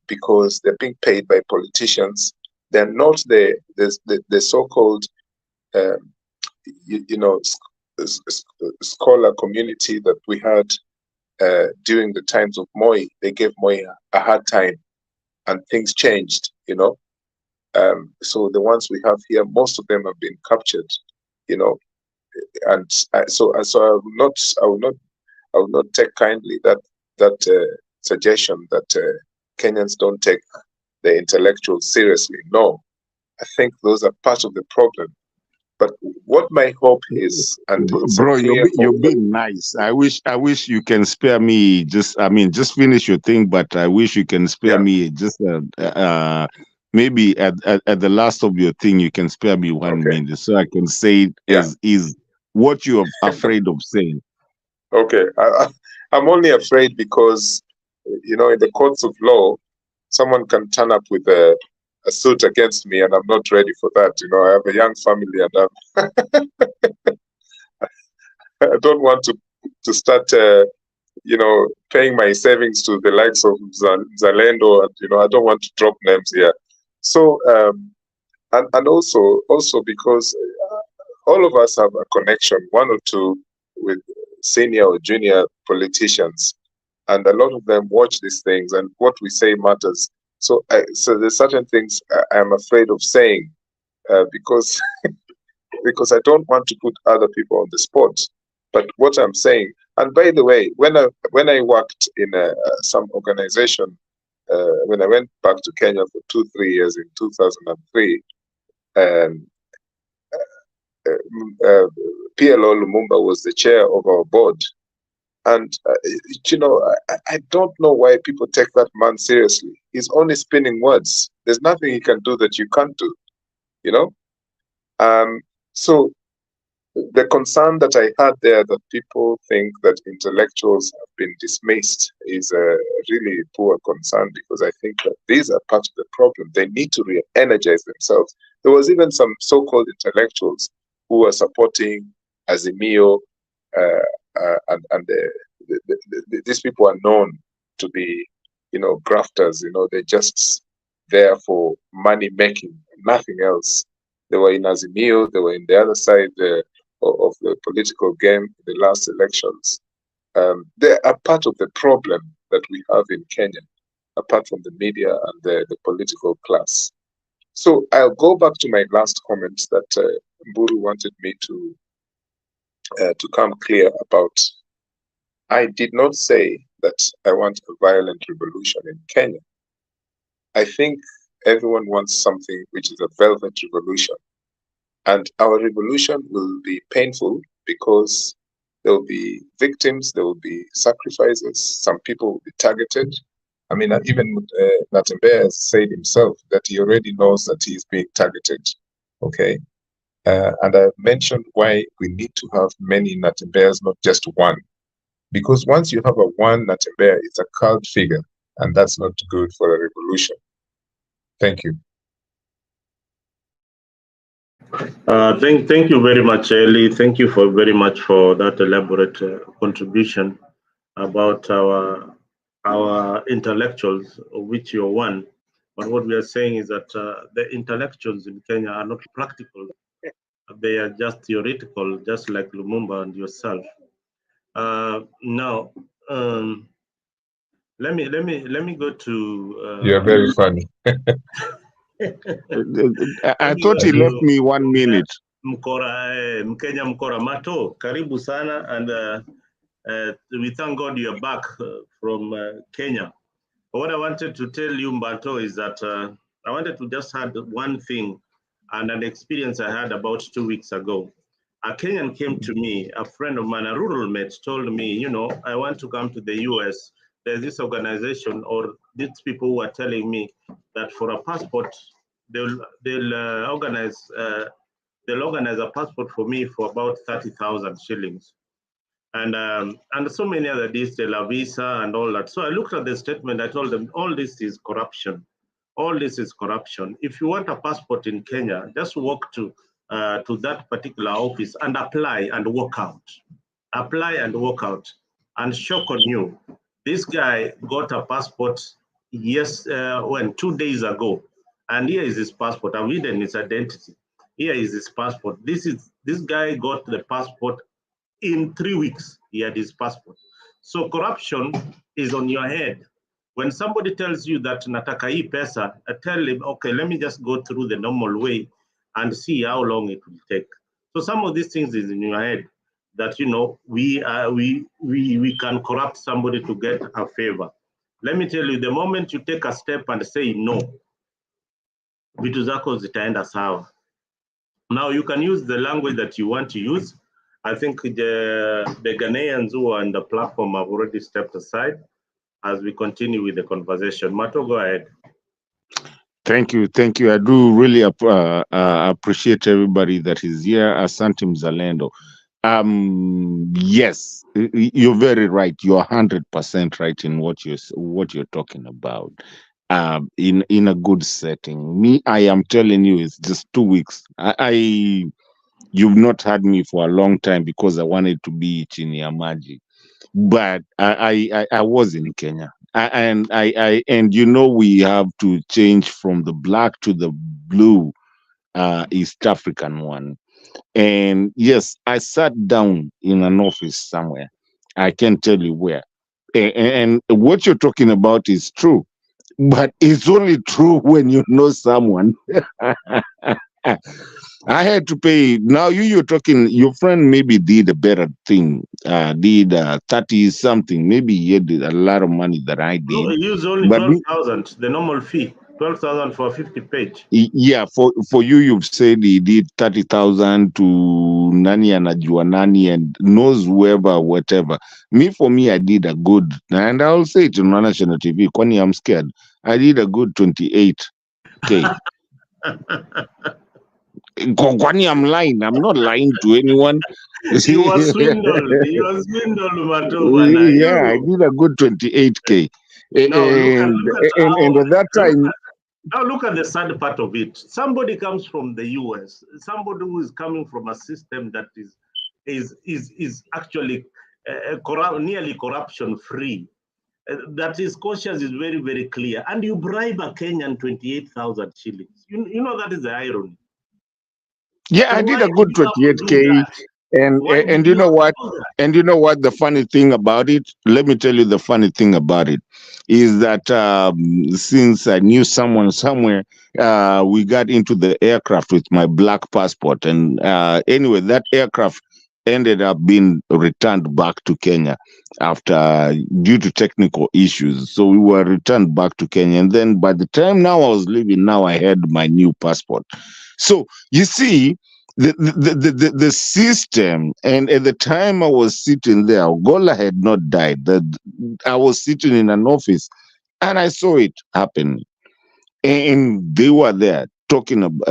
because they're being paid by politicians. They're not the so-called, scholar community that we had during the times of Moi. They gave Moi a hard time and things changed, so the ones we have here, most of them have been captured, and so I will not take kindly that suggestion that Kenyans don't take the intellectuals seriously. No, I think those are part of the problem. But what my hope is, and bro, you're being nice. I wish you can spare me. Just finish your thing. But I wish you can spare me just maybe at the last of your thing, you can spare me 1 minute so I can say it as is what you're afraid of saying. Okay, I'm only afraid because in the courts of law, someone can turn up with a suit against me, and I'm not ready for that. I have a young family, and I don't want to start, paying my savings to the likes of Zalendo, and I don't want to drop names here. So, and also because all of us have a connection, one or two, with senior or junior politicians, and a lot of them watch these things, and what we say matters. So there's certain things I'm afraid of saying because I don't want to put other people on the spot. But what I'm saying, and by the way, when I worked in some organization, when I went back to Kenya for 2-3 years in 2003, PLO Lumumba was the chair of our board. And, I don't know why people take that man seriously. He's only spinning words. There's nothing he can do that you can't do, So the concern that I had there, that people think that intellectuals have been dismissed, is a really poor concern, because I think that these are part of the problem. They need to re-energize themselves. There was even some so-called intellectuals who were supporting Azimio, and these people are known to be, grafters. They're just there for money making, nothing else. They were in Azimio, they were in the other side of the political game in the last elections. They are part of the problem that we have in Kenya, apart from the media and the political class. So I'll go back to my last comment that Mburu wanted me to come clear about. I did not say that I want a violent revolution in Kenya. I think everyone wants something which is a velvet revolution. And our revolution will be painful because there will be victims, there will be sacrifices, some people will be targeted. I mean, even Natembeya has said himself that he already knows that he is being targeted. Okay. And I've mentioned why we need to have many Natembeyas, not just one. Because once you have a one Natembeya, it's a cult figure, and that's not good for a revolution. Thank you. Thank you very much, Eli. Thank you very much for that elaborate contribution about our intellectuals, of which you're one. But what we are saying is that the intellectuals in Kenya are not practical. They are just theoretical, just like Lumumba and yourself. Now, let me go to. You're very funny. I thought he left me 1 minute. Mkenya Mkora Mato, karibu sana, and we thank God you're back from Kenya. What I wanted to tell you, Mbato, is that I wanted to just add one thing and an experience I had about 2 weeks ago. A Kenyan came to me, a friend of mine, a rural mate, told me, I want to come to the US. There's this organization, or these people who are telling me that for a passport, they'll organize a passport for me for about 30,000 shillings. And so many other deals, the visa and all that. So I looked at the statement, I told them, all this is corruption. All this is corruption. If you want a passport in Kenya, just walk to that particular office and apply and walk out. Apply and walk out. And shock on you, this guy got a passport 2 days ago. And here is his passport. I've hidden his identity. Here is his passport. This guy got the passport in 3 weeks. He had his passport. So corruption is on your head. When somebody tells you that nataka hii pesa, tell him, okay, let me just go through the normal way and see how long it will take. So some of these things is in your head that, we can corrupt somebody to get a favor. Let me tell you, the moment you take a step and say no, vitu zako zitaenda sawa. Now you can use the language that you want to use. I think the Ghanaians who are on the platform have already stepped aside as we continue with the conversation. Mato, go ahead. Thank you. I do really appreciate everybody that is here. Asante Mzalendo. Yes, you're very right. You're 100% right in what you're talking about. In a good setting. Me, I am telling you, it's just 2 weeks. You've not had me for a long time because I wanted to be chini ya maji. But I was in Kenya, and we have to change from the black to the blue East African one. And yes, I sat down in an office somewhere. I can't tell you where. And what you're talking about is true, but it's only true when you know someone. I had to pay. Now you're talking, your friend maybe did a better thing, did 30 something. Maybe he did a lot of money that I did. No, he used only 12,000, the normal fee. 12,000 for 50 page. Yeah, for you, you've said he did 30,000 to Nani anajua Nani and knows whoever, whatever. For me, I did a good, and I'll say it on national TV, kwani I'm scared. I did a good 28K. Kwani I'm lying. I'm not lying to anyone. You were swindled. You were swindled, Matobana. Yeah, I did a good 28K. Now And at that time, look at the sad part of it. Somebody comes from the US. Somebody who is coming from a system that is actually nearly corruption free. That his conscience is very, very clear. And you bribe a Kenyan 28,000 shillings. You know that is the irony. Yeah, So I did a good 28K. And you know what? And you know what the funny thing about it? Let me tell you the funny thing about it is that since I knew someone somewhere, we got into the aircraft with my black passport. And anyway, that aircraft ended up being returned back to Kenya due to technical issues. So we were returned back to Kenya. And then by the time now I was leaving, now I had my new passport. So you see, the system, and at the time I was sitting there, Gola had not died. I was sitting in an office and I saw it happen. And they were there talking about,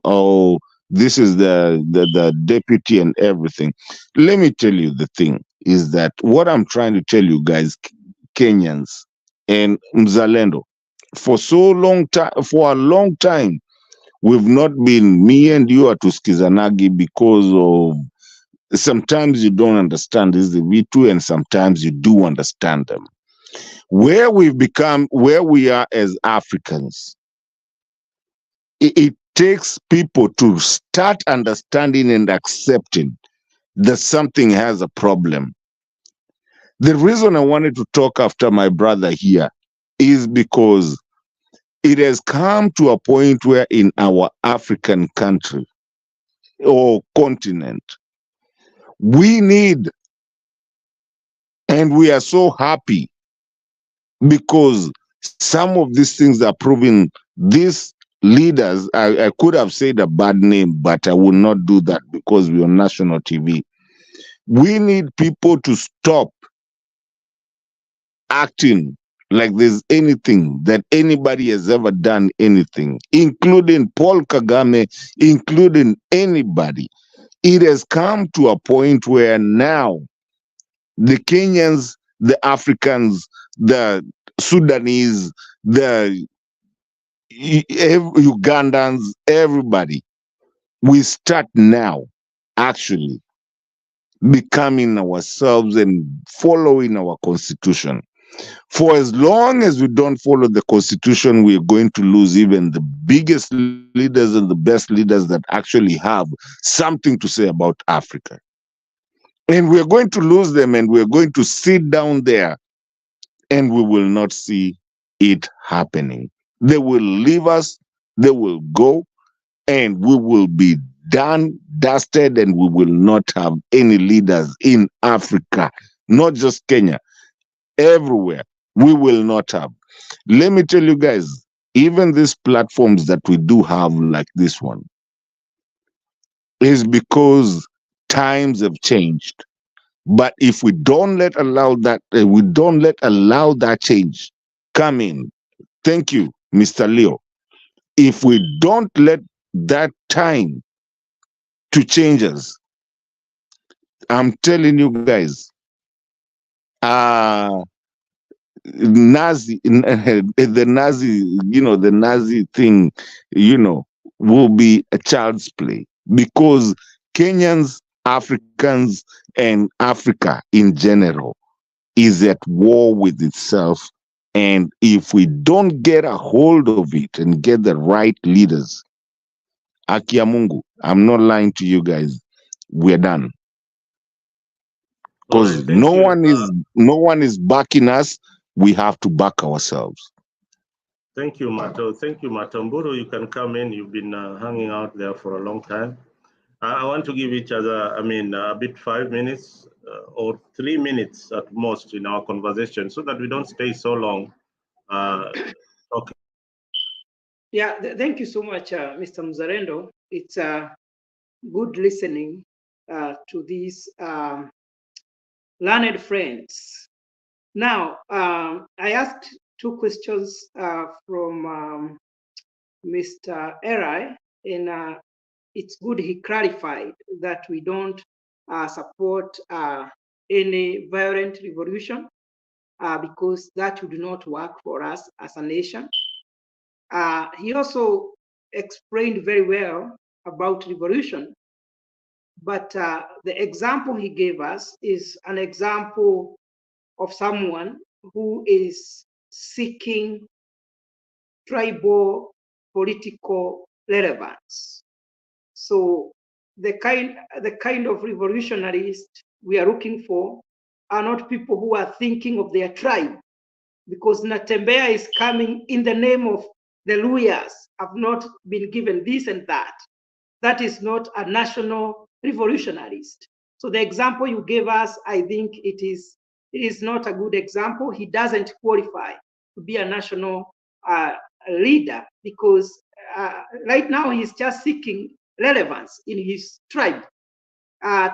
oh, this is the deputy and everything. Let me tell you the thing is that what I'm trying to tell you guys, Kenyans and Mzalendo, for a long time, we've not been, me and you are to Skizanagi because of sometimes you don't understand this the V2 and sometimes you do understand them. Where we are as Africans, it takes people to start understanding and accepting that something has a problem. The reason I wanted to talk after my brother here is because it has come to a point where in our African country or continent, we need, and we are so happy because some of these things are proving these leaders, I could have said a bad name, but I will not do that because we're on national TV. We need people to stop acting like there's anything that anybody has ever done anything, including Paul Kagame, including anybody. It has come to a point where now the Kenyans, the Africans, the Sudanese, the Ugandans, everybody, we start now actually becoming ourselves and following our constitution. For as long as we don't follow the constitution, we're going to lose even the biggest leaders and the best leaders that actually have something to say about Africa. And we're going to lose them and we're going to sit down there and we will not see it happening. They will leave us, they will go, and we will be done, dusted, and we will not have any leaders in Africa, not just Kenya, everywhere. We will not have. Let me tell you guys, even these platforms that we do have like this one is because times have changed. But if we don't allow that change come in, thank you, Mr. Leo. If we don't let that time to change us, I'm telling you guys, the Nazi thing, will be a child's play because Kenyans, Africans, and Africa in general is at war with itself. And if we don't get a hold of it and get the right leaders, Akia Mungu, I'm not lying to you guys, we're done. Because no one is backing us. We have to back ourselves. Thank you, Mato. Thank you, Matamburu. You can come in. You've been hanging out there for a long time. I want to give each other, a bit 5 minutes or 3 minutes at most in our conversation so that we don't stay so long talking. Yeah, thank you so much, Mr. Mzalendo. It's good listening to these learned friends. Now, I asked two questions from Mr. Erai, and it's good he clarified that we don't support any violent revolution because that would not work for us as a nation. He also explained very well about revolution, but the example he gave us is an example of someone who is seeking tribal political relevance. So the kind of revolutionaries we are looking for are not people who are thinking of their tribe, because Natembea is coming in the name of the Luyas have not been given this and that. That is not a national revolutionarist. So the example you gave us, I think it is not a good example. He doesn't qualify to be a national leader because right now he's just seeking relevance in his tribe,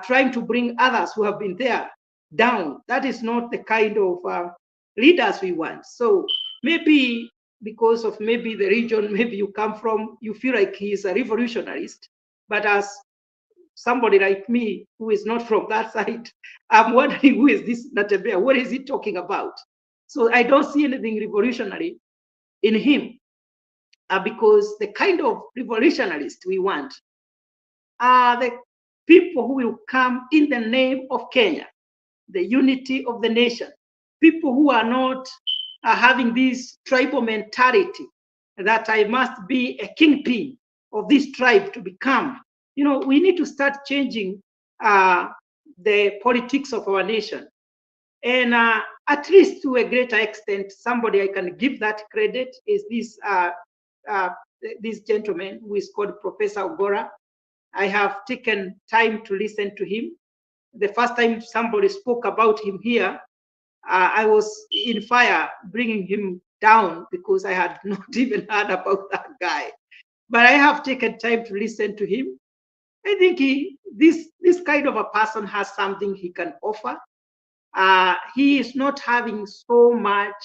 trying to bring others who have been there down. That is not the kind of leaders we want. So maybe because of maybe the region maybe you come from, you feel like he is a revolutionarist. But as somebody like me who is not from that side, I'm wondering, who is this Natembea? What is he talking about? So I don't see anything revolutionary in him because the kind of revolutionarists we want are the people who will come in the name of Kenya, the unity of the nation, people who are not having this tribal mentality that I must be a kingpin of this tribe to become. You know, we need to start changing the politics of our nation. And at least to a greater extent, somebody I can give that credit is this gentleman who is called Professor Ogora. I have taken time to listen to him. The first time somebody spoke about him here, I was in fire bringing him down because I had not even heard about that guy. But I have taken time to listen to him. I think this kind of a person has something he can offer. He is not having so much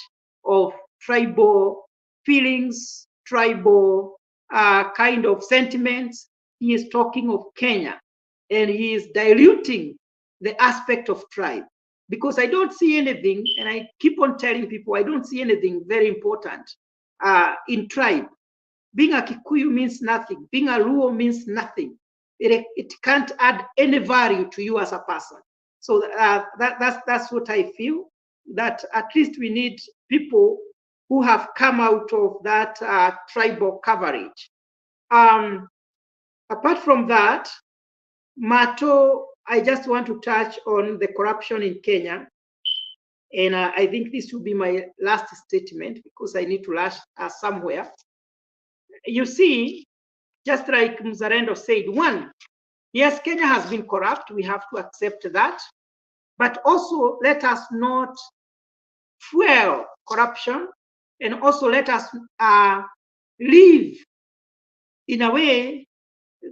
of tribal feelings, tribal kind of sentiments. He is talking of Kenya, and he is diluting the aspect of tribe, because I don't see anything, and I keep on telling people, I don't see anything very important in tribe. Being a Kikuyu means nothing. Being a Luo means nothing. It can't add any value to you as a person. So that's what I feel, that at least we need people who have come out of that tribal coverage. Apart from that, Mato, I just want to touch on the corruption in Kenya. And I think this will be my last statement because I need to rush somewhere. You see, just like Mzalendo said, one, yes, Kenya has been corrupt. We have to accept that. But also let us not fuel corruption, and also let us live in a way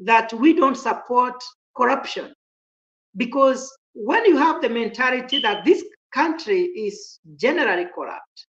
that we don't support corruption. Because when you have the mentality that this country is generally corrupt,